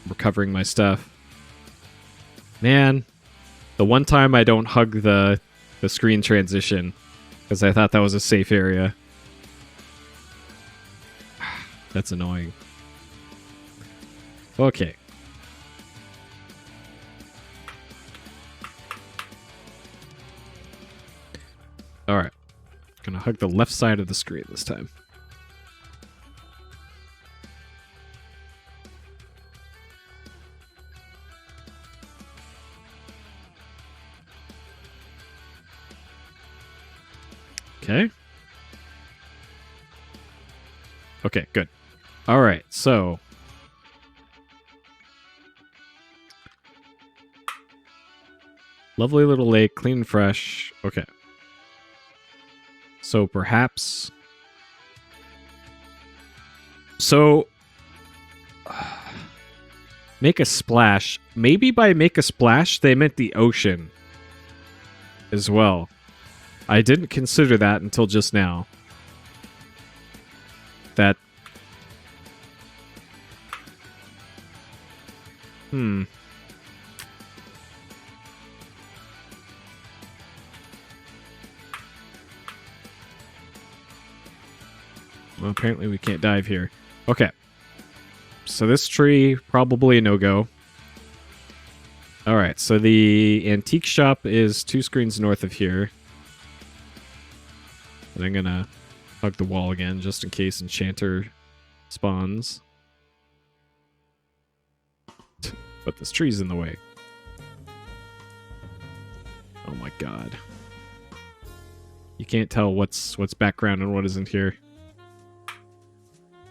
recovering my stuff. Man, the one time I don't hug the screen transition because I thought that was a safe area. That's annoying. Okay. Alright. Gonna hug the left side of the screen this time. Okay. Okay, good. Alright, so... Lovely little lake, clean and fresh. Okay. So perhaps... So... Make a splash. Maybe by make a splash, they meant the ocean as well. I didn't consider that until just now. That... Well, apparently we can't dive here. Okay. So this tree, probably a no-go. Alright, so the antique shop is 2 screens north of here. And I'm gonna hug the wall again, just in case Enchanter spawns. But this tree's in the way. Oh my god. You can't tell what's background and what isn't here.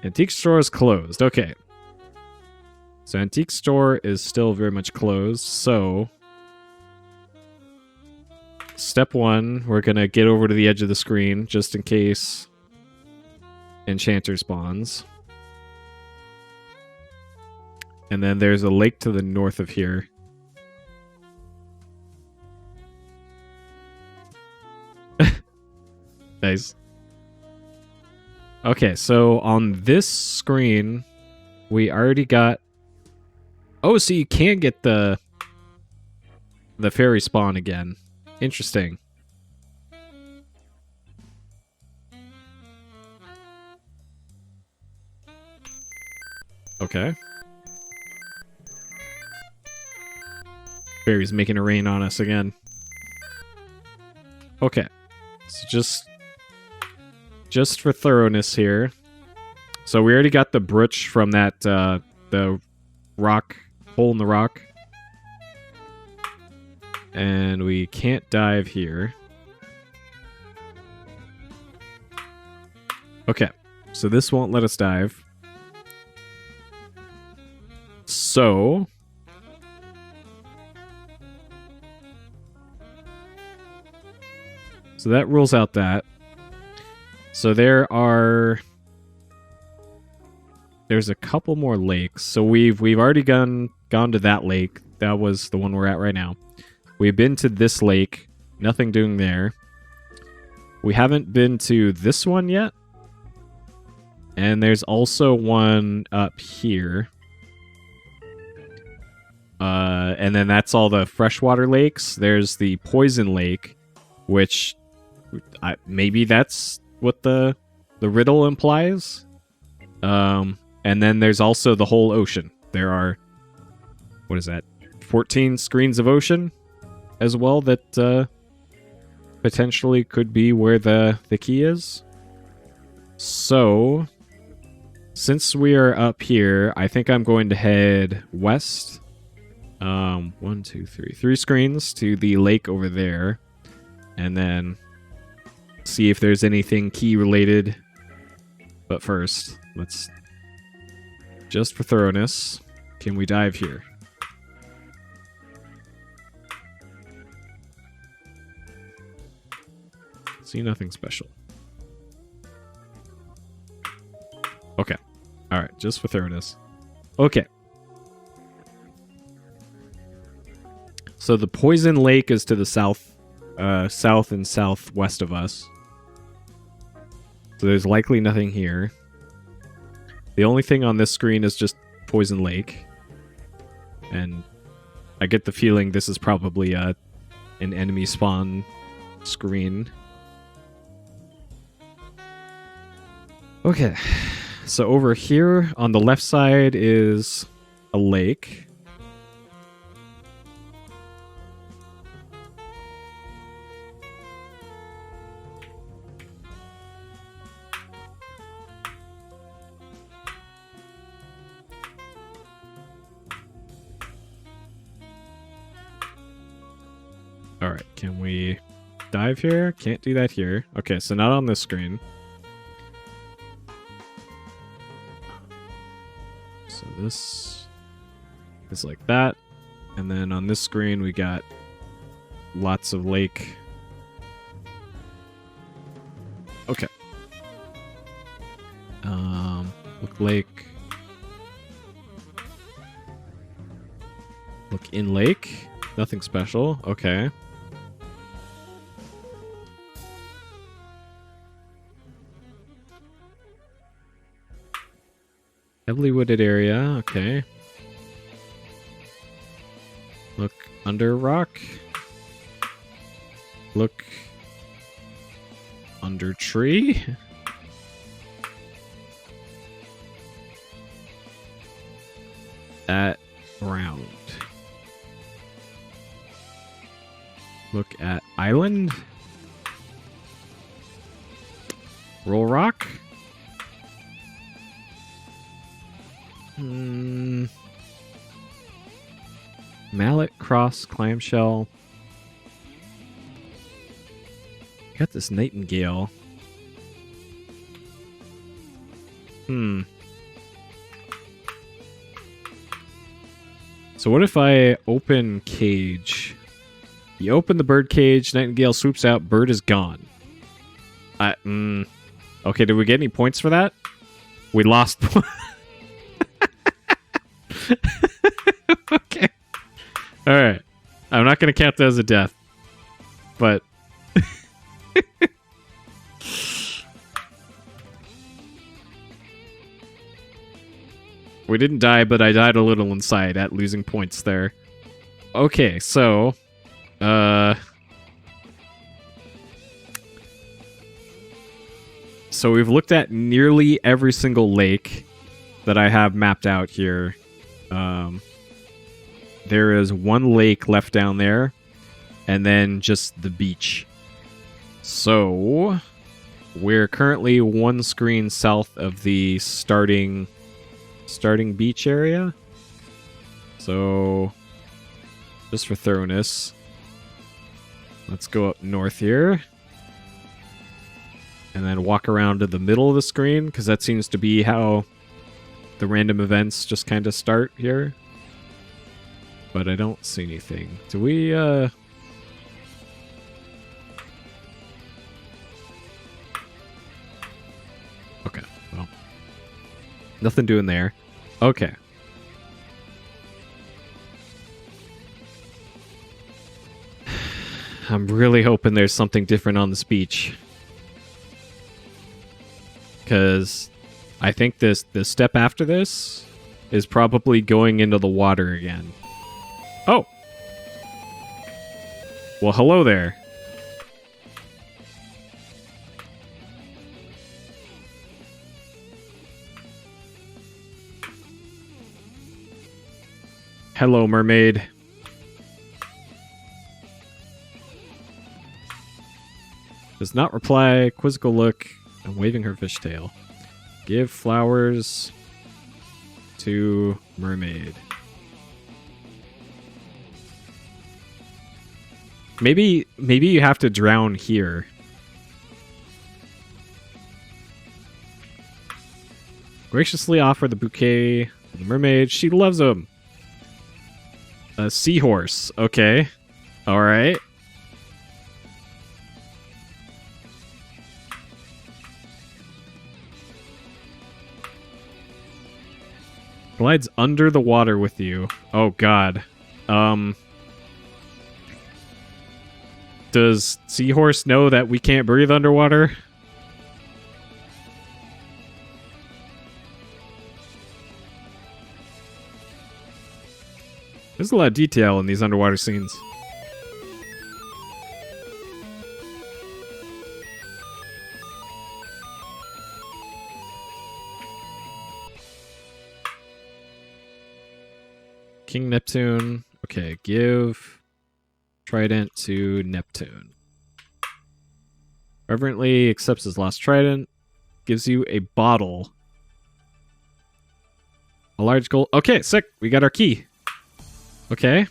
Antique store is closed. Okay. So antique store is still very much closed. So step one, we're going to get over to the edge of the screen just in case enchanter spawns. And then there's a lake to the north of here. Nice. Okay, so on this screen, we already got... Oh, so you can get the fairy spawn again. Interesting. Okay. Fairy's making it rain on us again. Okay. So just for thoroughness here. So we already got the brooch from that the rock hole in the rock. And we can't dive here. Okay. So this won't let us dive. So that rules out that. So there's a couple more lakes. So we've already gone to that lake. That was the one we're at right now. We've been to this lake. Nothing doing there. We haven't been to this one yet. And there's also one up here. And then that's all the freshwater lakes. There's the poison lake, which maybe that's what the riddle implies. And then there's also the whole ocean. There are, what is that, 14 screens of ocean as well that potentially could be where the key is. So, since we are up here, I think I'm going to head west. 1, 2, 3. 3 screens to the lake over there. And then see if there's anything key related. But first, let's... Just for thoroughness, can we dive here? See nothing special. Okay. Alright, just for thoroughness. Okay. So the poison lake is to the south and southwest of us. So there's likely nothing here. The only thing on this screen is just poison lake. And I get the feeling this is probably an enemy spawn screen. Okay. So over here on the left side is a lake. Alright, can we dive here? Can't do that here. Okay, so not on this screen. So this is like that. And then on this screen we got lots of lake. Okay. Look lake. Look in lake. Nothing special. Okay. Heavily wooded area, okay. Look under rock. Look under tree. At ground. Look at island. Roll rock. Mallet, cross, clamshell. Got this nightingale. So what if I open cage? You open the bird cage, nightingale swoops out, bird is gone. Okay, did we get any points for that? We lost points. Okay. Alright. I'm not going to count that as a death. But... we didn't die, but I died a little inside at losing points there. Okay, so... So we've looked at nearly every single lake that I have mapped out here. There is one lake left down there, and then just the beach. So we're currently one screen south of the starting beach area. So just for thoroughness, let's go up north here. And then walk around to the middle of the screen, because that seems to be how the random events just kind of start here. But I don't see anything. Do we, Okay, well. Nothing doing there. Okay. I'm really hoping there's something different on this beach. Because I think the step after this is probably going into the water again. Oh! Well, hello there. Hello, mermaid. Does not reply. Quizzical look. I'm waving her fishtail. Give flowers to mermaid. Maybe you have to drown here. Graciously offer the bouquet to the mermaid. She loves them. A seahorse. Okay. All right. Glides under the water with you. Oh, God. Does Seahorse know that we can't breathe underwater? There's a lot of detail in these underwater scenes. King Neptune. Okay, give trident to Neptune. Reverently accepts his lost trident. Gives you a bottle. A large gold. Okay, sick. We got our key. Okay.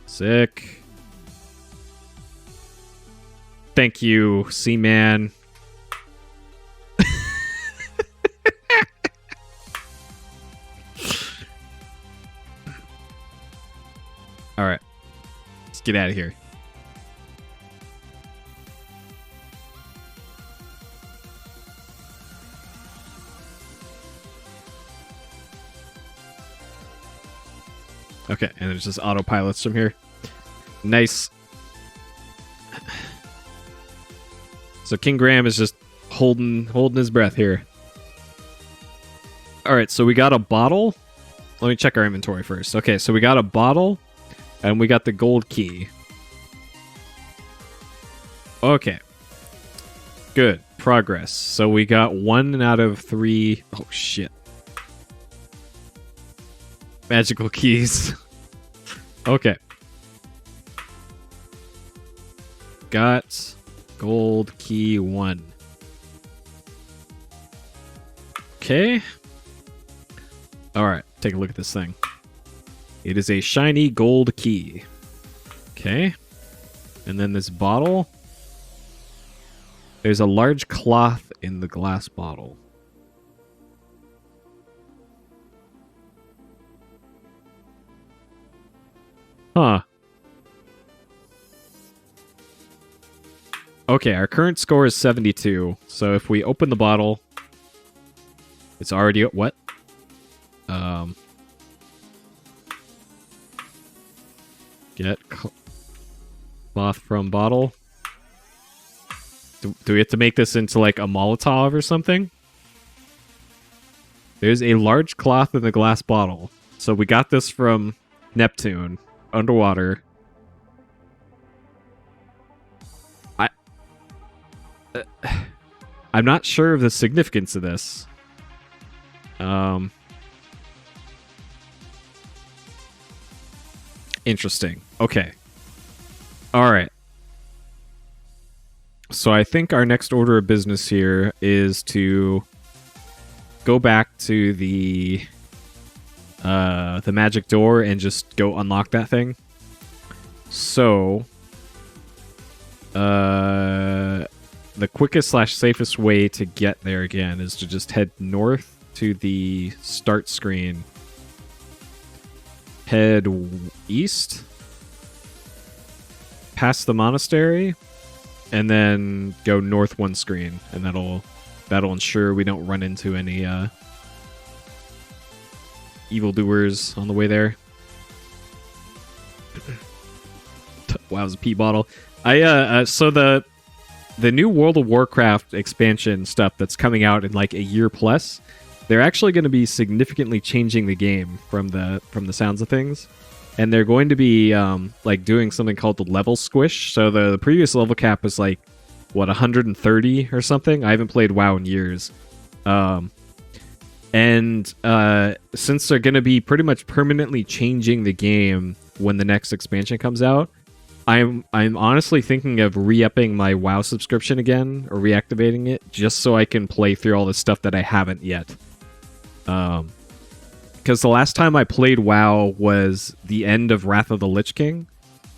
Sick. Thank you, Seaman. All right, let's get out of here. Okay, and there's just autopilots from here. Nice. So King Graham is just holding his breath here. All right, so we got a bottle. Let me check our inventory first. Okay, so we got a bottle. And we got the gold key. Okay. Good. Progress. So we got 1 out of 3. Oh, shit. Magical keys. Okay. Got gold key 1. Okay. Alright. Take a look at this thing. It is a shiny gold key. Okay. And then this bottle. There's a large cloth in the glass bottle. Huh. Okay, our current score is 72. So if we open the bottle, it's already what? Get cloth from bottle. Do we have to make this into like a Molotov or something? There's a large cloth in the glass bottle. So we got this from Neptune, underwater. I'm not sure of the significance of this. Interesting. Okay. All right. So I think our next order of business here is to go back to the magic door and just go unlock that thing. So, the quickest / safest way to get there again is to just head north to the start screen. Head east, past the monastery, and then go north one screen, and that'll ensure we don't run into any evildoers on the way there. Wow, it was a pee bottle. So the new World of Warcraft expansion stuff that's coming out in like a year plus, they're actually going to be significantly changing the game from the sounds of things, and they're going to be like doing something called the level squish. So the previous level cap was like 130 or something. I haven't played WoW in years, and since they're going to be pretty much permanently changing the game when the next expansion comes out, I'm honestly thinking of re-upping my WoW subscription again, or reactivating it, just so I can play through all the stuff that I haven't yet. Because the last time I played WoW was the end of Wrath of the Lich King,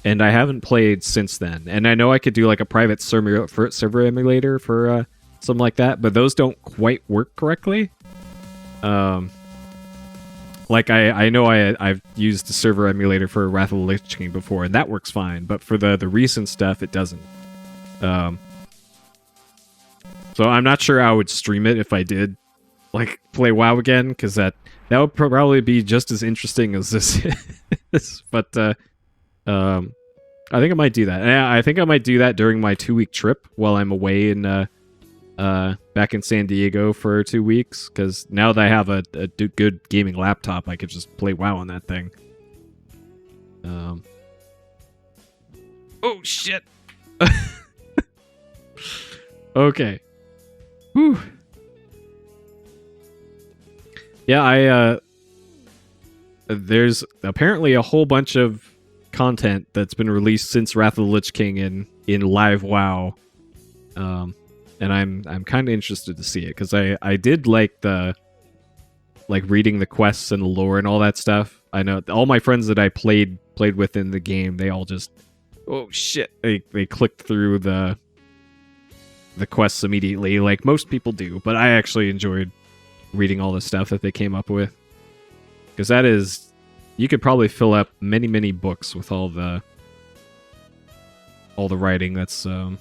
and I haven't played since then. And I know I could do like a private server emulator for something like that, but those don't quite work correctly. Like I know I've used the server emulator for Wrath of the Lich King before, and that works fine. But for the recent stuff, it doesn't. So I'm not sure I would stream it if I did like play WoW again, because that would probably be just as interesting as this is. But I think I might do that. I think I might do that during my 2-week trip while I'm away in back in San Diego for 2 weeks, because now that I have a good gaming laptop, I could just play WoW on that thing. Oh shit. Okay. Whew. Yeah, there's apparently a whole bunch of content that's been released since Wrath of the Lich King in live WoW. And I'm kind of interested to see it, because I did like reading the quests and the lore and all that stuff. I know all my friends that I played with in the game, they all just, oh shit, they clicked through the quests immediately, like most people do. But I actually enjoyed reading all the stuff that they came up with, because that is, you could probably fill up many books with all the writing that's in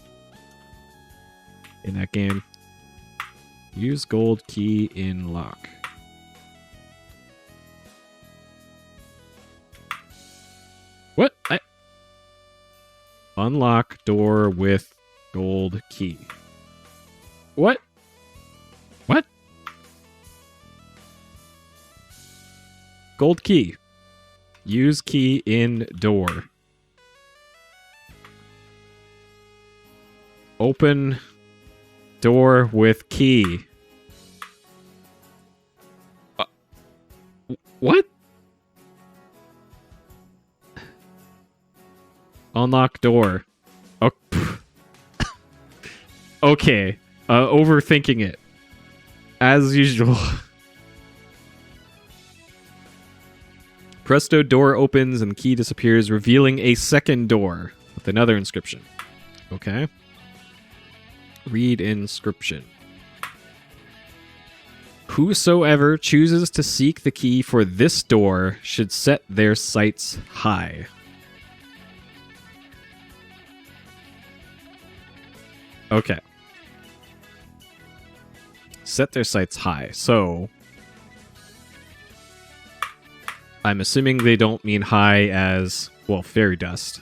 that game. Use gold key in lock. What? Unlock door with gold key. What? What? Gold key. Use key in door. Open door with key. What? Unlock door. Oh, okay. Overthinking it. As usual. Presto, door opens and key disappears, revealing a second door with another inscription. Okay. Read inscription. Whosoever chooses to seek the key for this door should set their sights high. Okay. Set their sights high. So I'm assuming they don't mean high as, well, fairy dust.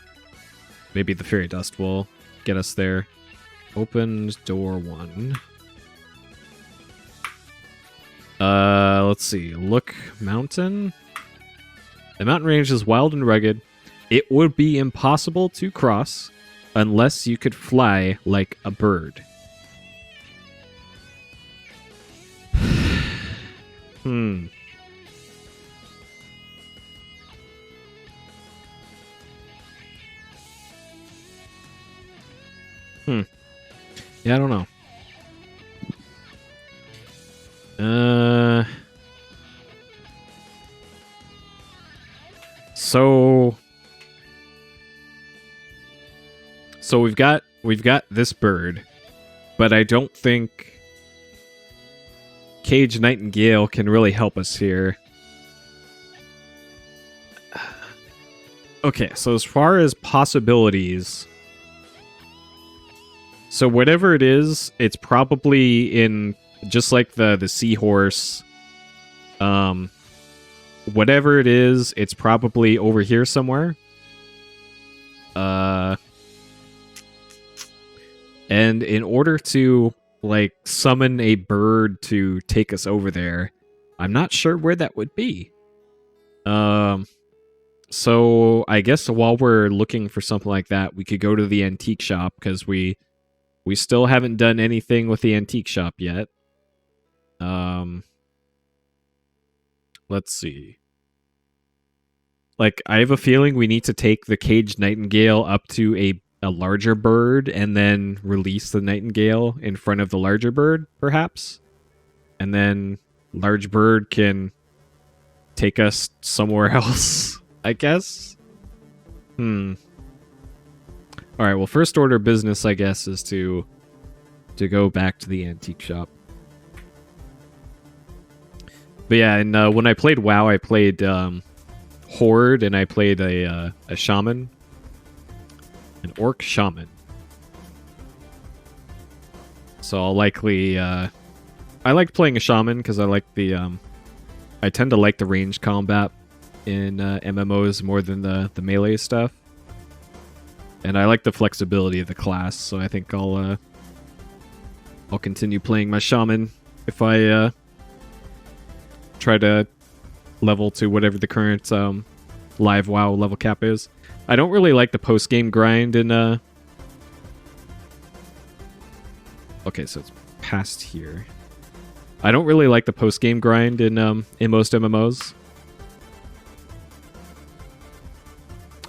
Maybe the fairy dust will get us there. Opened door 1. Let's see. Look, mountain. The mountain range is wild and rugged. It would be impossible to cross unless you could fly like a bird. Yeah, I don't know. So we've got this bird, but I don't think Cage Nightingale can really help us here. Okay, so as far as possibilities, so whatever it is, it's probably in, just like the seahorse. Whatever it is, it's probably over here somewhere. And in order to, like, summon a bird to take us over there, I'm not sure where that would be. So I guess while we're looking for something like that, we could go to the antique shop, because we still haven't done anything with the antique shop yet. Let's see. Like, I have a feeling we need to take the Caged Nightingale up to a larger bird and then release the Nightingale in front of the larger bird, perhaps. And then large bird can take us somewhere else, I guess. Alright, well, first order of business, I guess, is to go back to the antique shop. But yeah, and when I played WoW, I played Horde, and I played a shaman. An orc shaman. So I'll likely... I like playing a shaman, because I like the... I tend to like the ranged combat in MMOs more than the melee stuff. And I like the flexibility of the class, so I think I'll continue playing my shaman if I try to level to whatever the current live WoW level cap is. I don't really like the post-game grind in... Okay, so it's past here. I don't really like the post-game grind in most MMOs.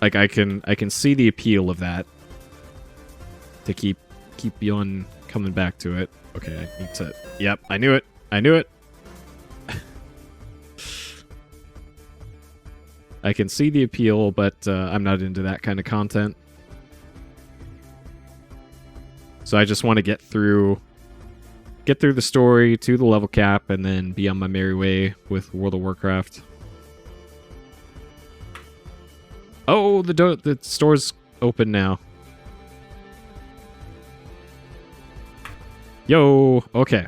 Like, I can see the appeal of that. To keep you on coming back to it. Okay, I need to... Yep, I knew it. I knew it. I can see the appeal, but I'm not into that kind of content. So I just want to get through the story to the level cap and then be on my merry way with World of Warcraft. Oh, the store's open now. Yo, okay.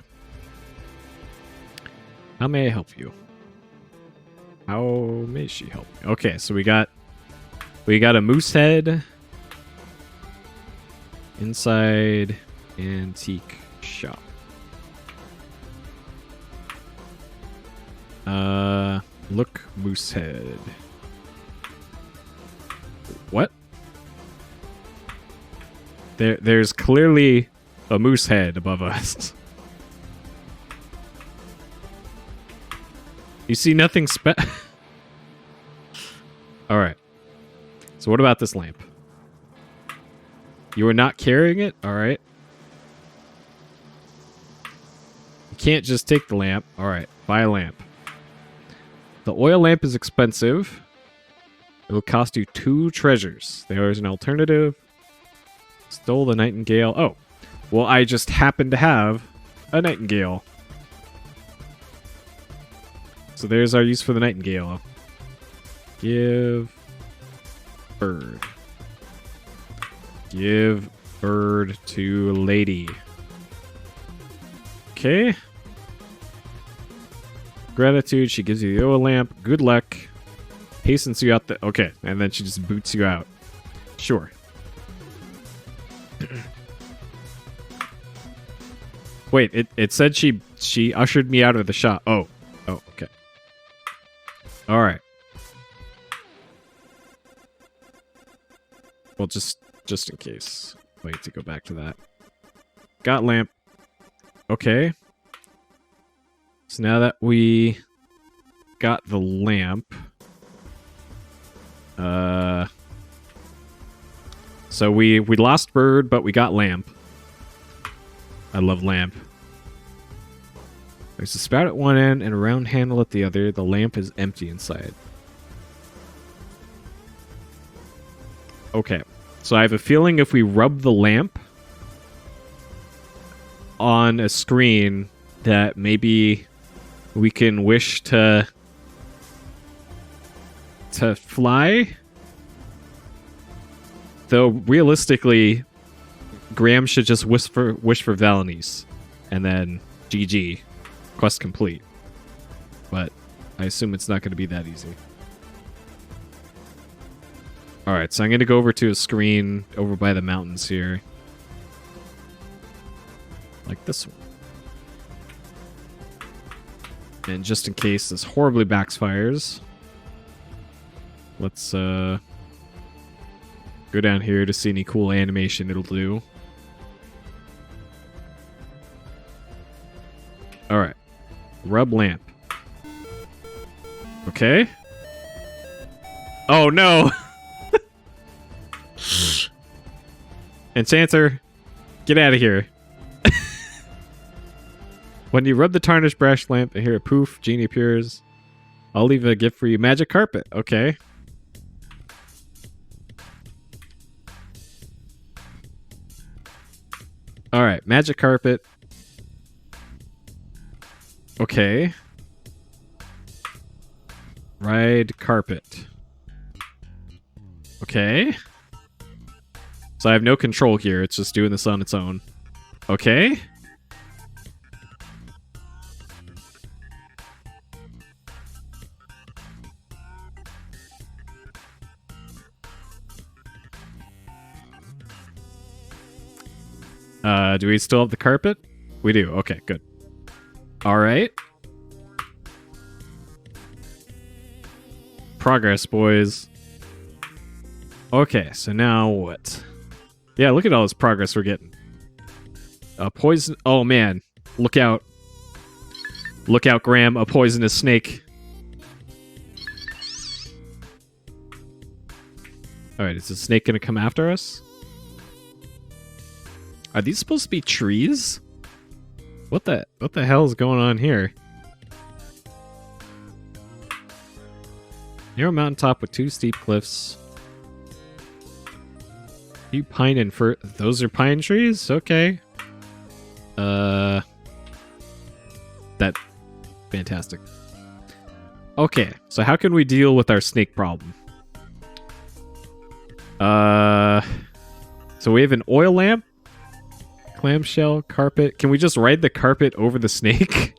How may I help you? How may she help me? Okay, so we got a moose head inside antique shop. Look, moose head. What? There's clearly a moose head above us. You see nothing Alright. So what about this lamp? You are not carrying it? Alright. You can't just take the lamp. Alright, buy a lamp. The oil lamp is expensive. It will cost you 2 treasures. There is an alternative. Stole the Nightingale. Oh. Well, I just happen to have a Nightingale. So there's our use for the Nightingale. Give bird. Give Bird to lady. Okay. Gratitude, she gives you the oil lamp. Good luck. Hastens you out the... Okay, and then she just boots you out. Sure. Wait, it said she ushered me out of the shop. Oh, okay. All right. Well, just in case. Wait to go back to that. Got lamp. Okay. So now that we got the lamp, so we lost bird, but we got lamp. I love lamp. There's a spout at one end and a round handle at the other. The lamp is empty inside. Okay. So I have a feeling if we rub the lamp on a screen that maybe we can wish to fly. Though realistically, Graham should just wish for Valenice, and then GG, quest complete. But I assume it's not going to be that easy. All right, so I'm going to go over to a screen over by the mountains here, like this one. And just in case this horribly backfires, let's go down here to see any cool animation it'll do. Alright. Rub lamp. Okay. Oh no! Enchanter, get out of here. When you rub the tarnished brush lamp and hear a poof, genie appears. I'll leave a gift for you. Magic carpet. Okay. Alright, magic carpet. Okay. Ride carpet. Okay. So I have no control here. It's just doing this on its own. Okay. Do we still have the carpet? We do. Okay, good. All right. Progress, boys. Okay, so now what? Yeah, look at all this progress we're getting. Poison. Oh, man. Look out. Look out, Graham. A poisonous snake. All right, is the snake going to come after us? Are these supposed to be trees? What the hell is going on here? Near a mountaintop with two steep cliffs. You pine and fir. Those are pine trees? Okay. That. Fantastic. Okay, so how can we deal with our snake problem? So we have an oil lamp. Clamshell, carpet. Can we just ride the carpet over the snake?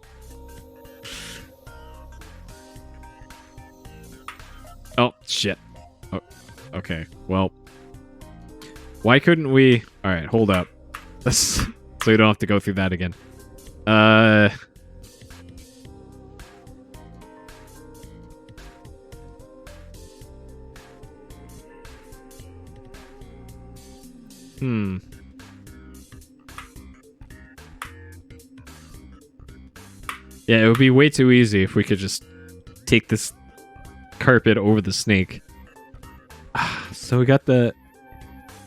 Oh, shit. Oh, okay, well. Why couldn't we... Alright, hold up. So we don't have to go through that again. Yeah, it would be way too easy if we could just take this carpet over the snake. So we got the...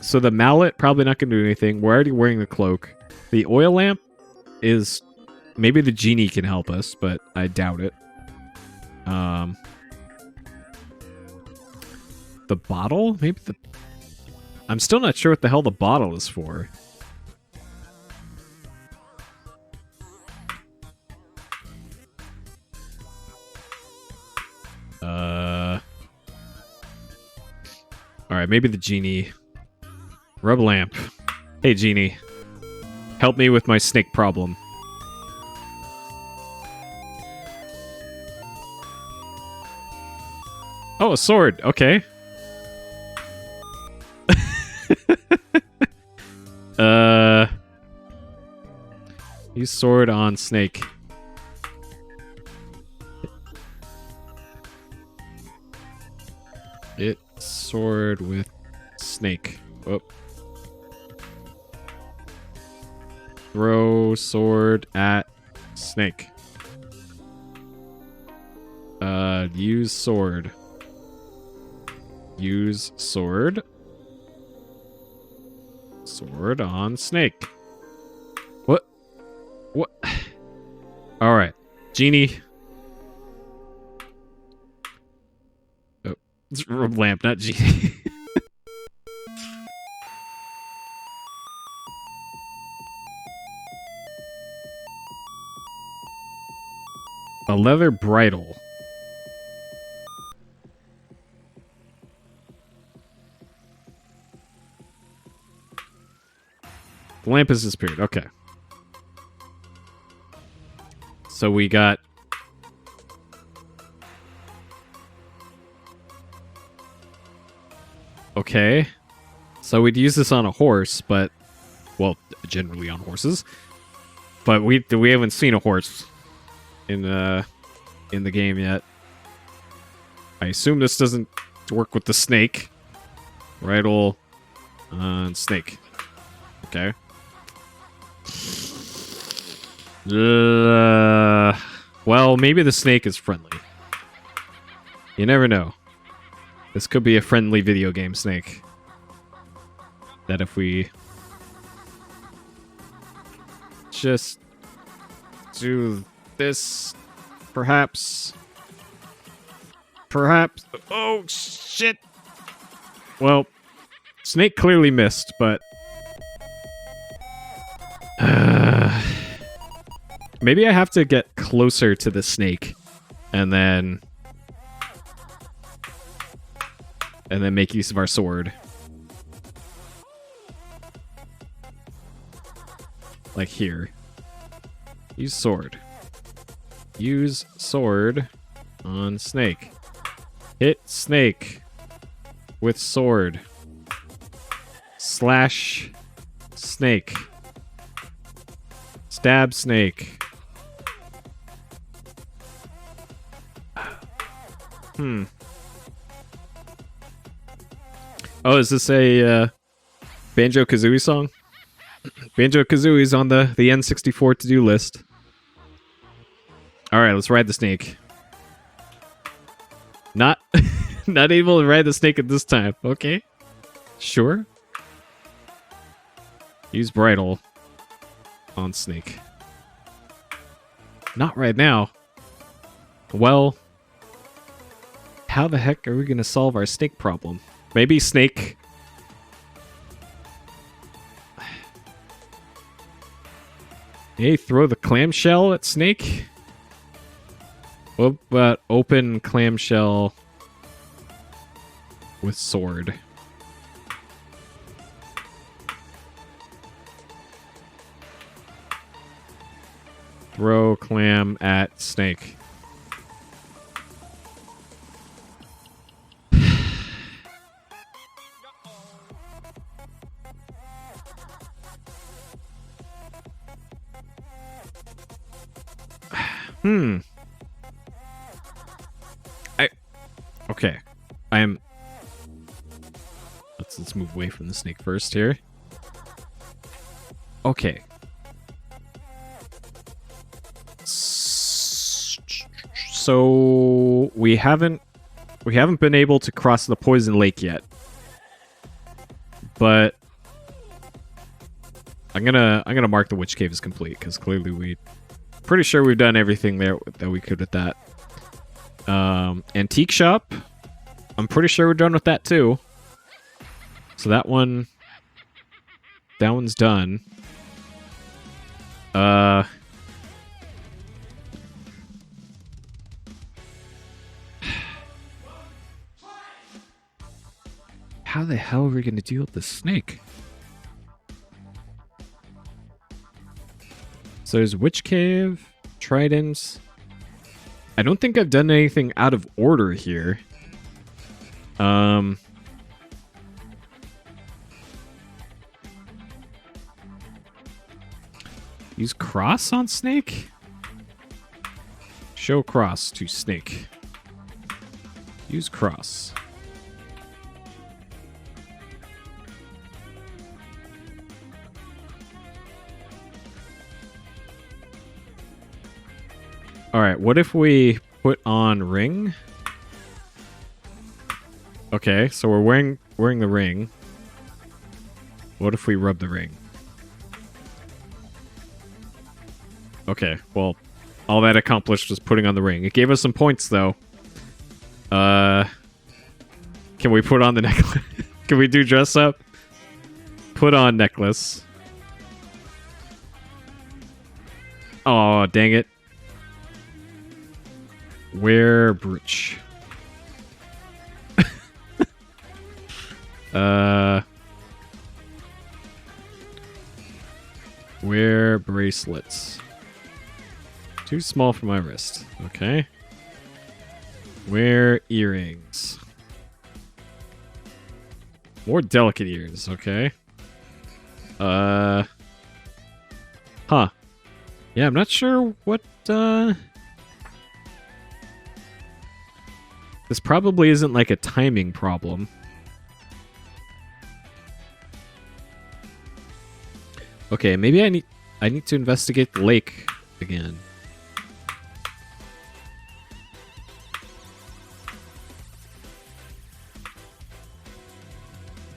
So the mallet, probably not going to do anything. We're already wearing the cloak. The oil lamp is... Maybe the genie can help us, but I doubt it. The bottle? Maybe the... I'm still not sure what the hell the bottle is for. Alright, maybe the genie. Rub lamp. Hey, Genie. Help me with my snake problem. Oh, a sword. Okay. Use sword on snake. Hit sword with snake. Oh. Throw sword at snake. Use sword. Use sword. Sword on snake. What? What? Alright. Genie. Oh. It's lamp, not Genie. A leather bridle. The lamp has disappeared. Okay. So we got... Okay. So we'd use this on a horse, but... Well, generally on horses. But we haven't seen a horse in the game yet. I assume this doesn't work with the snake. Bridle on snake. Okay. Well, maybe the snake is friendly. You never know. This could be a friendly video game snake. That if we just do this, perhaps. Oh, shit. Well, snake clearly missed, but maybe I have to get closer to the snake and then make use of our sword. Like here. Use sword. Use sword on snake. Hit snake with sword. Slash snake. Stab snake. Oh, is this a Banjo-Kazooie song? Banjo-Kazooie's on the N64 to-do list. Alright, let's ride the snake. Not able to ride the snake at this time. Okay. Sure. Use bridle on snake. Not right now. Well, how the heck are we going to solve our snake problem? Maybe snake... Hey, throw the clamshell at snake? What about open clamshell with sword? Throw clam at snake. Okay. Let's move away from the snake first here. Okay. So we haven't been able to cross the poison lake yet. But I'm gonna mark the witch cave as complete because clearly pretty sure we've done everything there that we could with that. Antique shop. I'm pretty sure we're done with that too. So that one's done. How the hell are we gonna deal with the snake? So there's Witch Cave, Trident. I don't think I've done anything out of order here. Use cross on snake? Show cross to snake. Use cross. Alright, what if we put on ring? Okay, so we're wearing the ring. What if we rub the ring? Okay, well, all that accomplished was putting on the ring. It gave us some points, though. Can we put on the necklace? Can we do dress up? Put on necklace. Oh, dang it. Wear brooch. Wear bracelets. Too small for my wrist. Okay. Wear earrings. More delicate ears. Okay. Huh. Yeah, I'm not sure what, This probably isn't like a timing problem. Okay, maybe I need to investigate the lake again.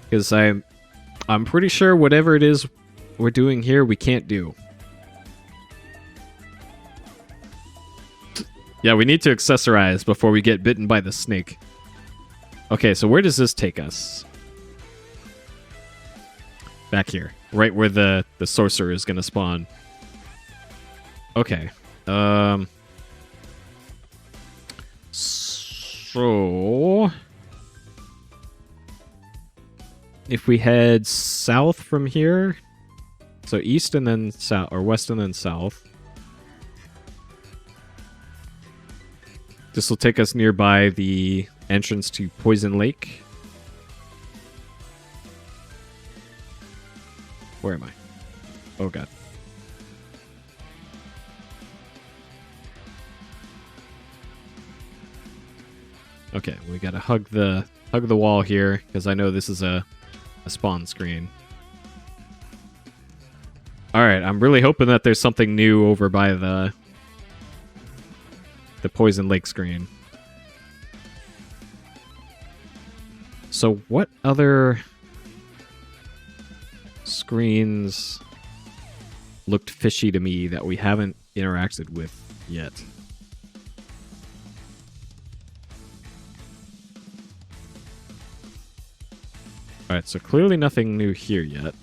Because I'm pretty sure whatever it is we're doing here, we can't do. Yeah, we need to accessorize before we get bitten by the snake. Okay, so where does this take us? Back here. Right where the sorcerer is going to spawn. Okay. So... if we head south from here... so east and then south, or west and then south... this will take us nearby the entrance to Poison Lake. Where am I? Oh god. Okay, we gotta hug the wall here, because I know this is a spawn screen. Alright, I'm really hoping that there's something new over by the Poison Lake screen. So what other screens looked fishy to me that we haven't interacted with yet? Alright, so clearly nothing new here yet.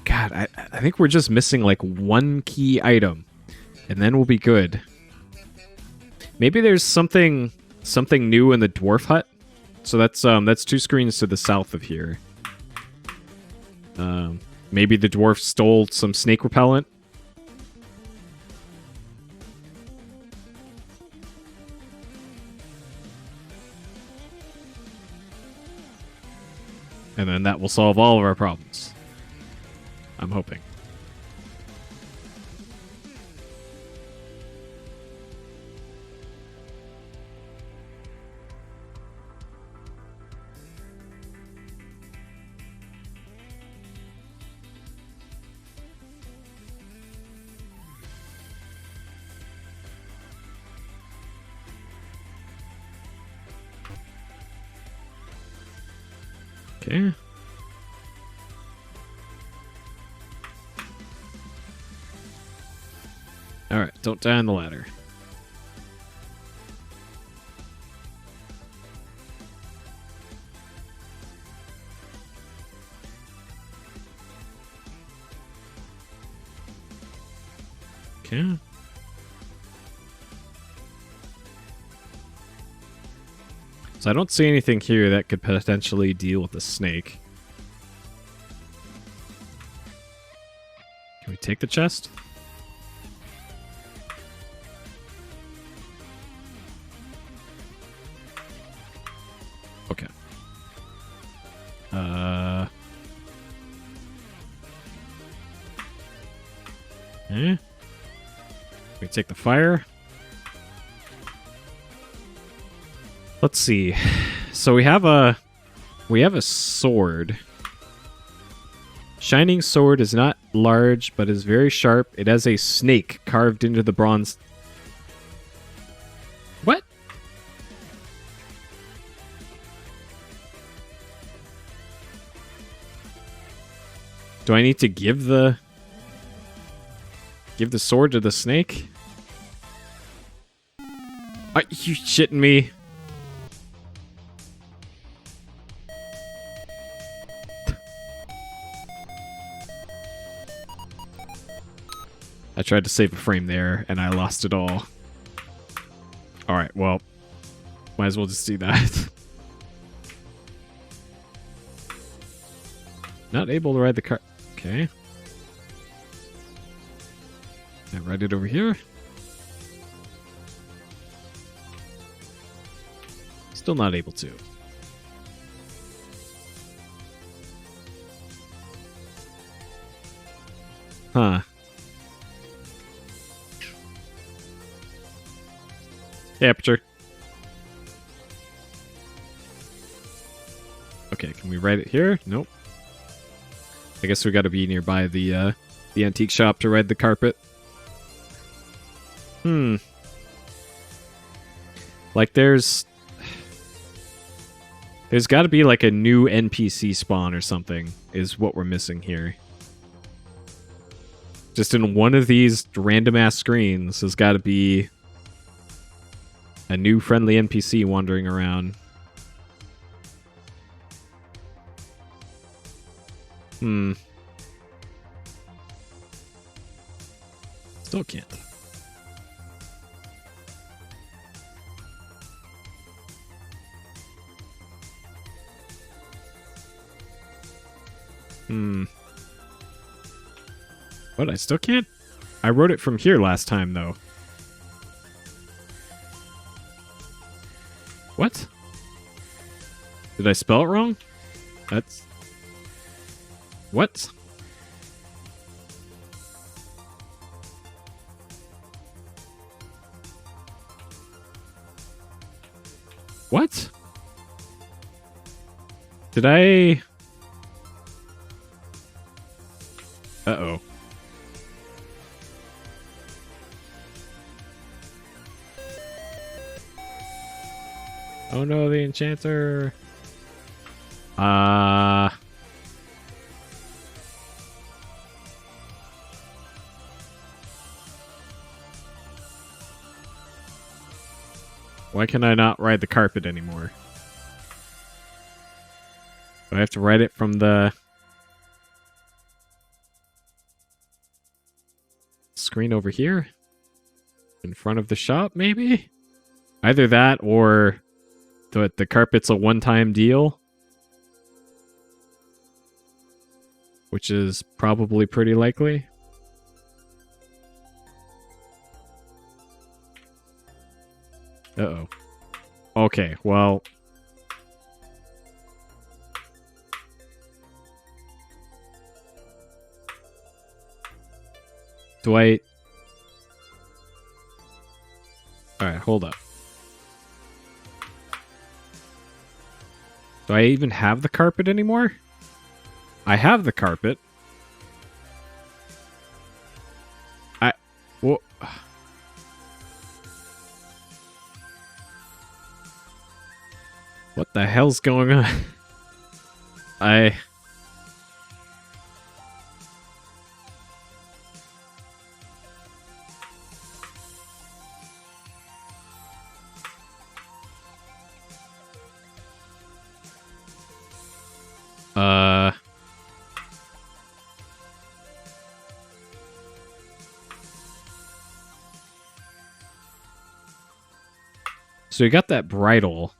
God, I think we're just missing like one key item, and then we'll be good. Maybe there's something new in the dwarf hut. So that's 2 screens to the south of here. Maybe the dwarf stole some snake repellent. And then that will solve all of our problems. I'm hoping. Okay. Alright, don't die on the ladder. Okay. So I don't see anything here that could potentially deal with the snake. Can we take the chest? Okay. Can we take the fire? Let's see. So we have a sword. Shining sword is not large, but is very sharp. It has a snake carved into the bronze. What? Do I need to give the sword to the snake? Are you shitting me? I tried to save a frame there, and I lost it all. Alright, well, might as well just do that. Not able to ride the car. Okay. Can I ride it over here? Still not able to. Huh. Aperture. Okay, can we ride it here? Nope. I guess we gotta be nearby the antique shop to ride the carpet. Like there's gotta be like a new NPC spawn or something is what we're missing here. Just in one of these random ass screens there's gotta be a new friendly NPC wandering around. Still can't. What? I still can't? I wrote it from here last time, though. What? Did I spell it wrong? That's... What? What? Did I... Uh-oh. Oh no, the enchanter. Why can I not ride the carpet anymore? Do I have to ride it from the screen over here? In front of the shop, maybe? Either that or the carpet's a one-time deal. Which is probably pretty likely. Uh-oh. Okay, well... Do I... Alright, hold up. Do I even have the carpet anymore? I have the carpet. Well... What the hell's going on? So you got that bridle.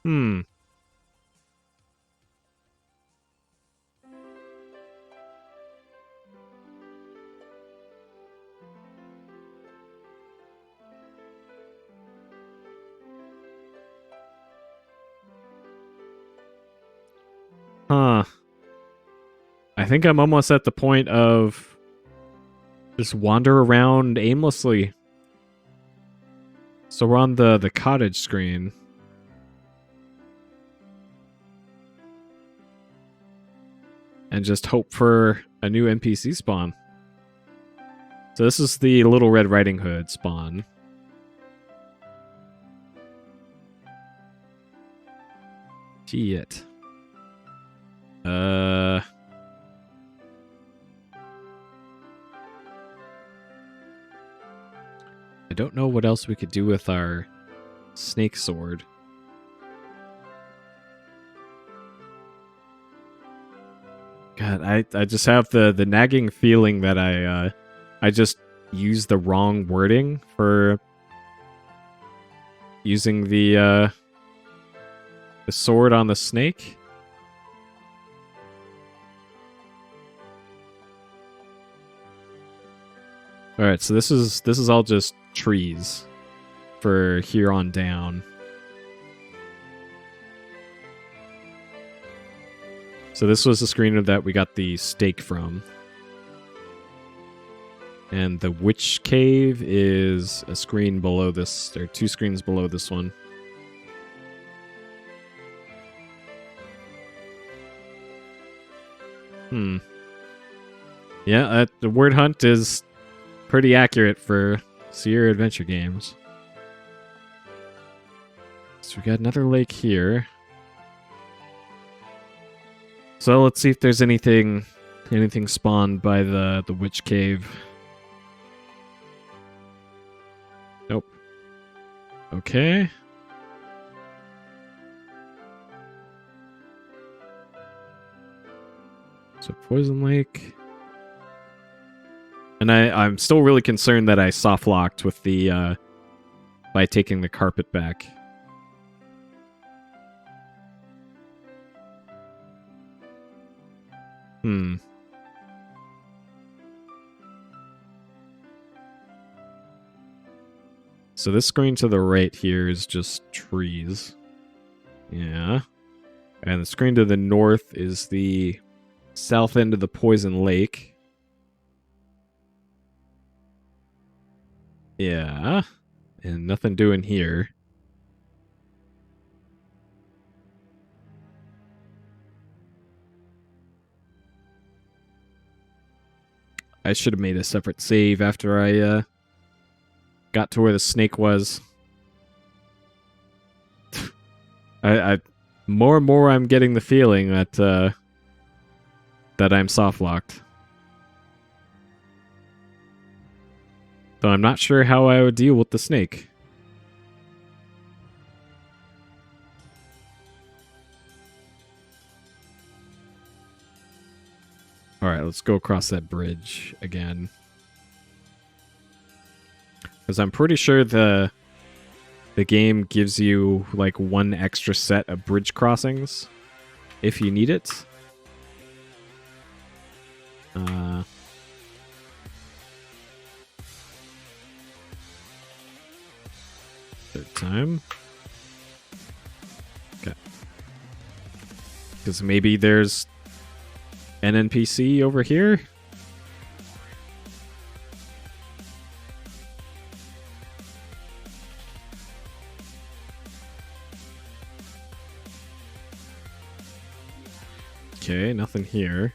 Hmm. Huh. I think I'm almost at the point of just wander around aimlessly. So we're on the cottage screen. And just hope for a new NPC spawn. So this is the Little Red Riding Hood spawn. Shit. I don't know what else we could do with our snake sword. God, I just have the nagging feeling that I just used the wrong wording for using the sword on the snake. All right, so this is all just trees for here on down. So this was the screen that we got the stake from. And the witch cave is a screen below this. There are 2 screens below this one. Yeah, the word hunt is pretty accurate for Sierra Adventure games. So we got another lake here. So let's see if there's anything spawned by the witch cave. Nope. Okay. So Poison Lake. And I'm still really concerned that I soft locked with the by taking the carpet back. So this screen to the right here is just trees. Yeah. And the screen to the north is the south end of the Poison Lake. Yeah. And nothing doing here. I should have made a separate save after I got to where the snake was. I more and more I'm getting the feeling that that I'm soft locked. Though I'm not sure how I would deal with the snake. Alright, let's go across that bridge again. Because I'm pretty sure the game gives you like 1 extra set of bridge crossings if you need it. Third time. Okay. Because maybe there's an NPC over here? Okay, nothing here.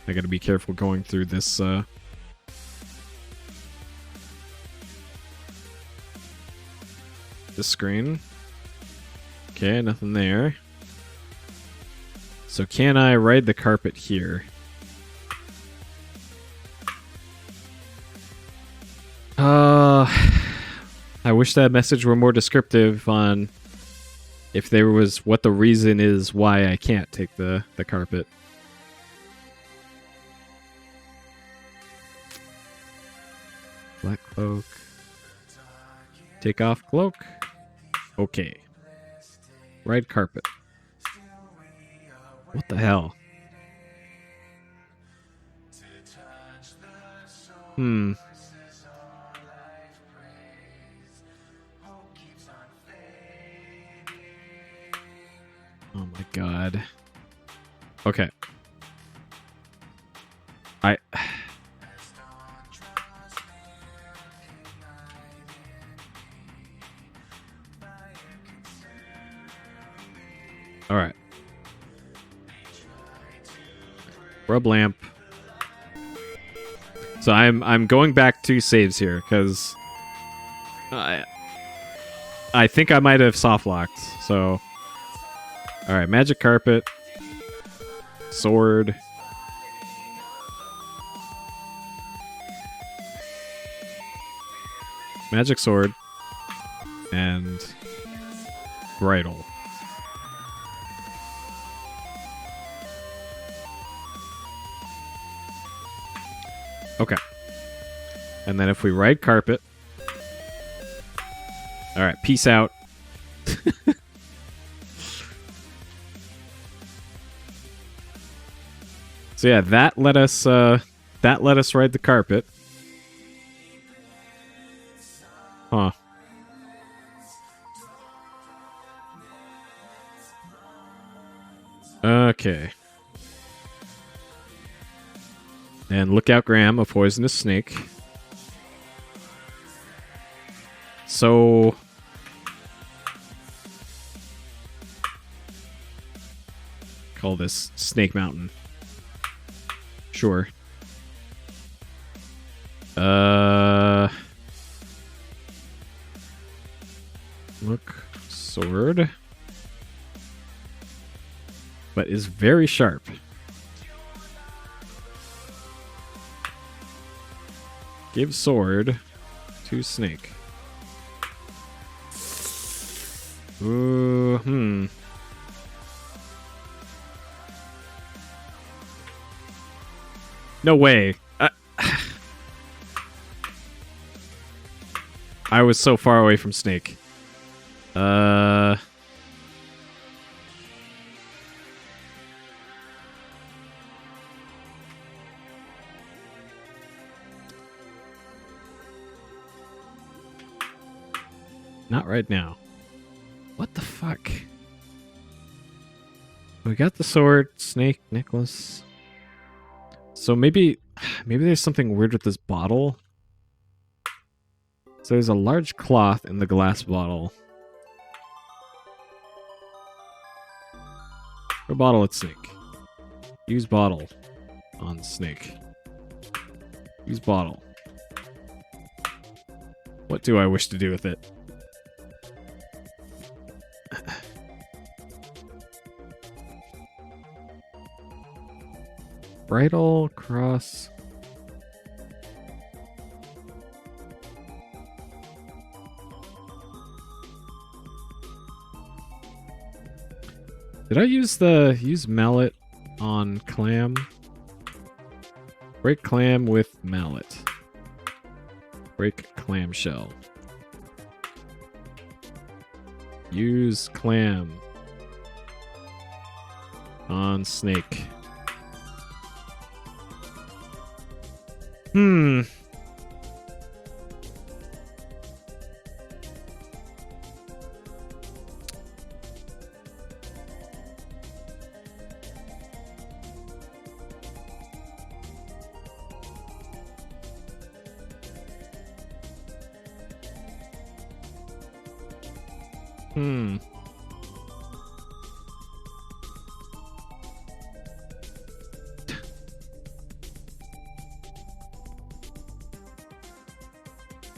I gotta be careful going through this, this screen. Okay, nothing there. So can I ride the carpet here? I wish that message were more descriptive on if there was what the reason is why I can't take the carpet. Black cloak. Take off cloak. Okay. Red carpet. What the hell? Hmm. Oh my god. Okay. All right. Rub lamp. So I'm going back 2 saves here because I think I might have soft locked. So all right, magic carpet, sword, magic sword, and bridle. Okay. And then if we ride carpet. Alright, peace out. So yeah, that let us ride the carpet. Huh. Okay. And look out, Graham, a poisonous snake. So call this Snake Mountain. Sure. Look, sword. But is very sharp. Give sword to snake. Ooh, No way. I was so far away from snake. Not right now. What the fuck? We got the sword, snake, necklace. So maybe there's something weird with this bottle. So there's a large cloth in the glass bottle. For bottle at snake. Use bottle on snake. Use bottle. What do I wish to do with it? Bridle, cross. Did I use mallet on clam? Break clam with mallet. Break clamshell. Use clam on snake.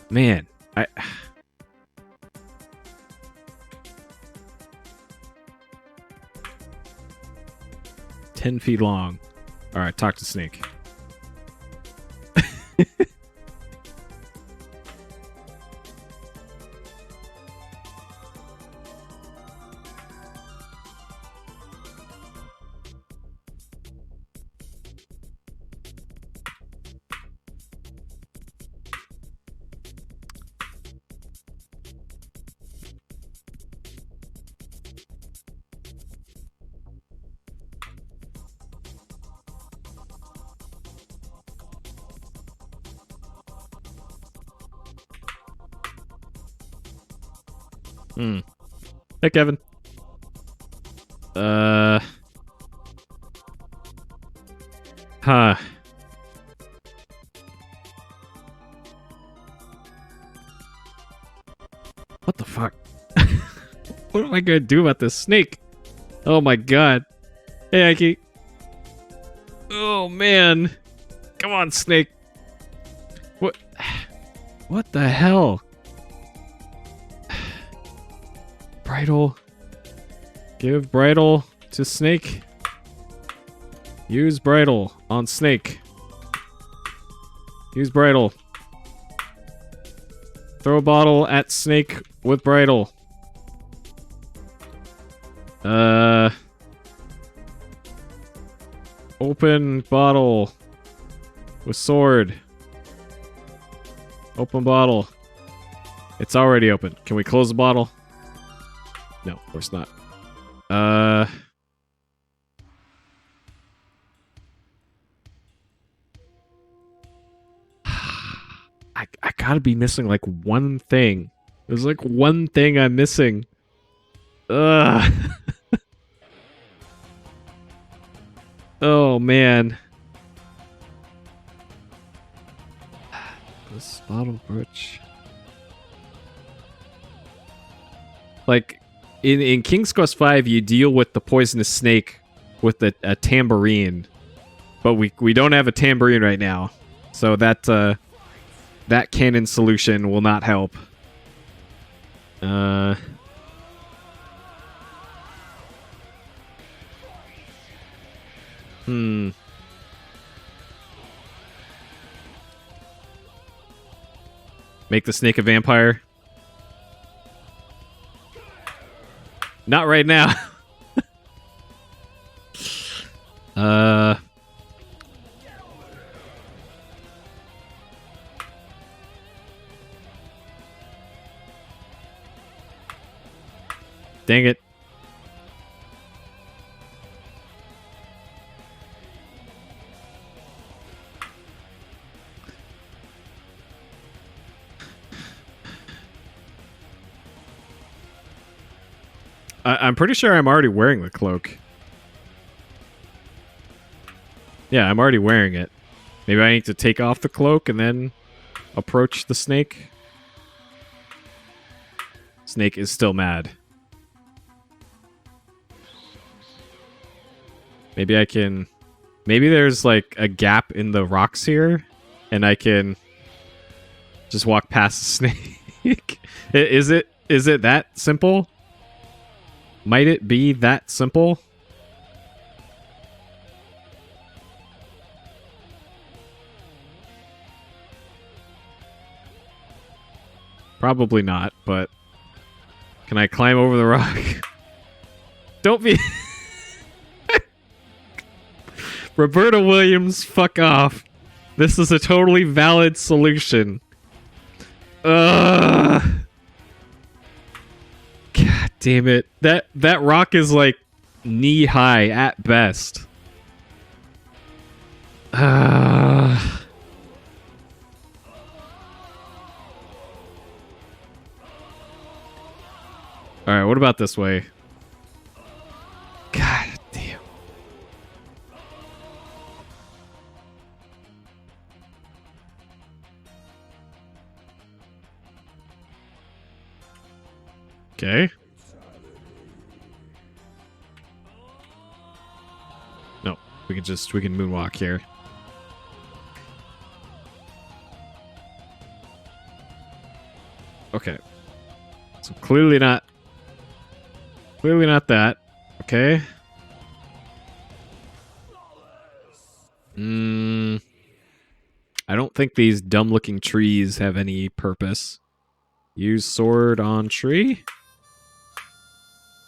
Man, 10 feet long. All right, talk to snake. Hmm. Hey, Kevin. Huh. What the fuck? What am I gonna do about this snake? Oh my god. Hey, Ike. Oh man. Come on, snake. What? What the hell? Bridle. Give bridle to snake. Use bridle on snake. Use bridle. Throw a bottle at snake with bridle. Open bottle with sword. Open bottle. It's already open. Can we close the bottle? No, of course not. I gotta be missing like one thing. There's like one thing I'm missing. Ugh. Oh man. This bottle brooch. Like in King's Quest V, you deal with the poisonous snake with a tambourine, but we don't have a tambourine right now, so that cannon solution will not help. Make the snake a vampire. Not right now. Dang it. I'm pretty sure I'm already wearing the cloak. Yeah, I'm already wearing it. Maybe I need to take off the cloak and then approach the snake. Snake is still mad. Maybe I can... Maybe there's like a gap in the rocks here and I can just walk past the snake. Is it that simple? Might it be that simple? Probably not, but can I climb over the rock? Don't be... Roberta Williams, fuck off. This is a totally valid solution. God damn it. That rock is like knee high at best. Alright, what about this way? God damn. Okay. No, we can moonwalk here. Okay. So clearly not that. Okay. I don't think these dumb-looking trees have any purpose. Use sword on tree.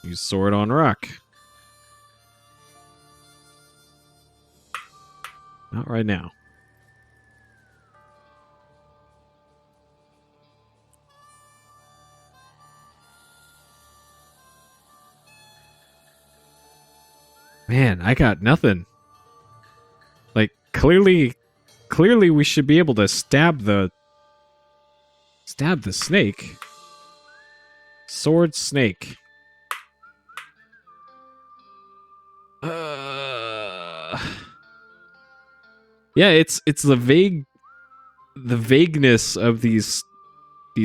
Use sword on rock. Not right now. Man, I got nothing. Like, clearly we should be able to stab the snake. Sword snake. Yeah, it's the vagueness of these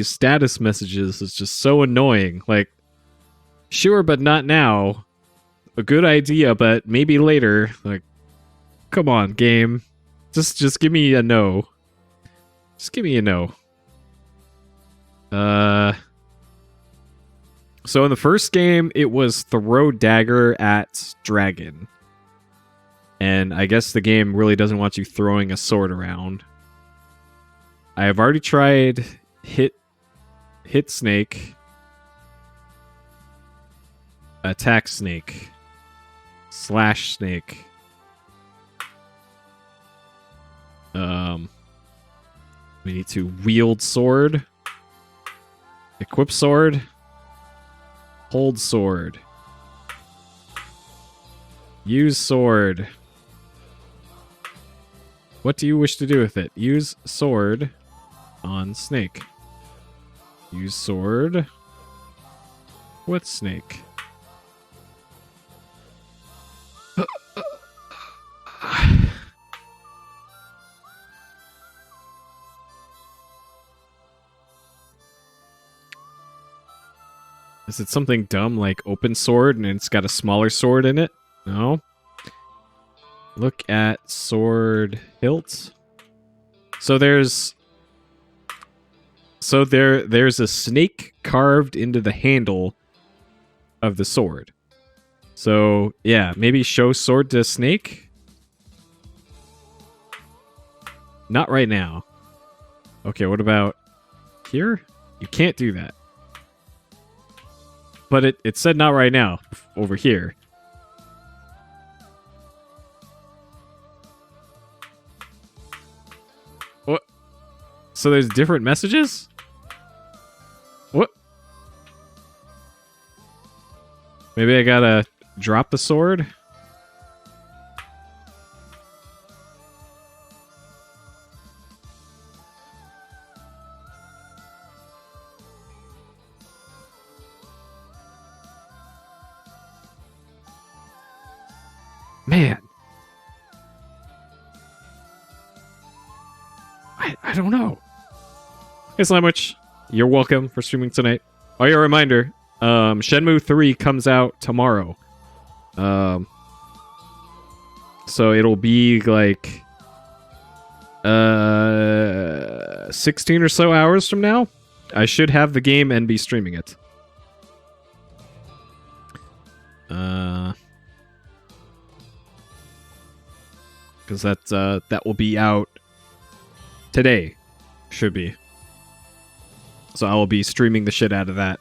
status messages is just so annoying. Like, sure, but not now. A good idea, but maybe later. Like, come on, game. Just give me a no. Just give me a no. So in the first game, it was throw dagger at dragon. And I guess the game really doesn't want you throwing a sword around. I have already tried hit snake, attack snake, slash snake. We need to wield sword, equip sword, hold sword, use sword. What do you wish to do with it? Use sword on snake. Use sword with snake. Is it something dumb like open sword and it's got a smaller sword in it? No. Look at sword hilt. So there's a snake carved into the handle of the sword. So yeah, maybe show sword to snake. Not right now. Okay, what about here? You can't do that. But it said not right now over here. What? So there's different messages? What? Maybe I gotta drop the sword? Man. I don't know. Hey, Slamwich, you're welcome for streaming tonight. Oh, yeah, reminder. Shenmue 3 comes out tomorrow. So it'll be like 16 or so hours from now. I should have the game and be streaming it. Because that will be out today. Should be. So I will be streaming the shit out of that.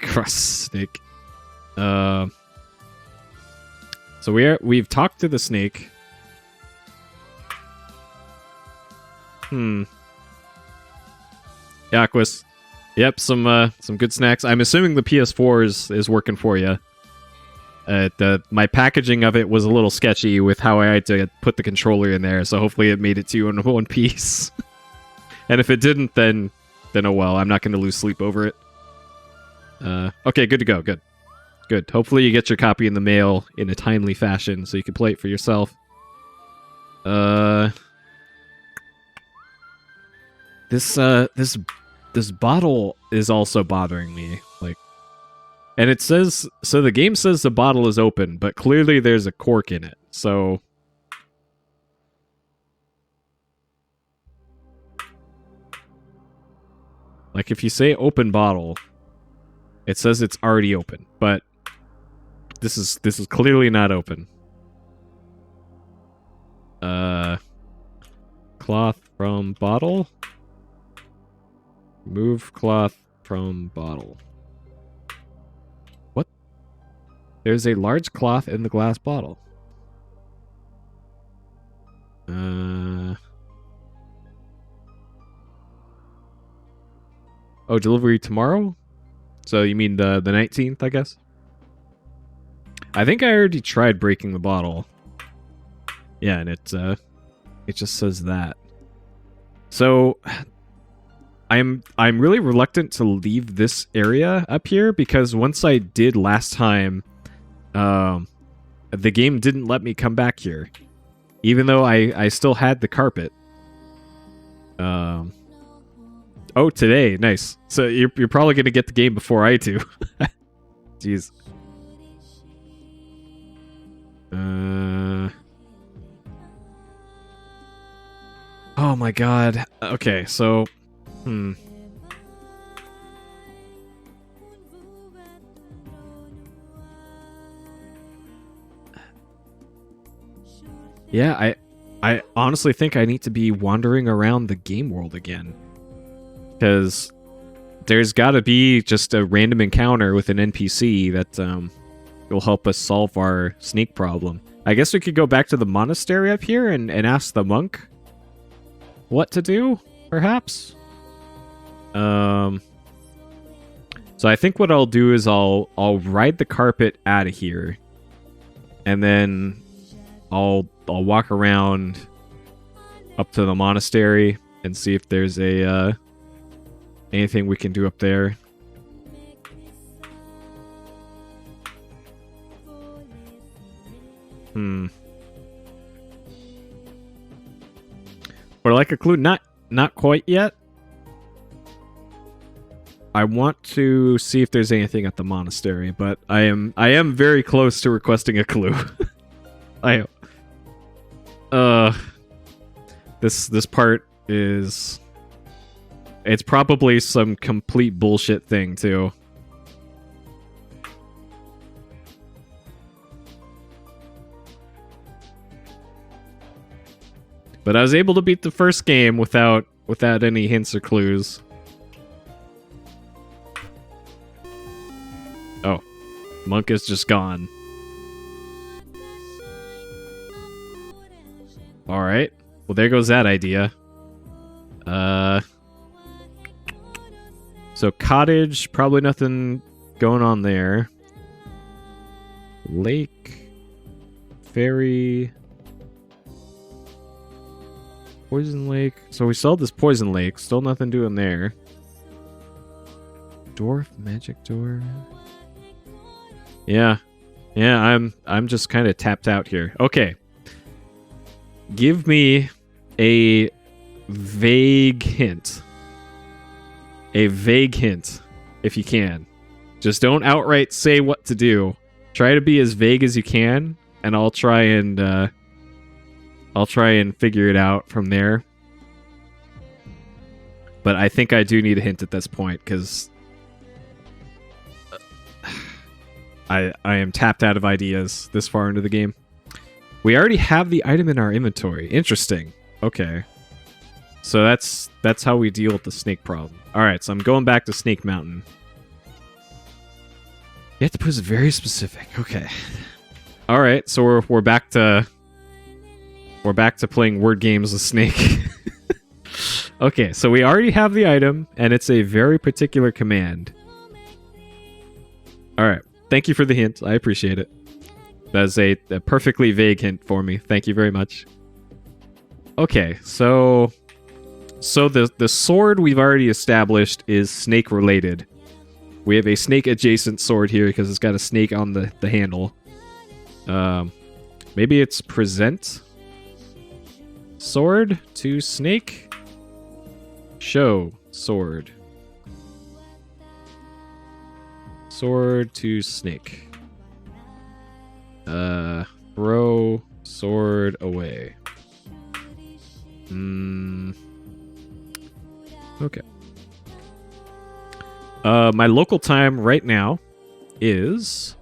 Cross snake. So we've talked to the snake. Aquas. Yep, some good snacks. I'm assuming the PS4 is working for you. My packaging of it was a little sketchy with how I had to put the controller in there, so hopefully it made it to you in one piece. And if it didn't, then oh well. I'm not going to lose sleep over it. Okay, good to go. Good. Hopefully you get your copy in the mail in a timely fashion so you can play it for yourself. This bottle is also bothering me. Like, and it says, so the game says the bottle is open, but clearly there's a cork in it. So like if you say open bottle, it says it's already open, but this is clearly not open. Cloth from bottle. Remove cloth from bottle. What? There's a large cloth in the glass bottle. Oh, delivery tomorrow? So you mean the 19th, I guess? I think I already tried breaking the bottle. Yeah, and it just says that. So I'm really reluctant to leave this area up here because once I did last time, the game didn't let me come back here, even though I still had the carpet. Oh, today, nice. So you're probably gonna get the game before I do. Jeez. Oh my god. Okay, so Yeah, I honestly think I need to be wandering around the game world again. Because there's got to be just a random encounter with an NPC that will help us solve our snake problem. I guess we could go back to the monastery up here and ask the monk what to do, perhaps? So I think what I'll do is I'll ride the carpet out of here. And then I'll walk around up to the monastery and see if there's a anything we can do up there. Or like a clue, not quite yet. I want to see if there's anything at the monastery, but I am very close to requesting a clue. I this part is, it's probably some complete bullshit thing too. But I was able to beat the first game without any hints or clues. Oh, Monk is just gone. Alright. Well, there goes that idea. So cottage, probably nothing going on there. Lake. Ferry. Poison Lake. So we saw this Poison Lake. Still nothing doing there. Dwarf, magic door. Yeah. Yeah, I'm just kind of tapped out here. Okay. Give me a vague hint. A vague hint, if you can. Just don't outright say what to do. Try to be as vague as you can, and I'll try and figure it out from there. But I think I do need a hint at this point, because I am tapped out of ideas this far into the game. We already have the item in our inventory. Interesting. Okay. So that's how we deal with the snake problem. Alright, so I'm going back to Snake Mountain. You have to put it very specific. Okay. Alright, so we're back to playing word games with Snake. Okay, so we already have the item, and it's a very particular command. Alright, thank you for the hint. I appreciate it. That is a perfectly vague hint for me. Thank you very much. Okay, so the sword we've already established is snake related. We have a snake adjacent sword here because it's got a snake on the handle. Maybe it's present sword to snake. Show sword. Sword to snake. Throw sword away. Okay. My local time right now is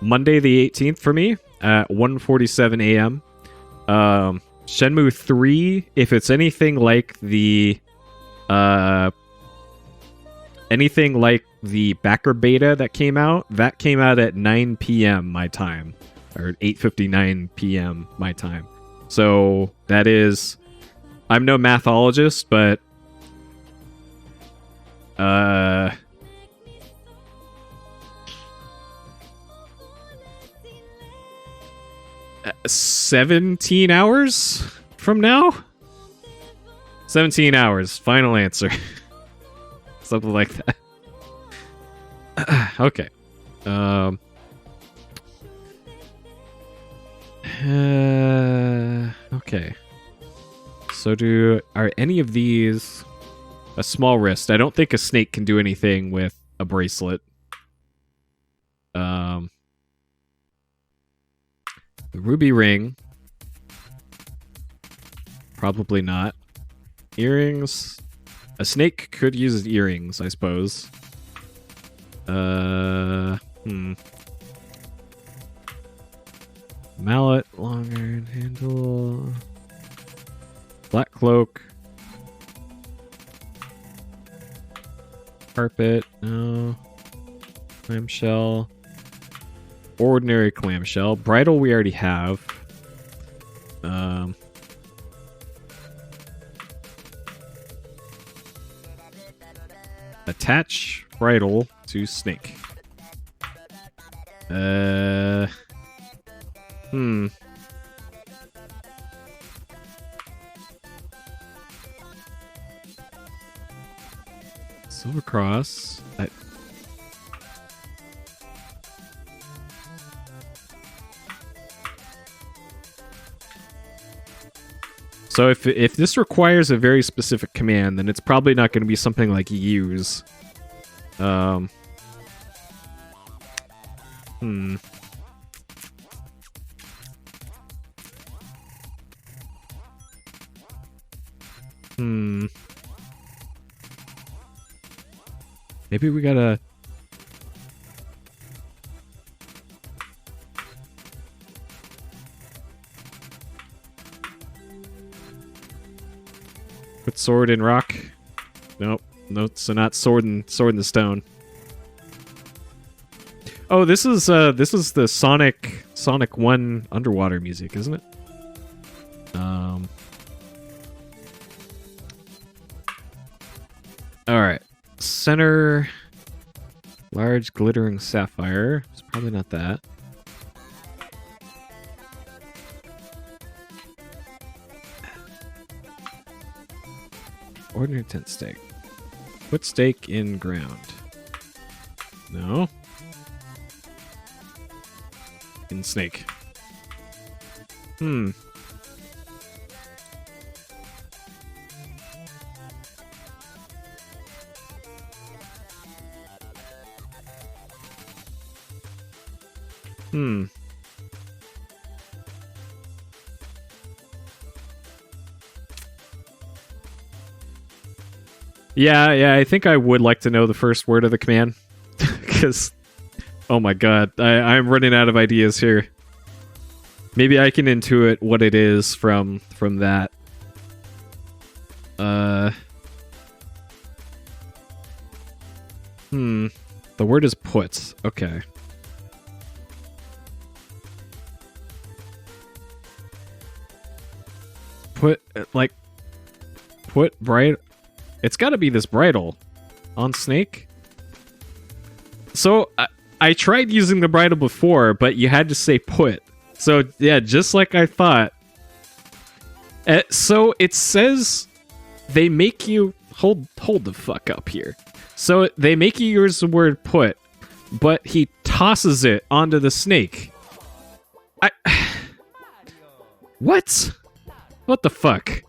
Monday the 18th for me at 1:47 a.m. Shenmue 3, if it's anything like the backer beta that came out at 9 p.m. my time, or 8:59 p.m. my time. So that is, I'm no mathologist, but 17 hours from now? 17 hours. Final answer. Something like that. Okay. Okay. So are any of these a small wrist? I don't think a snake can do anything with a bracelet. The ruby ring. Probably not. Earrings. A snake could use earrings, I suppose. Mallet, longer handle. Black cloak. Carpet, no. Clamshell. Ordinary clamshell. Bridle we already have. Attach bridle to snake. Silver cross. So if this requires a very specific command, then it's probably not going to be something like use. Maybe we gotta... Put sword in rock. Nope. No, so not sword in the stone. Oh, this is the Sonic 1 underwater music, isn't it? Alright. Center large glittering sapphire. It's probably not that. Ordinary tent stake. Put stake in ground. No. In snake. Yeah, I think I would like to know the first word of the command. Because, oh my god, I'm running out of ideas here. Maybe I can intuit what it is from that. The word is put. Okay. Put bright. It's got to be this bridle on snake. So I tried using the bridle before, but you had to say put. So yeah, just like I thought. So it says they make you hold the fuck up here. So they make you use the word put, but he tosses it onto the snake. What? What the fuck?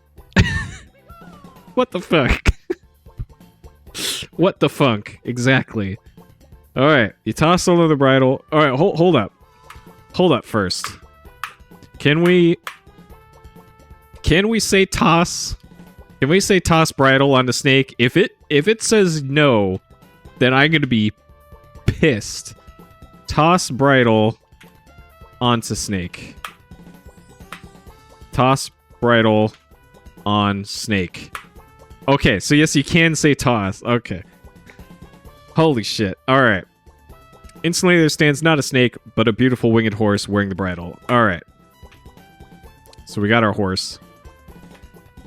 What the fuck? What the funk? Exactly. Alright, you toss over the bridle. Alright, hold up. Hold up first. Can we say toss? Can we say toss bridle on the snake? If it says no, then I'm gonna be pissed. Toss bridle onto snake. Toss bridle on snake. Okay, so yes, you can say toss. Okay. Holy shit. Alright. Instantly there stands not a snake, but a beautiful winged horse wearing the bridle. Alright. So we got our horse.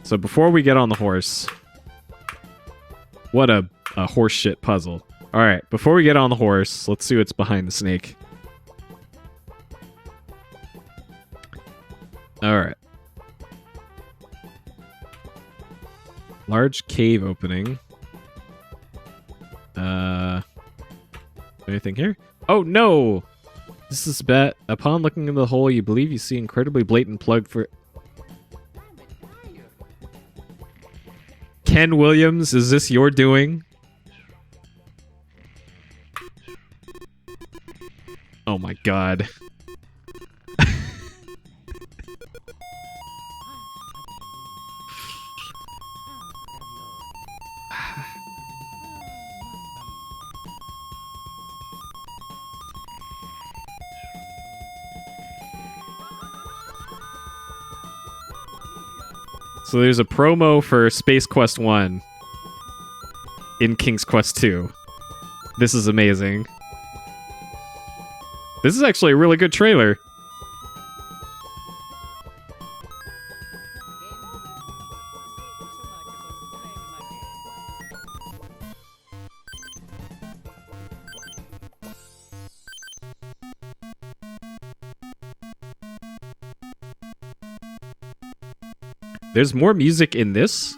So before we get on the horse... What a horse shit puzzle. Alright, before we get on the horse, let's see what's behind the snake. Alright. Large cave opening. Anything here? Oh no! This is bet. Upon looking in the hole, you believe you see incredibly blatant plug for... Ken Williams, is this your doing? Oh my god. So there's a promo for Space Quest 1 in King's Quest 2. This is amazing. This is actually a really good trailer. There's more music in this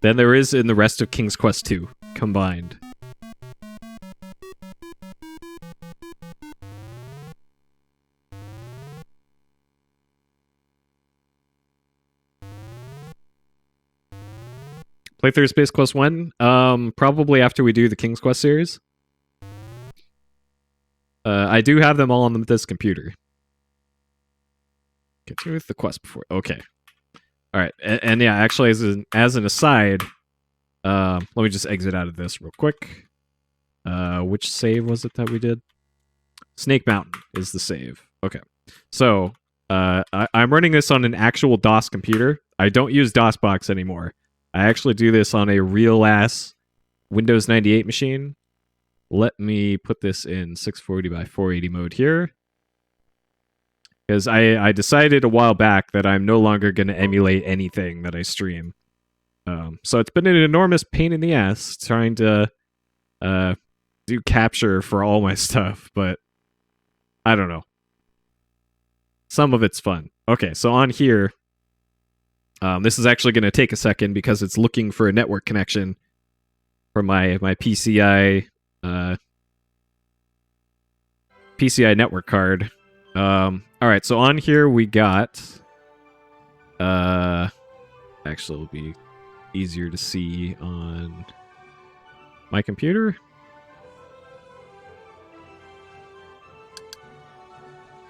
than there is in the rest of King's Quest 2 combined. Play through Space Quest 1? Probably after we do the King's Quest series. I do have them all on this computer. Get through with the quest before. Okay. All right, and yeah, actually, as an aside, let me just exit out of this real quick. Which save was it that we did? Snake Mountain is the save. Okay, so I'm running this on an actual DOS computer. I don't use DOSBox anymore. I actually do this on a real-ass Windows 98 machine. Let me put this in 640 by 480 mode here. Because I decided a while back that I'm no longer going to emulate anything that I stream. So it's been an enormous pain in the ass trying to do capture for all my stuff, but I don't know. Some of it's fun. Okay, so on here, this is actually going to take a second because it's looking for a network connection for my PCI PCI network card. All right, so on here we got actually it'll be easier to see on my computer.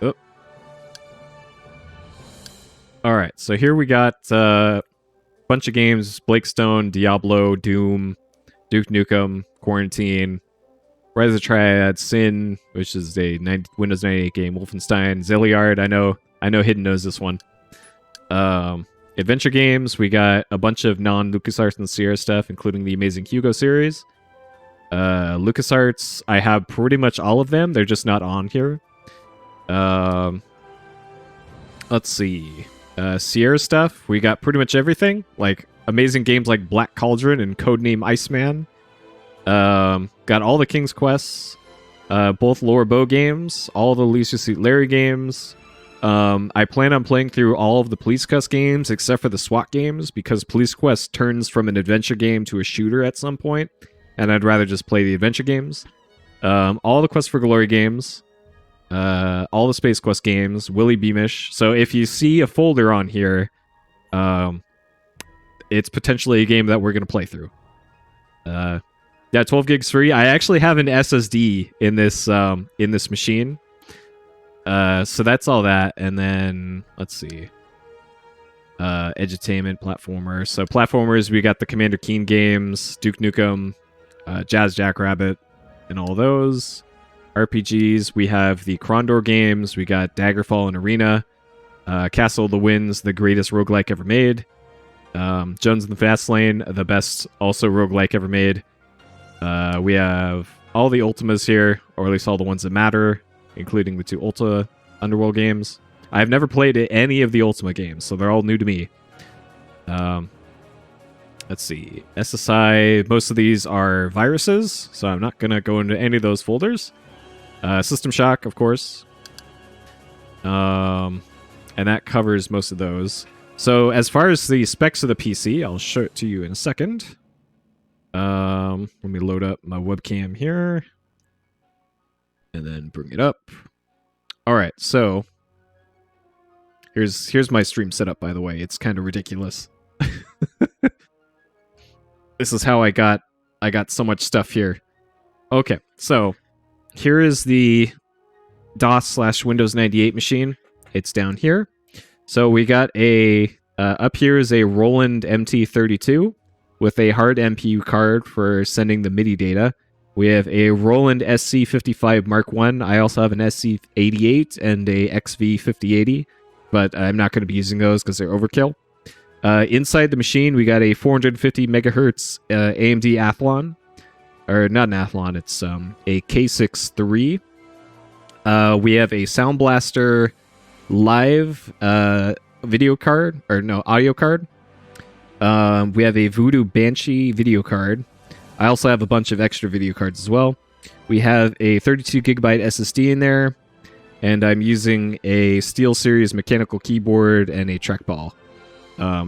Oh. All right, so here we got a bunch of games: Blake Stone, Diablo, Doom, Duke Nukem, Quarantine, Rise of the Triad, Sin, which is a Windows 98 game, Wolfenstein, Zilliard. I know Hidden knows this one. Adventure games, we got a bunch of non-LucasArts and Sierra stuff, including the Amazing Hugo series. LucasArts, I have pretty much all of them. They're just not on here. Let's see. Sierra stuff, we got pretty much everything. Like amazing games like Black Cauldron and Codename Iceman. Got all the King's Quests, both Laura Bow games, all the Leisure Suit Larry games. I plan on playing through all of the Police Quest games except for the SWAT games because Police Quest turns from an adventure game to a shooter at some point, and I'd rather just play the adventure games. All the Quest for Glory games, all the Space Quest games, Willy Beamish. So if you see a folder on here, it's potentially a game that we're going to play through. Yeah, 12 gigs free. I actually have an SSD in this machine. So that's all that. And then, let's see. Edutainment, platformer. So platformers, we got the Commander Keen games, Duke Nukem, Jazz Jackrabbit, and all those. RPGs, we have the Krondor games, we got Daggerfall and Arena, Castle of the Winds, the greatest roguelike ever made, Jones in the Fast Lane, the best also roguelike ever made. We have all the Ultimas here, or at least all the ones that matter, including the 2 Ultima Underworld games. I've never played any of the Ultima games, so they're all new to me. Let's see. SSI, most of these are viruses, so I'm not going to go into any of those folders. System Shock, of course. And that covers most of those. So as far as the specs of the PC, I'll show it to you in a second. Let me load up my webcam here. And then bring it up. Alright, so here's my stream setup, by the way. It's kind of ridiculous. This is how I got so much stuff here. Okay, so here is the DOS/Windows 98 machine. It's down here. So we got a up here is a Roland MT32 with a hard MPU card for sending the MIDI data. We have a Roland SC55 Mark I. I also have an SC88 and a XV5080, but I'm not going to be using those because they're overkill. Inside the machine, we got a 450 megahertz AMD Athlon. Or not an Athlon, it's a K6 III. We have a Sound Blaster Live video card, or no, audio card. We have a Voodoo Banshee video card. I also have a bunch of extra video cards as well. We have a 32 gigabyte SSD in there, and I'm using a SteelSeries mechanical keyboard and a trackball.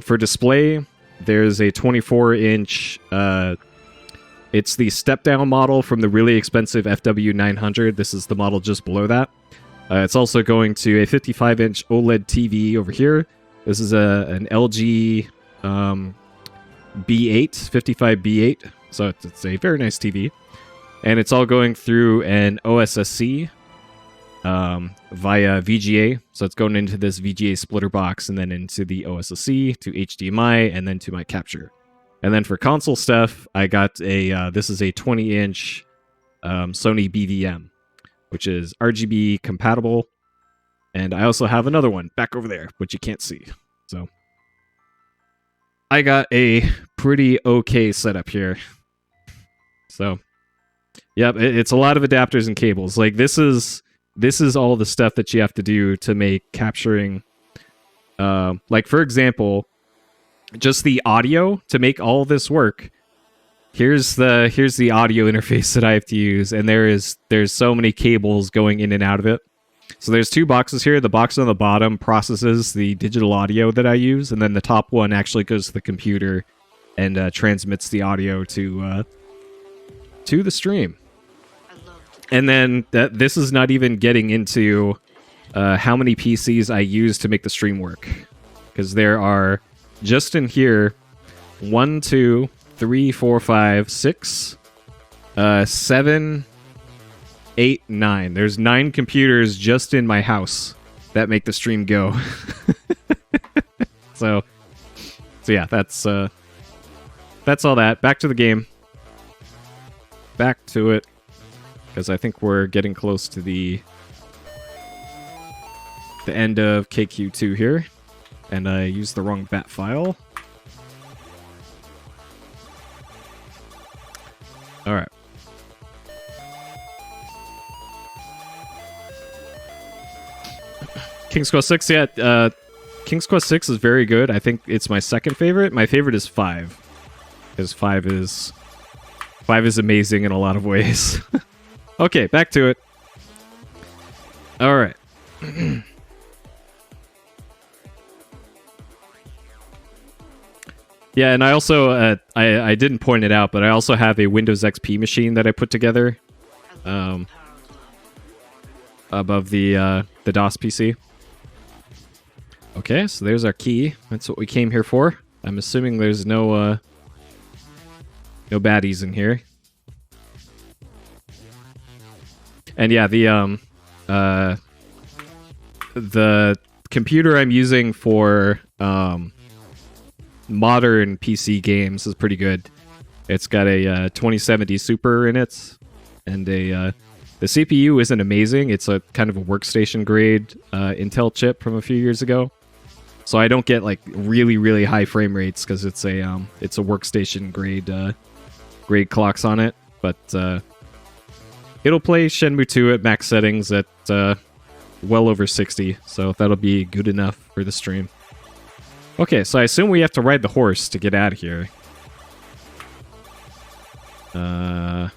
For display, there's a 24-inch... it's the step-down model from the really expensive FW900. This is the model just below that. It's also going to a 55-inch OLED TV over here. This is an LG B8, 55B8. So it's a very nice TV. And it's all going through an OSSC via VGA. So it's going into this VGA splitter box and then into the OSSC to HDMI and then to my capture. And then for console stuff, I got a, this is a 20-inch Sony BVM, which is RGB compatible. And I also have another one back over there, which you can't see. So I got a pretty okay setup here. So, yep, it's a lot of adapters and cables. Like this is all the stuff that you have to do to make capturing. Like for example, just the audio to make all this work. Here's the audio interface that I have to use, and there's so many cables going in and out of it. So there's two boxes here. The box on the bottom processes the digital audio that I use, and then the top one actually goes to the computer and transmits the audio to the stream. And then this is not even getting into how many PCs I use to make the stream work, because there are just in here 1, 2, 3, 4, 5, 6, 7, 8, 9. There's 9 computers just in my house that make the stream go. So yeah, that's all that. Back to the game. Back to it, because I think we're getting close to the end of KQ2 here, and I used the wrong bat file. All right. King's Quest 6, yeah. King's Quest 6 is very good. I think it's my second favorite. My favorite is 5, because 5 is amazing in a lot of ways. Okay, back to it. All right. Yeah, and I also I didn't point it out, but I also have a Windows XP machine that I put together above the DOS PC. Okay, so there's our key. That's what we came here for. I'm assuming there's no baddies in here. And yeah, the computer I'm using for modern PC games is pretty good. It's got a 2070 Super in it, and the CPU isn't amazing. It's a kind of a workstation grade Intel chip from a few years ago, so I don't get like really high frame rates because it's a workstation grade clocks on it. But it'll play Shenmue 2 at max settings at well over 60, so that'll be good enough for the stream. Okay, so I assume we have to ride the horse to get out of here. Yeah,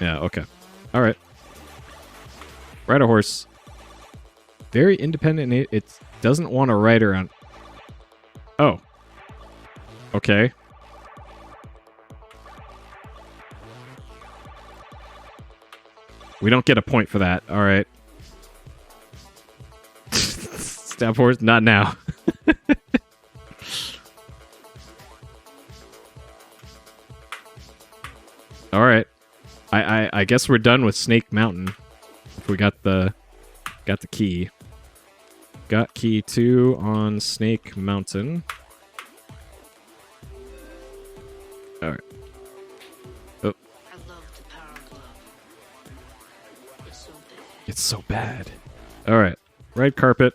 okay. Alright. Ride a horse. very independent. It doesn't want to ride around. Oh. Okay. We don't get a point for that. All right. Stab horse? Not now. All right. I guess we're done with Snake Mountain. If we got the key. Got key 2 on Snake Mountain. All right. Oh. I love the power glove. It's so bad. It's so bad. All right. Red carpet.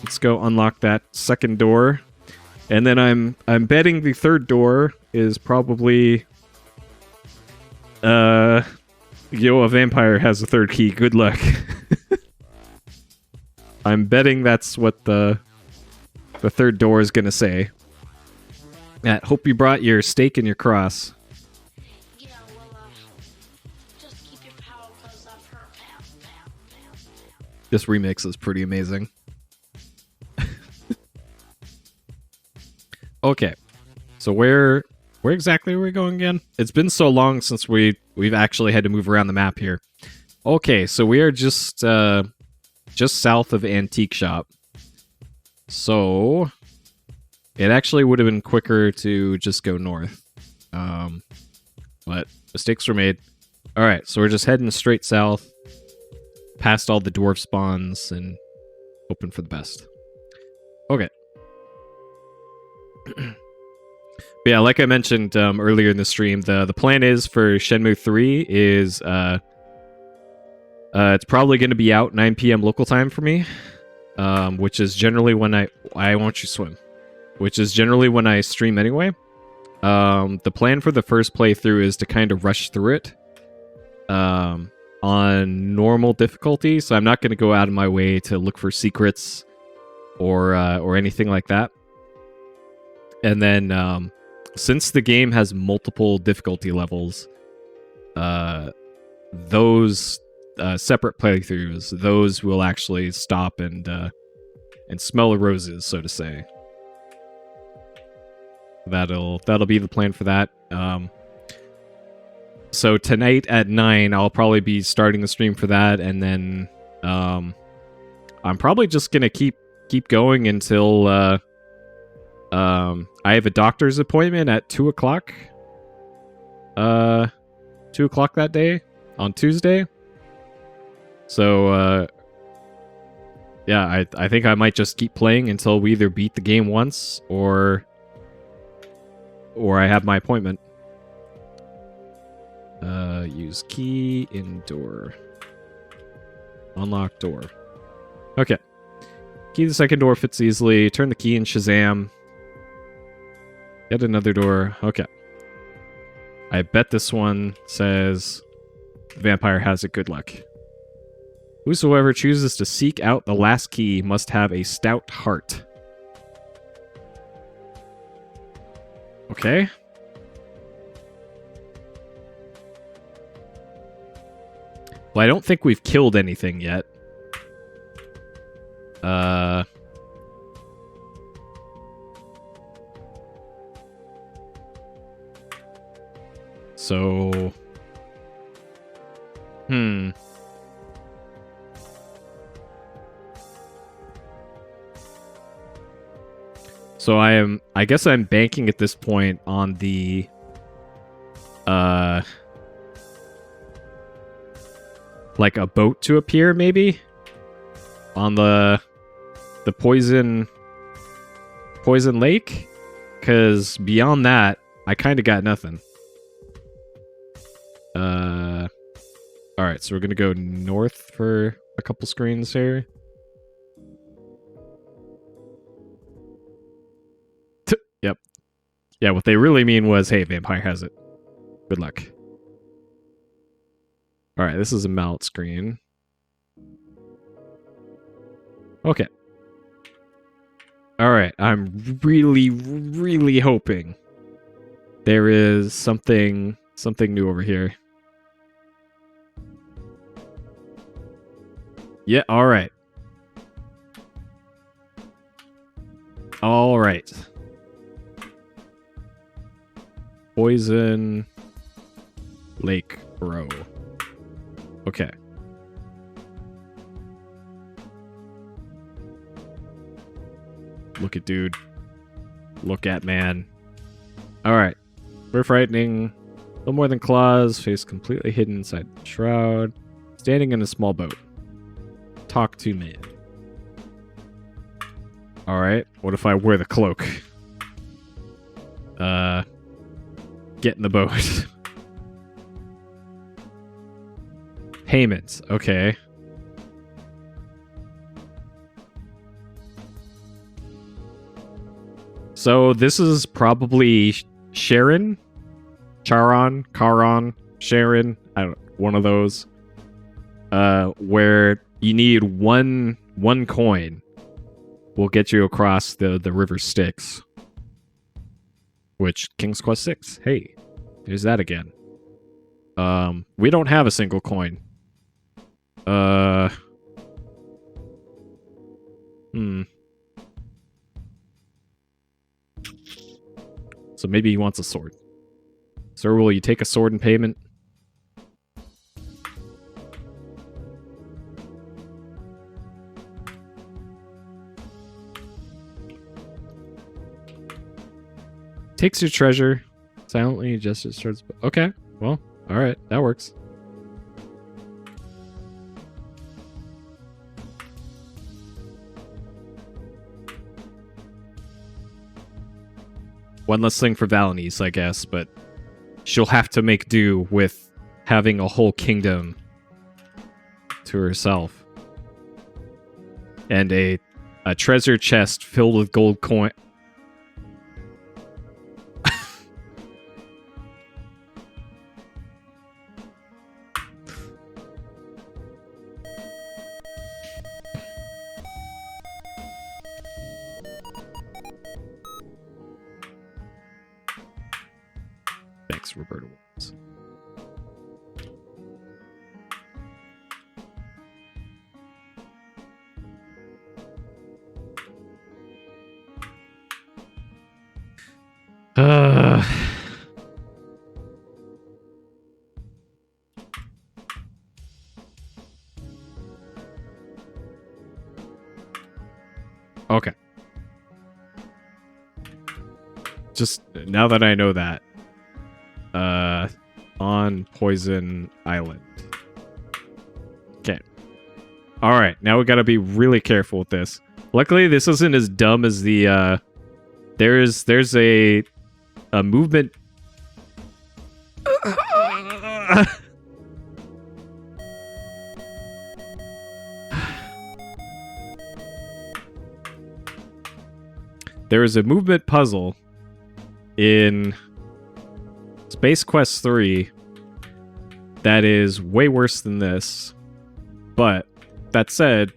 Let's go unlock that second door. And then I'm betting the third door is probably a vampire has a third key. Good luck. I'm betting that's what the third door is going to say. Hope you brought your stake and your cross. Yeah, well, just keep your power gloves up her. Pow, pow, pow, pow. This remix is pretty amazing. Okay. So where exactly are we going again? It's been so long since we've actually had to move around the map here. Okay, so we are just south of Antique Shop. So it actually would have been quicker to just go north. But mistakes were made. All right, so we're just heading straight south, past all the dwarf spawns, and hoping for the best. Okay. But yeah, like I mentioned earlier in the stream, the plan is for Shenmue 3 is it's probably going to be out 9 p.m. local time for me, which is generally when I want you swim, which is generally when I stream anyway. The plan for the first playthrough is to kind of rush through it on normal difficulty, so I'm not going to go out of my way to look for secrets or anything like that. And then since the game has multiple difficulty levels, those separate playthroughs, those will actually stop and smell the roses, so to say. That'll be the plan for that. So tonight at 9, I'll probably be starting the stream for that, and then I'm probably just gonna keep going until I have a doctor's appointment at 2 o'clock. 2 o'clock that day on Tuesday. So yeah, I think I might just keep playing until we either beat the game once or I have my appointment. Use key indoor. Unlock door. Okay. Key the second door fits easily. Turn the key in Shazam. Get another door. Okay. I bet this one says vampire has it. Good luck. Whosoever chooses to seek out the last key must have a stout heart. Okay. Well, I don't think we've killed anything yet. So... So I guess I'm banking at this point on the like a boat to appear, maybe on the poison lake, because beyond that I kind of got nothing. All right, so we're gonna go north for a couple screens here. Yep. Yeah, what they really mean was, hey, vampire has it. Good luck. Alright, this is a mallet screen. Okay. Alright, I'm really, really hoping there is something new over here. Yeah, alright. All right. Poison Lake Bro. Okay. Look at dude. Look at man. All right. We're frightening. No more than claws. Face completely hidden inside the shroud. Standing in a small boat. Talk to man. All right. What if I wear the cloak? Get in the boat. Payments. Okay. So this is probably Sharon, Charon, Sharon. I don't. One of those. Where you need one coin. Will get you across the river Styx. Which King's Quest 6. Hey, there's that again. We don't have a single coin. So maybe he wants a sword. Sir, will you take a sword in payment? Takes your treasure. Silently adjusts starts. Okay, well, alright, that works. One less thing for Valenice, I guess, but she'll have to make do with having a whole kingdom to herself. And a treasure chest filled with gold coin. Thanks, Roberta Williams. Okay. Just now that I know that. On Poison Island. Okay. Alright, now we gotta be really careful with this. Luckily, this isn't as dumb as the, there's a movement... There is a movement puzzle in Space Quest 3 that is way worse than this. But that said,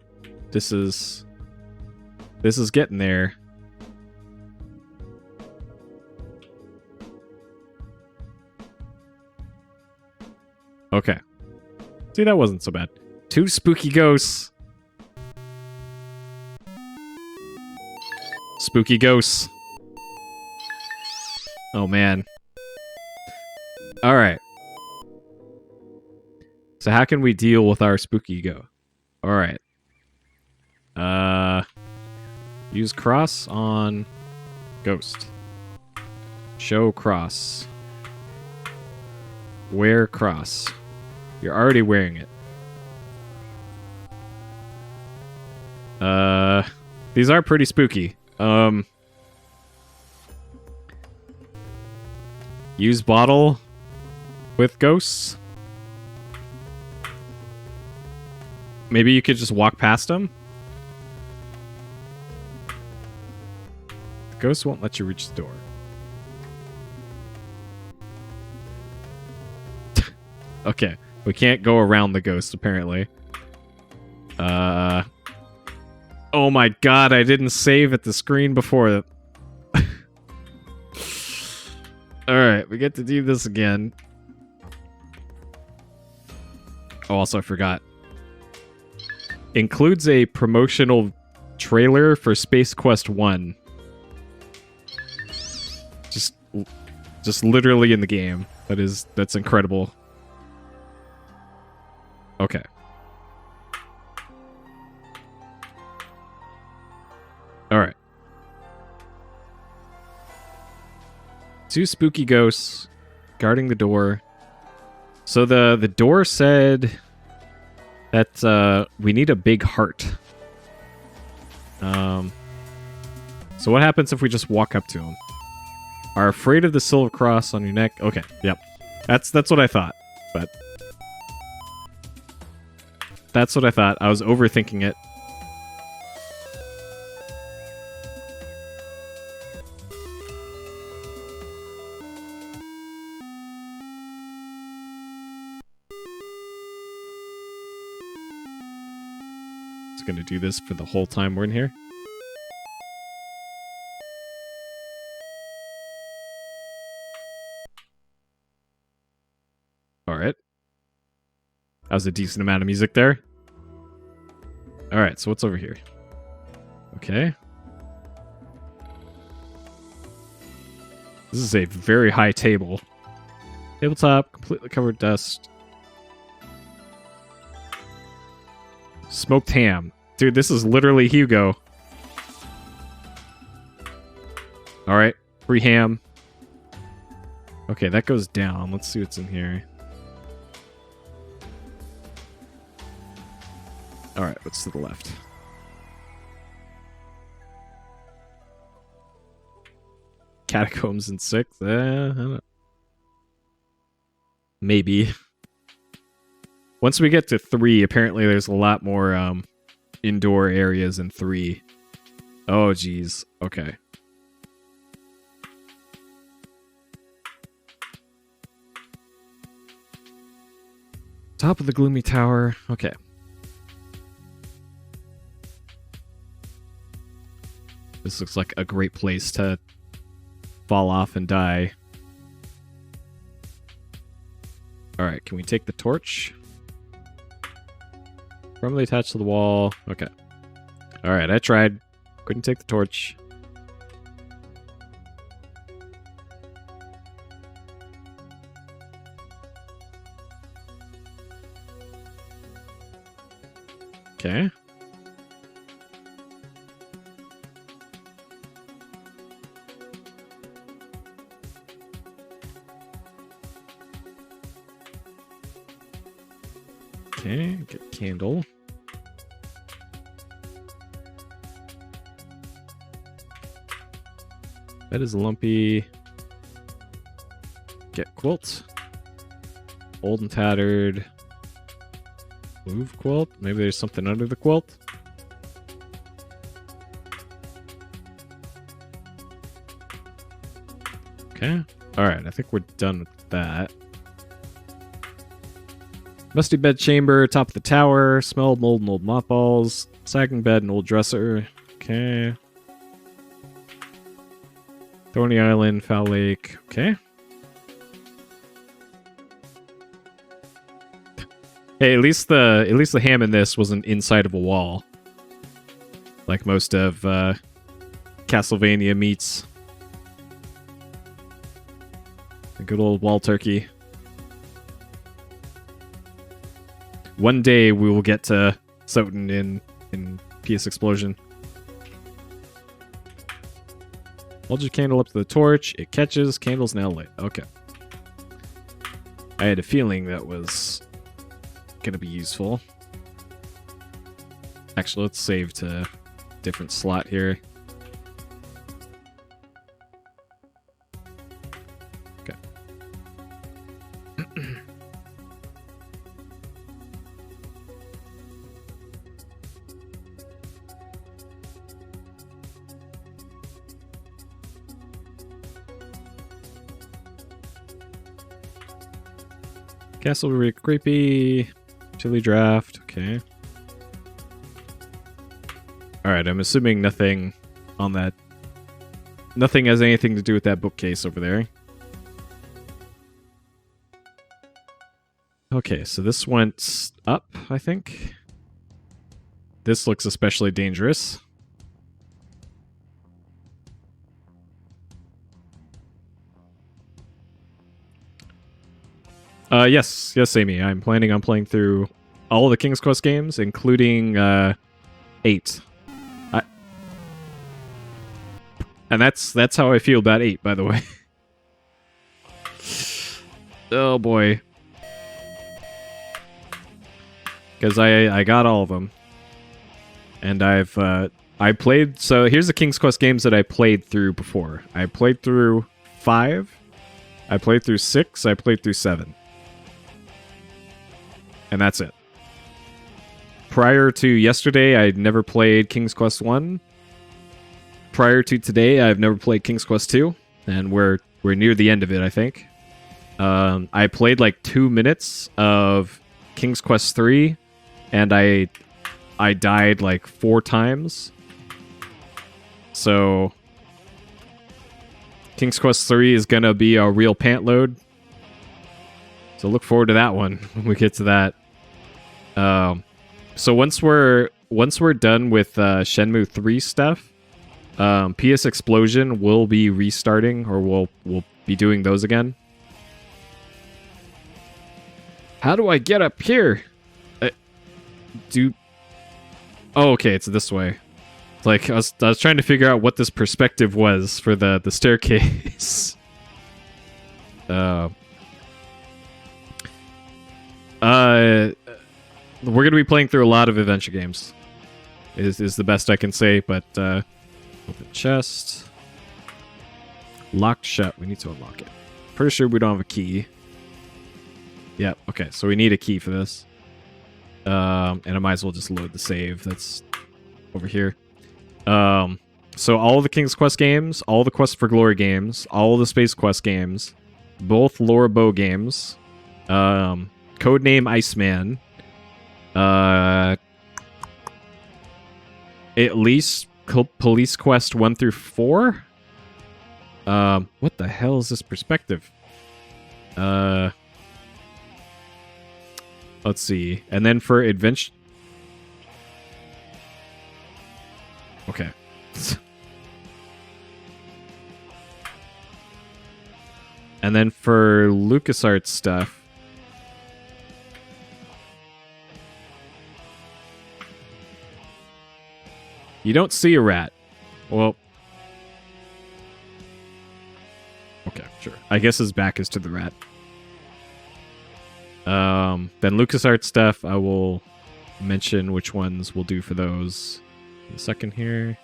this is getting there. Okay. See, that wasn't so bad. 2 spooky ghosts. Spooky ghosts. Oh, man. Alright. So how can we deal with our spooky go? Alright. Use cross on ghost. Show cross. Wear cross. You're already wearing it. These are pretty spooky. Use bottle with ghosts. Maybe you could just walk past them. The ghost won't let you reach the door. Okay, we can't go around the ghost apparently. Oh my god, I didn't save at the screen before. Alright, we get to do this again. Oh, also I forgot. Includes a promotional trailer for Space Quest 1 Just literally in the game. That's incredible. Okay. Alright. 2 spooky ghosts guarding the door. So the door said that we need a big heart. So what happens if we just walk up to him? Are afraid of the silver cross on your neck? Okay, yep. That's what I thought. But that's what I thought. I was overthinking it. Just gonna do this for the whole time we're in here. Alright. That was a decent amount of music there. Alright, so what's over here? Okay. This is a very high table. Tabletop, completely covered dust. Smoked ham. Dude, this is literally Hugo. Alright, free ham. Okay, that goes down. Let's see what's in here. Alright, what's to the left? Catacombs in 6? I don't know. Maybe. Once we get to 3, apparently there's a lot more indoor areas in 3. Oh, geez. Okay. Top of the gloomy tower. Okay. This looks like a great place to fall off and die. Alright, can we take the torch? Firmly attached to the wall. Okay. Alright, I tried. Couldn't take the torch. Okay. Okay, get a candle. That is lumpy. Get quilt. Old and tattered. Move quilt. Maybe there's something under the quilt. Okay. Alright, I think we're done with that. Musty bed chamber, top of the tower, smell of mold and old mothballs, sagging bed and old dresser. Okay. Thorny Island, Foul Lake. Okay. Hey, at least the ham in this wasn't inside of a wall, like most of Castlevania meats. A good old wall turkey. One day we will get to Soten in PS Explosion. Hold your candle up to the torch. It catches. Candle's now lit. Okay. I had a feeling that was gonna be useful. Actually, let's save to different slot here. Okay. Castle really creepy. Chili draft. Okay. Alright, I'm assuming nothing on that. Nothing has anything to do with that bookcase over there. Okay, so this went up, I think. This looks especially dangerous. Yes, Amy. I'm planning on playing through all of the King's Quest games, including 8. And that's how I feel about 8, by the way. Oh boy. Because I got all of them. And I played... So here's the King's Quest games that I played through before. I played through 5. I played through 6. I played through 7. And that's it. Prior to yesterday, I'd never played King's Quest 1. Prior to today, I've never played King's Quest 2. And we're near the end of it, I think. I played like 2 minutes of King's Quest 3. And I died like 4 times. So King's Quest 3 is gonna be a real pant load. So look forward to that one when we get to that. So once we're done with Shenmue 3 stuff, PS Explosion will be restarting, or we'll be doing those again. How do I get up here? Oh, okay, it's this way. Like I was trying to figure out what this perspective was for the staircase. We're gonna be playing through a lot of adventure games. Is the best I can say, but open chest. Locked shut. We need to unlock it. Pretty sure we don't have a key. Yeah, okay, so we need a key for this. And I might as well just load the save that's over here. So all the King's Quest games, all the Quest for Glory games, all the Space Quest games, both Laura Bow games, Codename Iceman, at least Police Quest 1 through 4? What the hell is this perspective? Let's see. And then for adventure... Okay. And then for LucasArts stuff... You don't see a rat. Well... Okay, sure. I guess his back is to the rat. Then LucasArts stuff, I will mention which ones we'll do for those in a second here.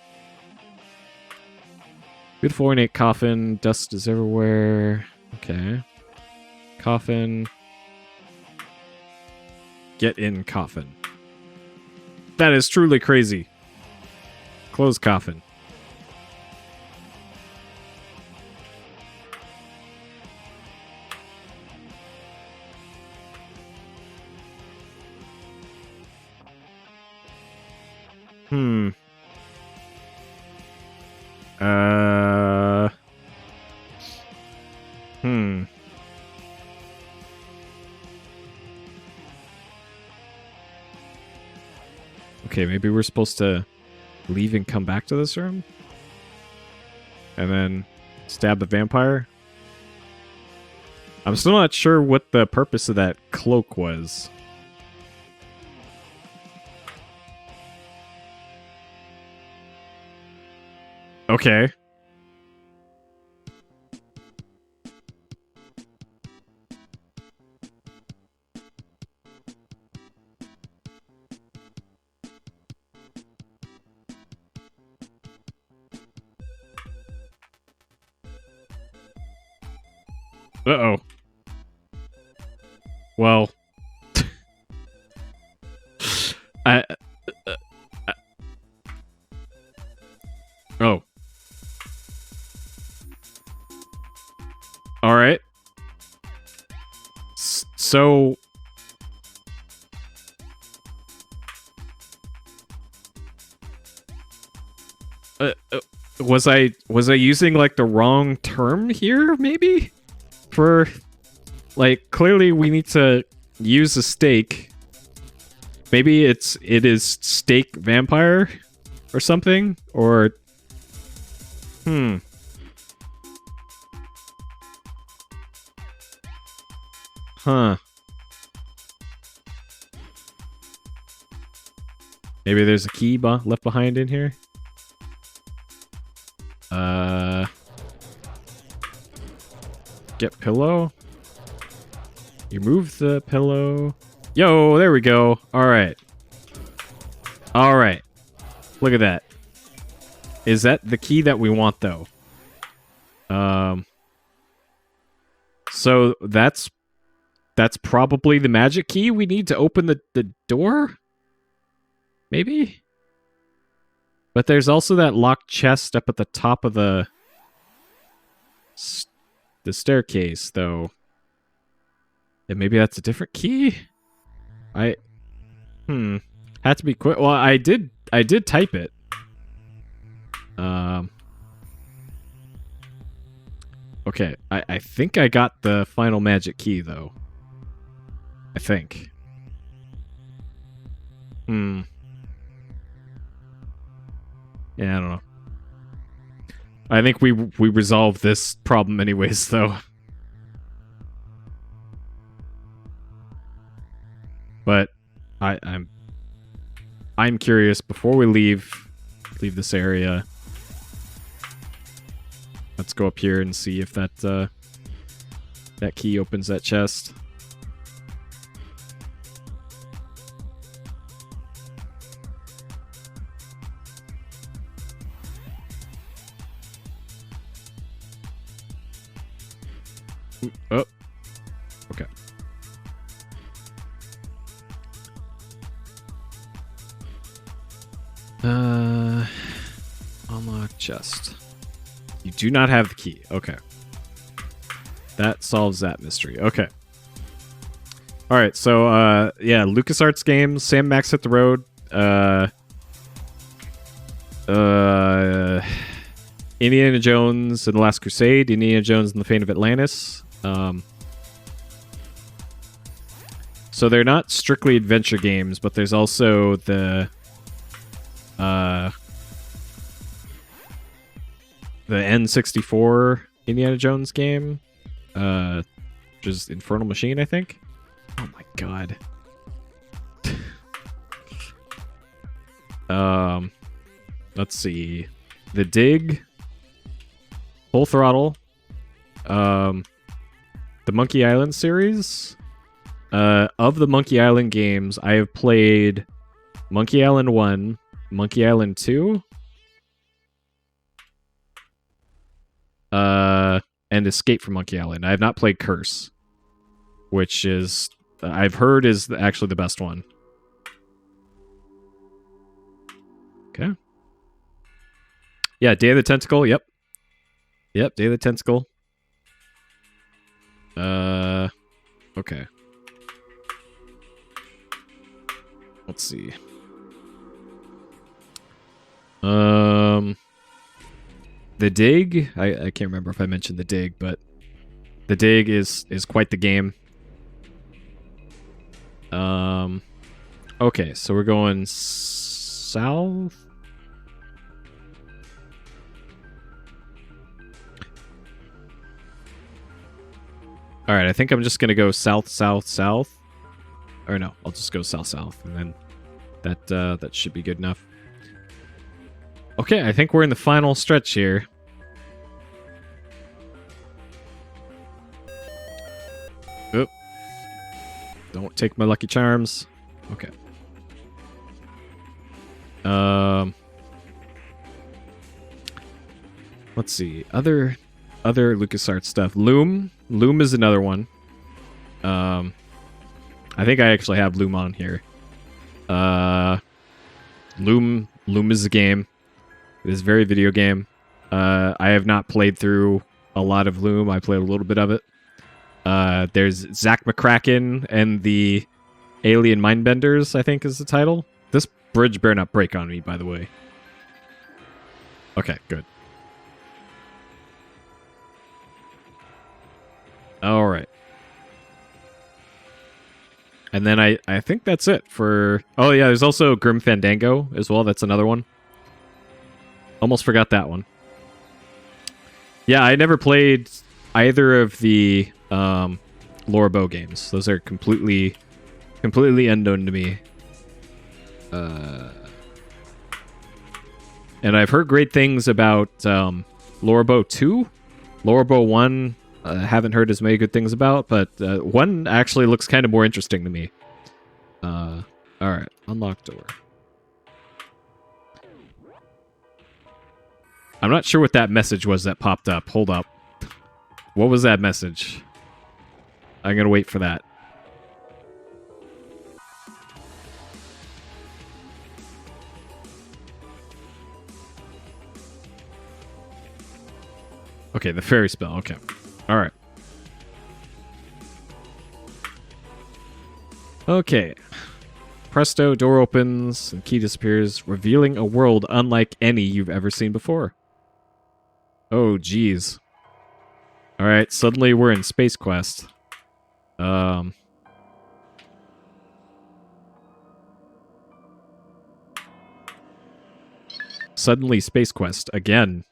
Beautiful ornate coffin, dust is everywhere. Okay. Coffin. Get in coffin. That is truly crazy. Close coffin. Okay, maybe we're supposed to leave and come back to this room? And then stab the vampire? I'm still not sure what the purpose of that cloak was. Okay. Uh-oh. Well. Oh. All right. So... was I using like the wrong term here, maybe? For, like, clearly we need to use a stake. Maybe it is stake vampire or something, or Huh. Maybe there's a key left behind in here? Get pillow. You move the pillow. Yo, there we go. Alright. Alright. Look at that. Is that the key that we want, though? So that's probably the magic key we need to open the door? Maybe? But there's also that locked chest up at the top of the staircase, though. And maybe that's a different key? Had to be quick. Well, I did type it. Okay, I think I got the final magic key, though. I think. Yeah, I don't know. I think we resolved this problem anyways, though. But I'm curious, before we leave this area, let's go up here and see if that key opens that chest. Oh. Okay. Unlock chest. You do not have the key. Okay. That solves that mystery. Okay. Alright, so, yeah, LucasArts games, Sam Max Hit the Road, Indiana Jones and the Last Crusade, Indiana Jones and the Fate of Atlantis. So they're not strictly adventure games, but there's also the N64 Indiana Jones game, which is Infernal Machine, I think. Oh my god. Let's see. The Dig, Full Throttle, the Monkey Island series. Of the Monkey Island games, I have played Monkey Island 1, Monkey Island 2, and Escape from Monkey Island. I have not played Curse, which is, I've heard, is actually the best one. Okay. Yeah, Day of the Tentacle, yep. Yep, Day of the Tentacle. Okay. Let's see. The Dig, I can't remember if I mentioned The Dig, but The Dig is quite the game. Okay, so we're going south. All right, I think I'm just gonna go south, south, south. Or no, I'll just go south, south, and then that should be good enough. Okay, I think we're in the final stretch here. Oop. Don't take my Lucky Charms. Okay. Let's see. Other LucasArts stuff. Loom is another one. I think I actually have Loom on here. Loom is a game. It is a very video game. I have not played through a lot of Loom. I played a little bit of it. There's Zach McCracken and the Alien Mindbenders, I think is the title. This bridge better not break on me, by the way. Okay, good. All right. And then I think that's it for... Oh, yeah, there's also Grim Fandango as well. That's another one. Almost forgot that one. Yeah, I never played either of the Lorabo games. Those are completely unknown to me. And I've heard great things about Lorabo 2. Lorabo 1, haven't heard as many good things about, but 1 actually looks kind of more interesting to me. Alright, unlock door. I'm not sure what that message was that popped up. Hold up. What was that message? I'm gonna wait for that. Okay, the fairy spell. Okay. Alright. Okay. Presto, door opens, and key disappears, revealing a world unlike any you've ever seen before. Oh, geez. Alright, suddenly we're in Space Quest. Suddenly Space Quest, again.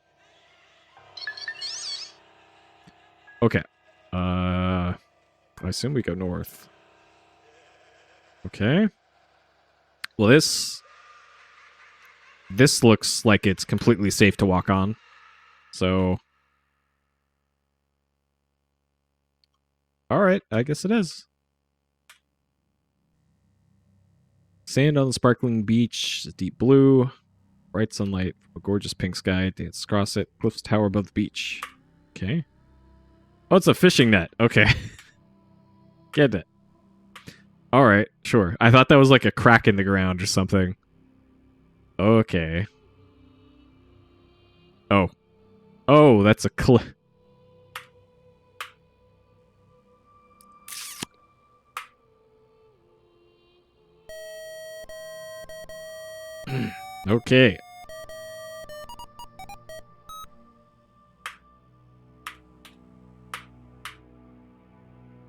Okay. I assume we go north. Okay. Well, this looks like it's completely safe to walk on. So, all right, I guess it is. Sand on the sparkling beach, deep blue, bright sunlight, a gorgeous pink sky, dance across it, cliffs tower above the beach. Okay. Oh, it's a fishing net. Okay. Get it. All right, sure. I thought that was like a crack in the ground or something. Okay. Oh. Oh, that's a cliff. Okay.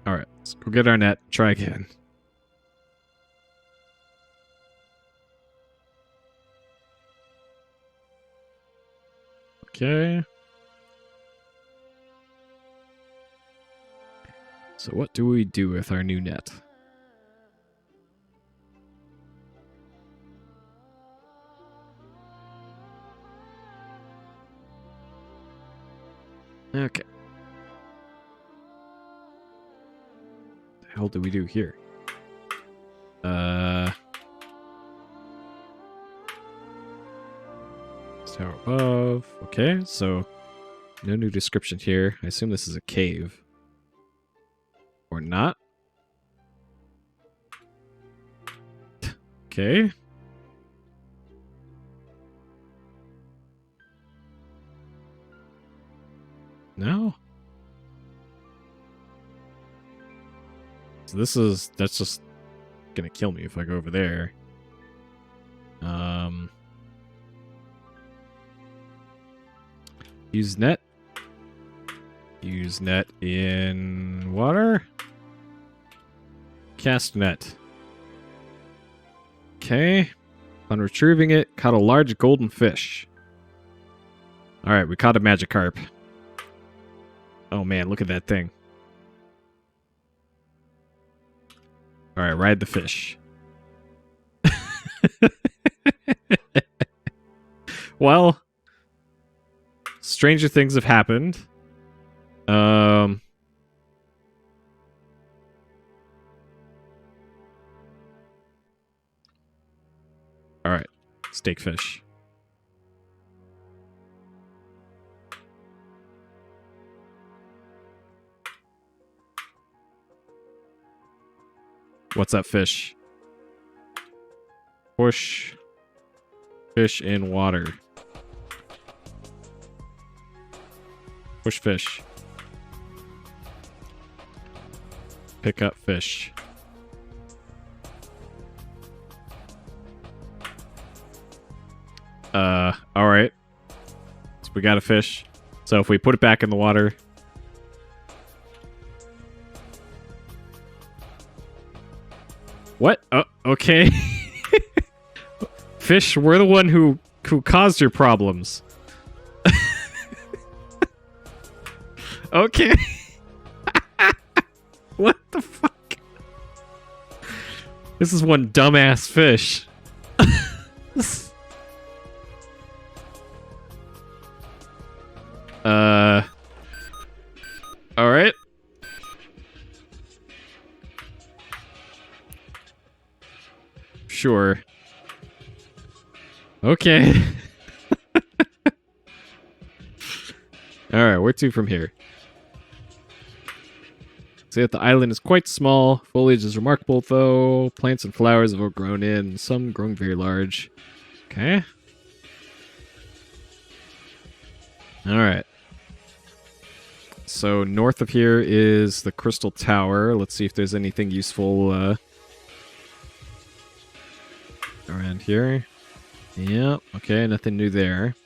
All right, let's go get our net. Try again. Okay. So what do we do with our new net? Okay. What the hell do we do here? Tower above. Okay, so no new description here. I assume this is a cave. Or not. Okay. No. So that's just gonna kill me if I go over there. Use net. Use net in water. Cast net. Okay. On retrieving it, caught a large golden fish. Alright, we caught a Magikarp. Oh man, look at that thing. Alright, ride the fish. Well, stranger things have happened. Alright, steak fish. What's up, fish? Push fish in water. Push fish. Pick up fish. Alright. So we got a fish. So if we put it back in the water. What? Oh, okay. Fish, we're the one who caused your problems. Okay. What the fuck? This is one dumbass fish. Alright. Sure. Okay. Alright, where to from here? See that the island is quite small. Foliage is remarkable, though. Plants and flowers have all grown in, some growing very large. Okay. Alright. So, north of here is the Crystal Tower. Let's see if there's anything useful around here. Yep, okay, nothing new there.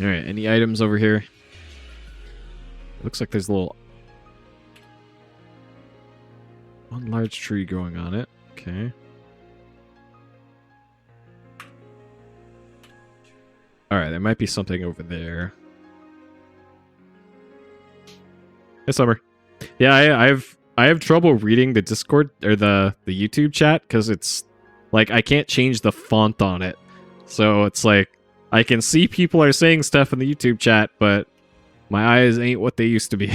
Alright, any items over here? Looks like there's a little... one large tree growing on it. Okay. Alright, there might be something over there. Hey, Summer. Yeah, I have trouble reading the Discord or the YouTube chat because it's like I can't change the font on it. So it's like I can see people are saying stuff in the YouTube chat, but my eyes ain't what they used to be.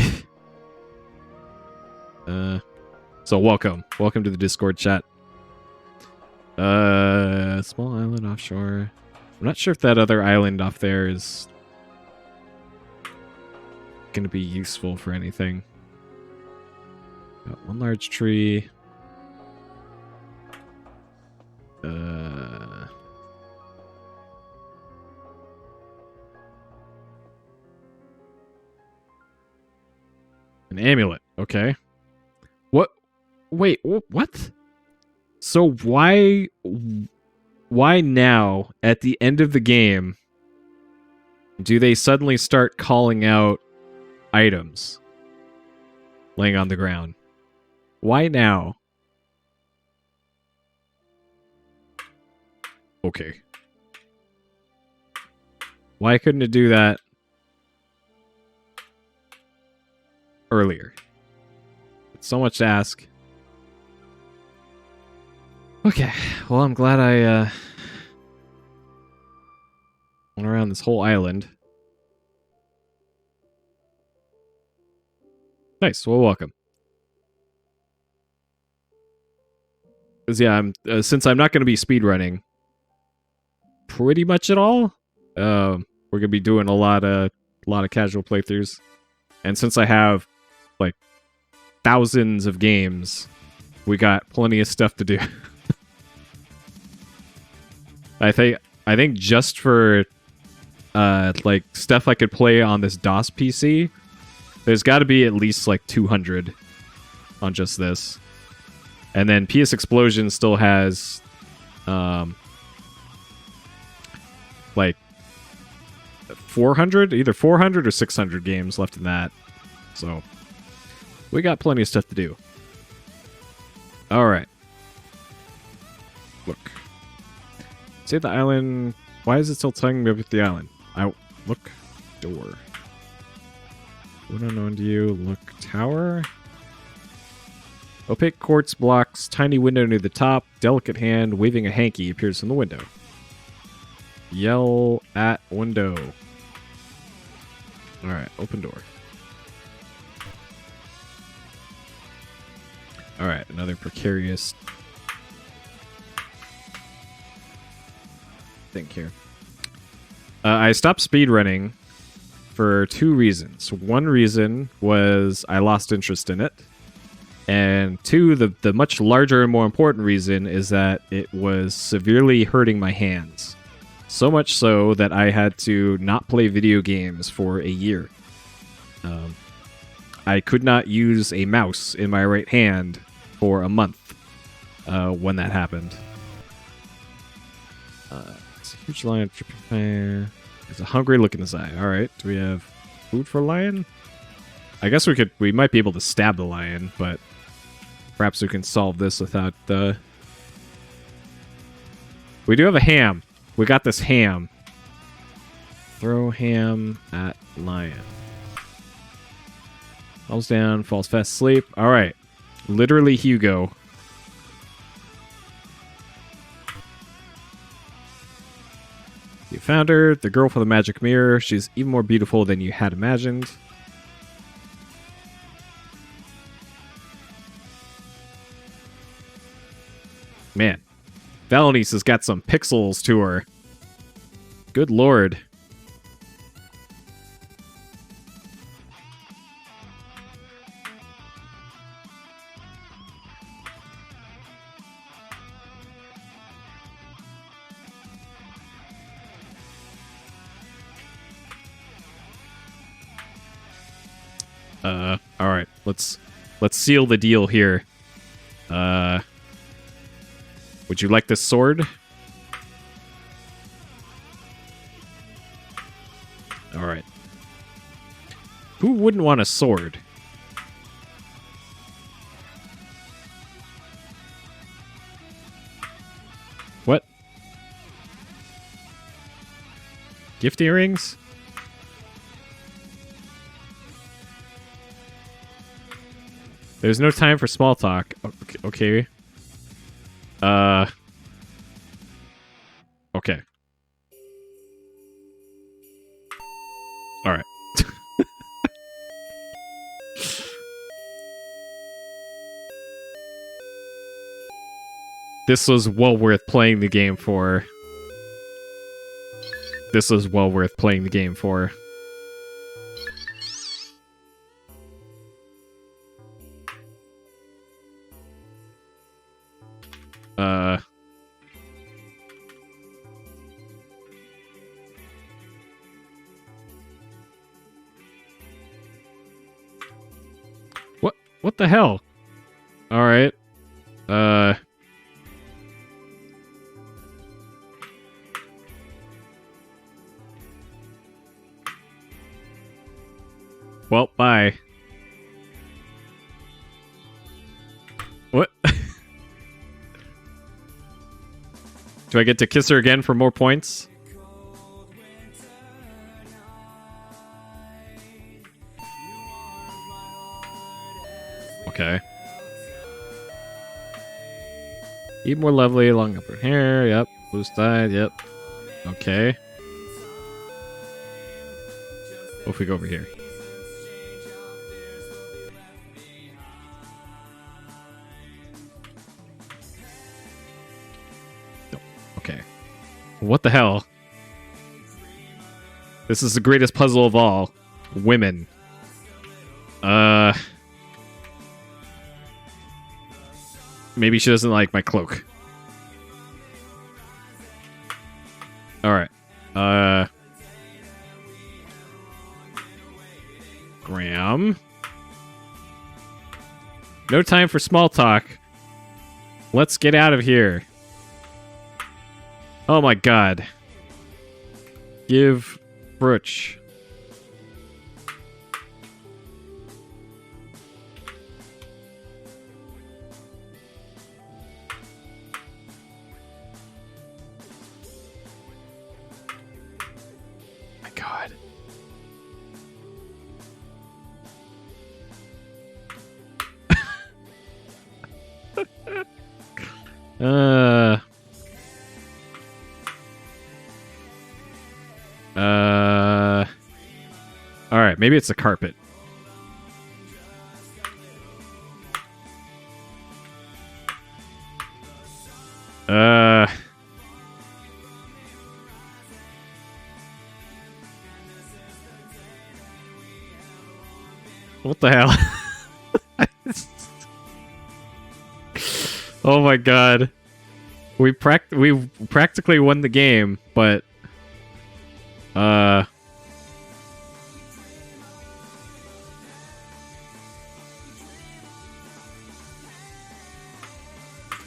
So welcome to the Discord chat. Small island offshore. I'm not sure if that other island off there is gonna be useful for anything. Got one large tree. An amulet. Okay. What? Wait, what? So why now, at the end of the game, do they suddenly start calling out items laying on the ground? Why now? Okay. Why couldn't it do that earlier? It's so much to ask. Okay, well, I'm glad I went around this whole island. Nice, well, welcome. Because, yeah, since I'm not going to be speedrunning pretty much at all, we're going to be doing a lot of casual playthroughs. And since I have, like, thousands of games, we got plenty of stuff to do. I think just for like stuff I could play on this DOS PC, there's got to be at least like 200 on just this. And then PS Explosion still has like 400, either 400 or 600 games left in that. So we got plenty of stuff to do. All right. Look. Save the island. Why is it still telling me about the island? Look. Door. What unknown to you? Look. Tower. Opaque quartz blocks. Tiny window near the top. Delicate hand waving a hanky appears in the window. Yell at window. Alright. Open door. Alright. Another precarious thing here. I stopped speedrunning for two reasons. One reason was I lost interest in it. And two, the much larger and more important reason is that it was severely hurting my hands. So much so that I had to not play video games for a year. I could not use a mouse in my right hand for a month when that happened. It's a huge lion. There's a hungry look in his eye. Alright, do we have food for lion? I guess we might be able to stab the lion, but perhaps we can solve this without the... We do have a ham. We got this ham. Throw ham at lion. Falls down, falls fast asleep. All right. Literally Hugo. You found her, the girl from the magic mirror. She's even more beautiful than you had imagined. Man, Valenice has got some pixels to her. Good lord. All right. Let's seal the deal here. Would you like this sword? All right. Who wouldn't want a sword? What? Gift earrings? There's no time for small talk. Okay. Okay. All right. This was well worth playing the game for. This was well worth playing the game for. What the hell? All right. Well, bye. What? Do I get to kiss her again for more points? Okay. Even more lovely, long upper hair, yep. Blue eyes, yep. Okay. What if we go over here? No. Okay. What the hell? This is the greatest puzzle of all. Women. Maybe she doesn't like my cloak. Alright. Graham. No time for small talk. Let's get out of here. Oh my god. Give Brooch. My god. All right, maybe it's a carpet. What the hell? Oh my god. We practically won the game, but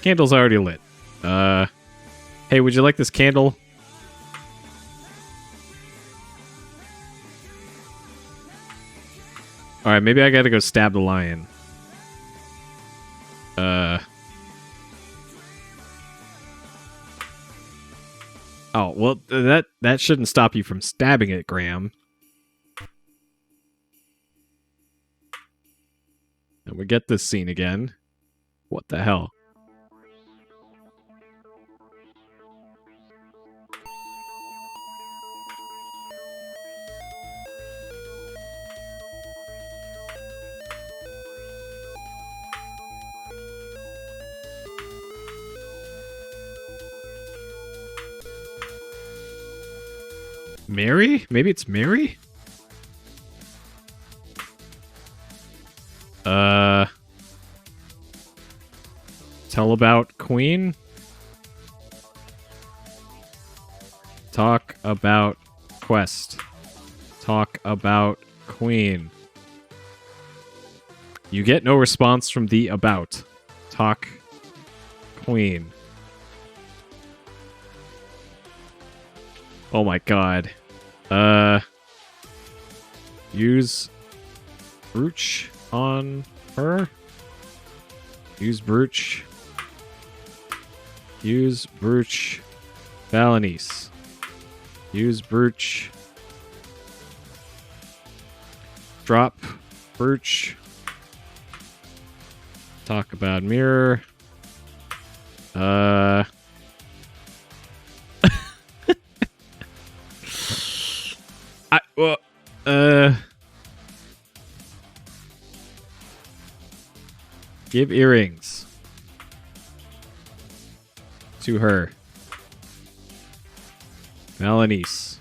candle's already lit. Hey, would you like this candle? Alright, maybe I gotta go stab the lion. Oh, well, that shouldn't stop you from stabbing it, Graham. And we get this scene again. What the hell? Mary? Maybe it's Mary? Tell about Queen? Talk about quest. Talk about Queen. You get no response from the about. Talk Queen. Oh my god. Use brooch on her? Use brooch. Use brooch. Valenice. Use brooch. Drop brooch. Talk about mirror. Give earrings to her. Valenice.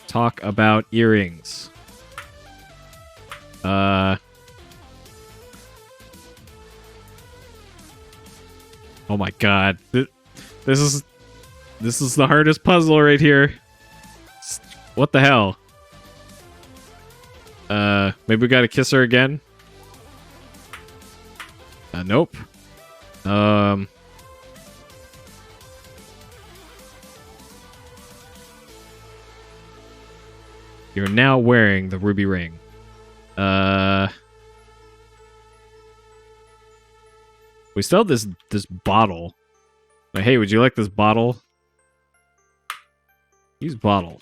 Talk about earrings. Oh my god. This is the hardest puzzle right here. What the hell? Maybe we gotta kiss her again? Nope. You're now wearing the ruby ring. We still have this bottle. Like, hey, would you like this bottle? Use bottle.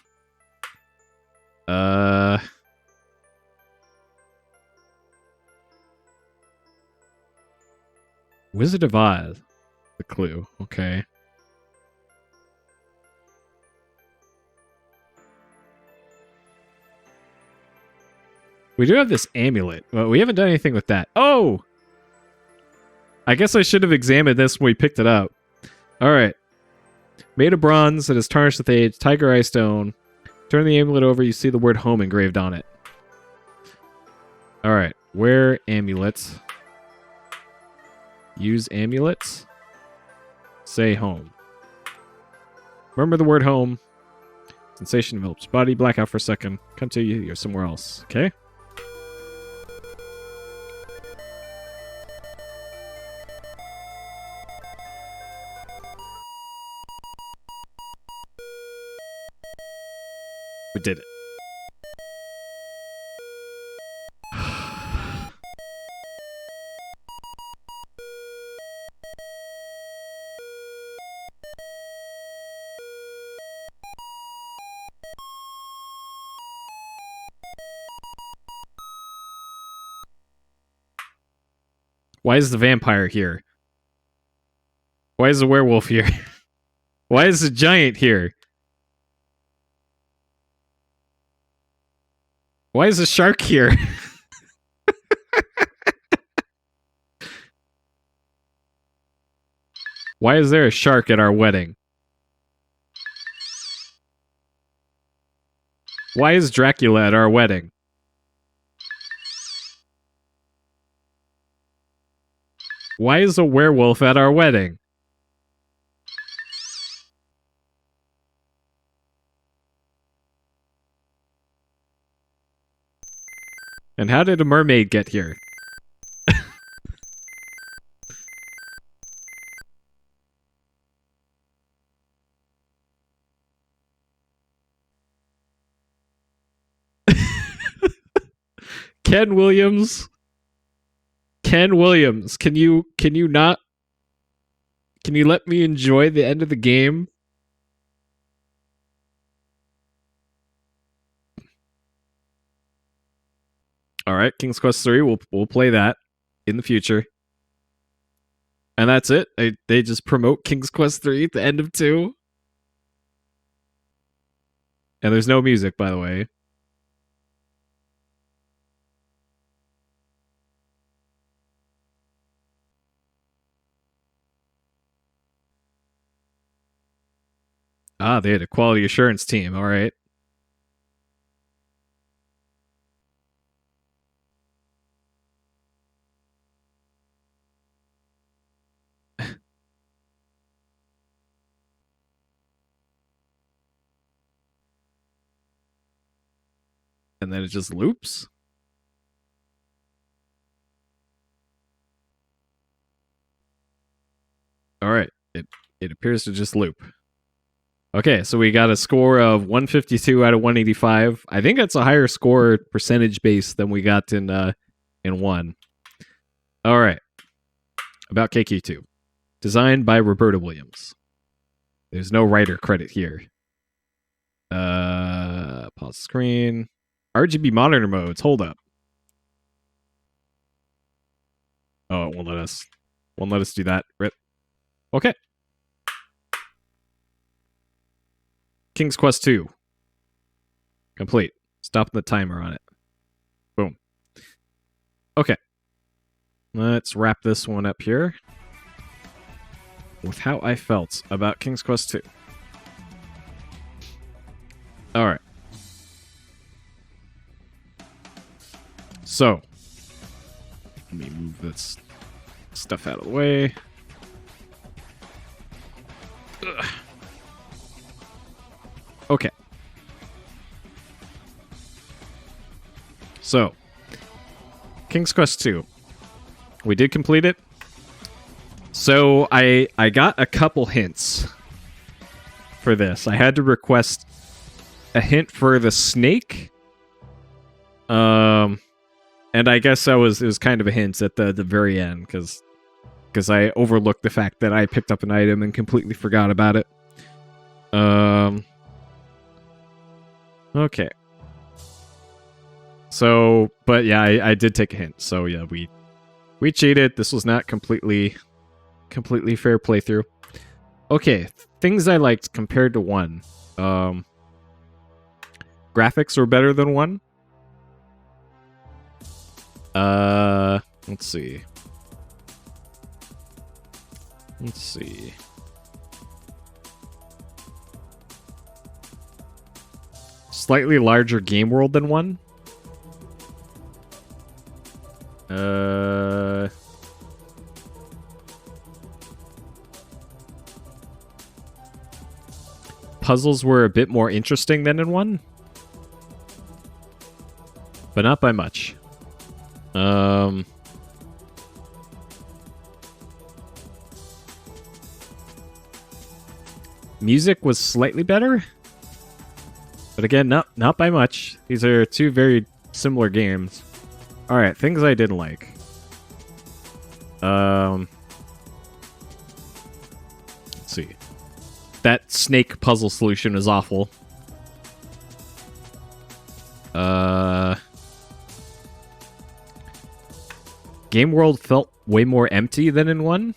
Wizard of Oz. The clue. Okay. We do have this amulet. Well, we haven't done anything with that. Oh! I guess I should have examined this when we picked it up. Alright. Made of bronze that is tarnished with age. Tiger eye stone. Turn the amulet over. You see the word home engraved on it. Alright. Wear amulets. Use amulets. Say home. Remember the word home. Sensation envelops body. Black out for a second. Come to you. You're somewhere else. Okay? We did it. Why is the vampire here? Why is the werewolf here? Why is the giant here? Why is the shark here? Why is there a shark at our wedding? Why is Dracula at our wedding? Why is a werewolf at our wedding? And how did a mermaid get here? Ken Williams. Ken Williams, can you not? Can you let me enjoy the end of the game? All right, King's Quest 3. We'll play that in the future. And that's it. They just promote King's Quest 3 at the end of 2. And there's no music, by the way. Ah, they had a quality assurance team. All right. And then it just loops. All right. It appears to just loop. Okay, so we got a score of 152 out of 185. I think that's a higher score percentage base than we got in 1. All right. About KQ2. Designed by Roberta Williams. There's no writer credit here. Pause screen. RGB monitor modes. Hold up. Oh, it won't let us do that. Rip. Okay. King's Quest 2. Complete. Stopping the timer on it. Boom. Okay. Let's wrap this one up here with how I felt about King's Quest 2. Alright. So, let me move this stuff out of the way. Ugh. Okay. So, King's Quest 2. We did complete it. So, I got a couple hints for this. I had to request a hint for the snake. And I guess it was kind of a hint at the very end, because I overlooked the fact that I picked up an item and completely forgot about it. Okay. So, but yeah, I did take a hint. So yeah, we cheated. This was not completely fair playthrough. Okay, things I liked compared to 1. Graphics were better than 1. Let's see. Slightly larger game world than 1. Puzzles were a bit more interesting than in 1. But not by much. Music was slightly better. But again, not by much. These are two very similar games. Alright, things I didn't like. Let's see. That snake puzzle solution is awful. Game world felt way more empty than in 1.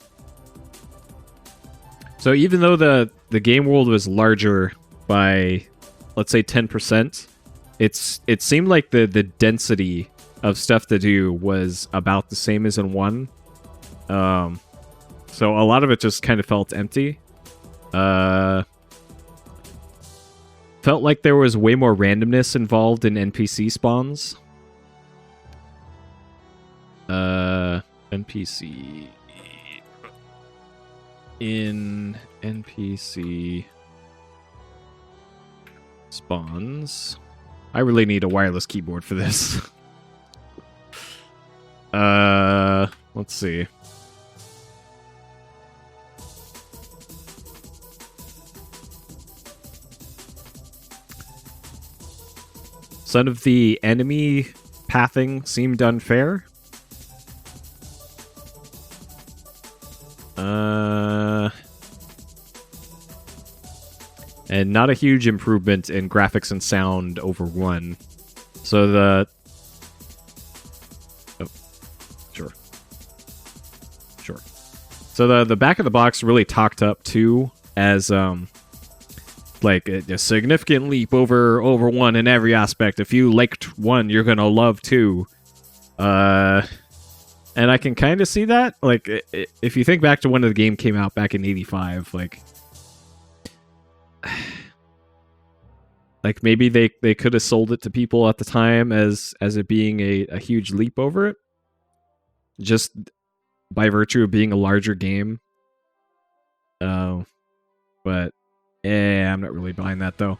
So even though the game world was larger by, let's say, 10%, it seemed like the density of stuff to do was about the same as in 1. So a lot of it just kind of felt empty. Felt like there was way more randomness involved in NPC spawns. NPC spawns. I really need a wireless keyboard for this. Let's see. Some of the enemy pathing seemed unfair. And not a huge improvement in graphics and sound over 1. So So the back of the box really talked up 2 as like a significant leap over 1 in every aspect. If you liked 1, you're gonna love 2. And I can kind of see that. Like, if you think back to when the game came out back in '85, like maybe they could have sold it to people at the time as it being a huge leap over it, just by virtue of being a larger game. But I'm not really buying that though.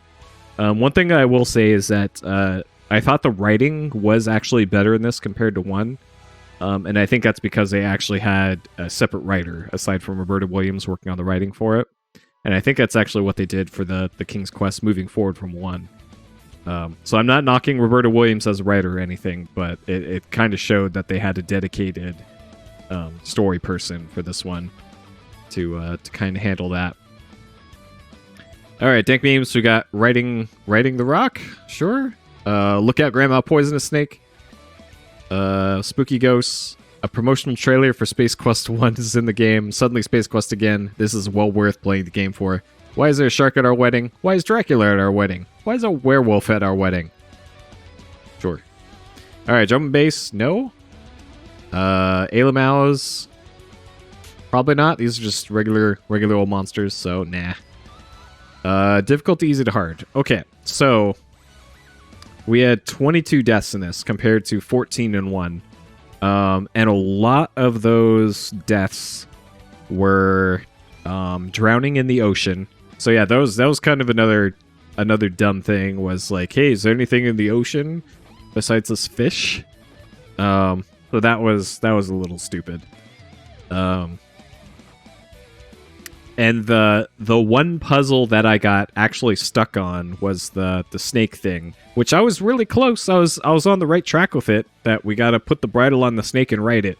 One thing I will say is that I thought the writing was actually better in this compared to 1. And I think that's because they actually had a separate writer, aside from Roberta Williams working on the writing for it. And I think that's actually what they did for the King's Quest moving forward from 1. So I'm not knocking Roberta Williams as a writer or anything, but it kind of showed that they had a dedicated story person for this one to kind of handle that. All right, Dank Memes, we got Writing the Rock, sure. Look Out Grandma Poisonous Snake. Spooky Ghosts. A promotional trailer for Space Quest 1 is in the game. Suddenly Space Quest again. This is well worth playing the game for. Why is there a shark at our wedding? Why is Dracula at our wedding? Why is a werewolf at our wedding? Sure. Alright, Jumping Base, no. Ayla Mouse. Probably not. These are just regular old monsters, so nah. Difficulty easy to hard. Okay, so we had 22 deaths in this compared to 14 in 1. And a lot of those deaths were drowning in the ocean. So yeah, that was kind of another dumb thing, was like, hey, is there anything in the ocean besides this fish? So that was a little stupid. And the one puzzle that I got actually stuck on was the snake thing, which I was really close. I was on the right track with it, that we got to put the bridle on the snake and ride it.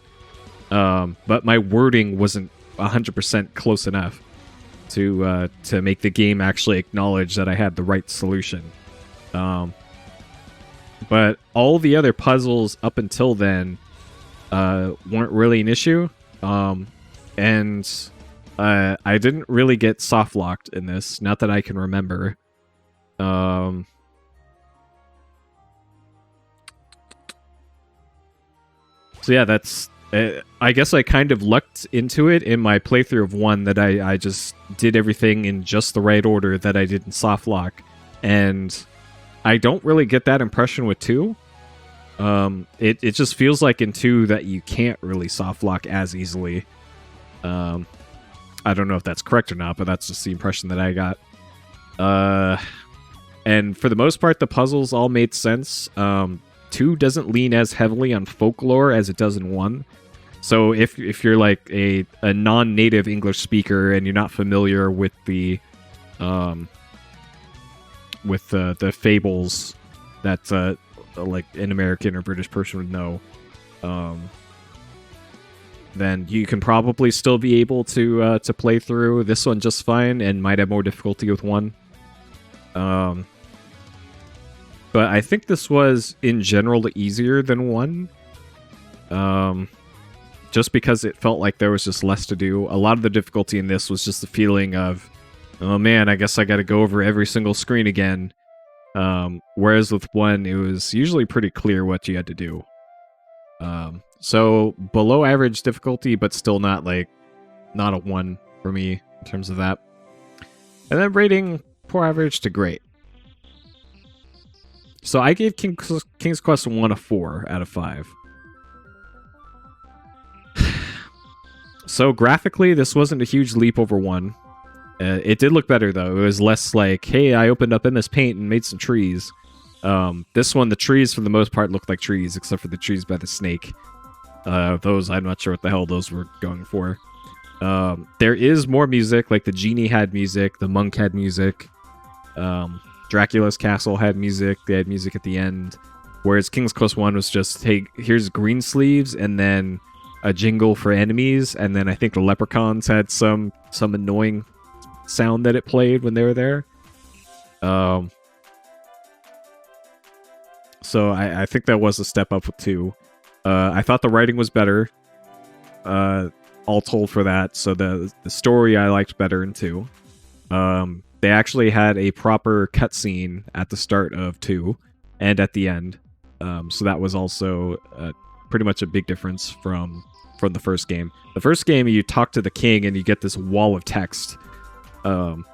But my wording wasn't 100% close enough to make the game actually acknowledge that I had the right solution. But all the other puzzles up until then weren't really an issue. And I didn't really get soft locked in this, not that I can remember. So yeah, that's... I guess I kind of lucked into it in my playthrough of 1, that I just did everything in just the right order that I did in soft lock. And I don't really get that impression with 2. It just feels like in 2 that you can't really soft lock as easily. I don't know if that's correct or not, but that's just the impression that I got. And for the most part, the puzzles all made sense. 2 doesn't lean as heavily on folklore as it does in 1. So if you're like a non-native English speaker and you're not familiar with the fables that like an American or British person would know, then you can probably still be able to play through this one just fine, and might have more difficulty with 1. But I think this was in general easier than 1. Just because it felt like there was just less to do. A lot of the difficulty in this was just the feeling of, oh man, I guess I gotta go over every single screen again. Whereas with 1, it was usually pretty clear what you had to do. So below average difficulty, but still not a 1 for me in terms of that. And then rating poor average to great. So I gave King's Quest 1 a 4 out of 5. So graphically, this wasn't a huge leap over 1. It did look better, though. It was less like, hey, I opened up MS Paint and made some trees. This one, the trees, for the most part, looked like trees, except for the trees by the snake. Those, I'm not sure what the hell those were going for. There is more music, like the genie had music, the monk had music, Dracula's castle had music, they had music at the end. Whereas King's Quest 1 was just, hey, here's green sleeves, and then a jingle for enemies, and then I think the leprechauns had some annoying sound that it played when they were there. So I think that was a step up with 2. I thought the writing was better. all told for that. So the story I liked better in 2. They actually had a proper cutscene at the start of 2 and at the end. So that was also pretty much a big difference from the first game. The first game, you talk to the king and you get this wall of text, and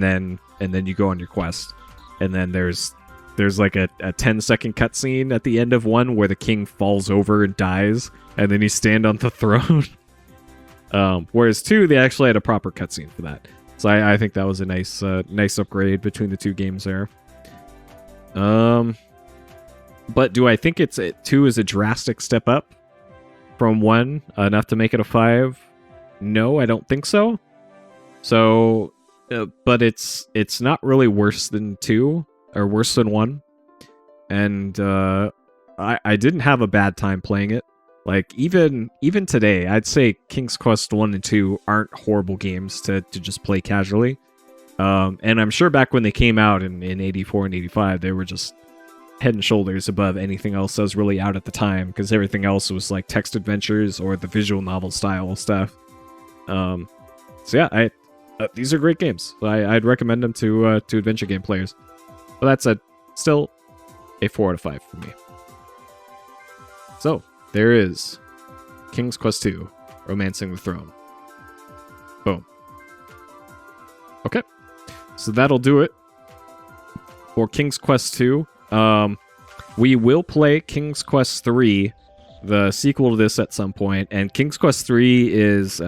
then you go on your quest, and then there's like a 10-second cutscene at the end of 1 where the king falls over and dies, and then you stand on the throne. Whereas 2, they actually had a proper cutscene for that. So I think that was a nice upgrade between the 2 games there. But do I think 2 is a drastic step up from 1, enough to make it a 5? No, I don't think so. So, but it's not really worse than 2 or worse than 1. And I didn't have a bad time playing it. Like even today, I'd say King's Quest 1 and 2 aren't horrible games to just play casually. And I'm sure back when they came out in 84 and 85, they were just head and shoulders above anything else that was really out at the time, because everything else was like text adventures or the visual novel style stuff. So yeah, these are great games. I'd recommend them to adventure game players. But that's still a 4 out of 5 for me. So there is King's Quest 2, Romancing the Throne. Boom. Okay, so that'll do it for King's Quest 2. We will play King's Quest 3, the sequel to this, at some point, and King's Quest 3 is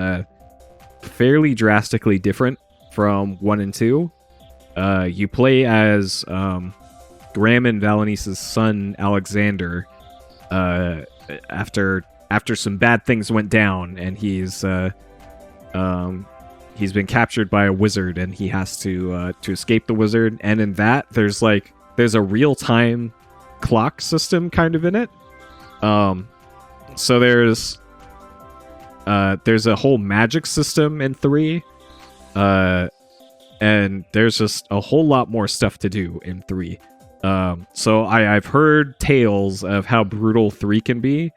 fairly drastically different from 1 and 2. You play as Graham and Valenice's son, Alexander, after some bad things went down, and he's been captured by a wizard, and he has to escape the wizard. And in that, there's a real-time clock system kind of in it. So there's a whole magic system in 3, and there's just a whole lot more stuff to do in 3. So I've heard tales of how brutal 3 can be,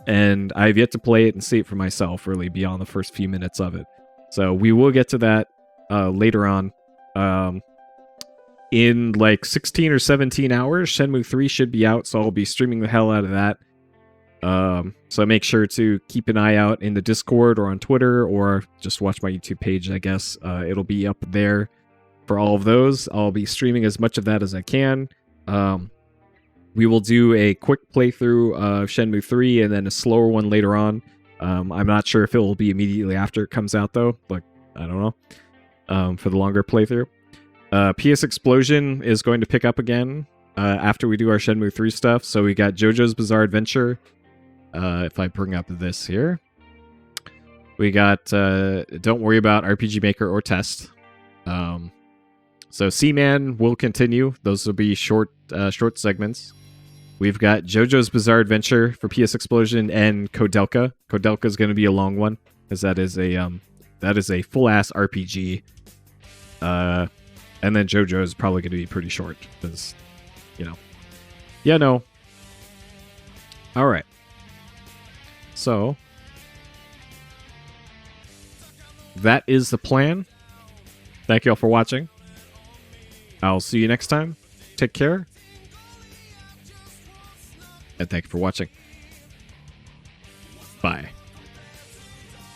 and I've yet to play it and see it for myself, really, beyond the first few minutes of it. So we will get to that later on. In like 16 or 17 hours, Shenmue 3 should be out, so I'll be streaming the hell out of that. So make sure to keep an eye out in the Discord or on Twitter, or just watch my YouTube page, I guess. It'll be up there for all of those. I'll be streaming as much of that as I can. We will do a quick playthrough of Shenmue 3 and then a slower one later on. I'm not sure if it will be immediately after it comes out, though. Like, I don't know. For the longer playthrough. PS Explosion is going to pick up again after we do our Shenmue 3 stuff. So we got JoJo's Bizarre Adventure. If I bring up this here. We got Don't Worry About RPG Maker or Test. So Seaman will continue. Those will be short segments. We've got JoJo's Bizarre Adventure for PS Explosion and Kodelka. Kodelka is going to be a long one, because that is a full-ass RPG. And then JoJo is probably going to be pretty short, because, Yeah, no. All right. So, that is the plan. Thank you all for watching. I'll see you next time. Take care. And thank you for watching.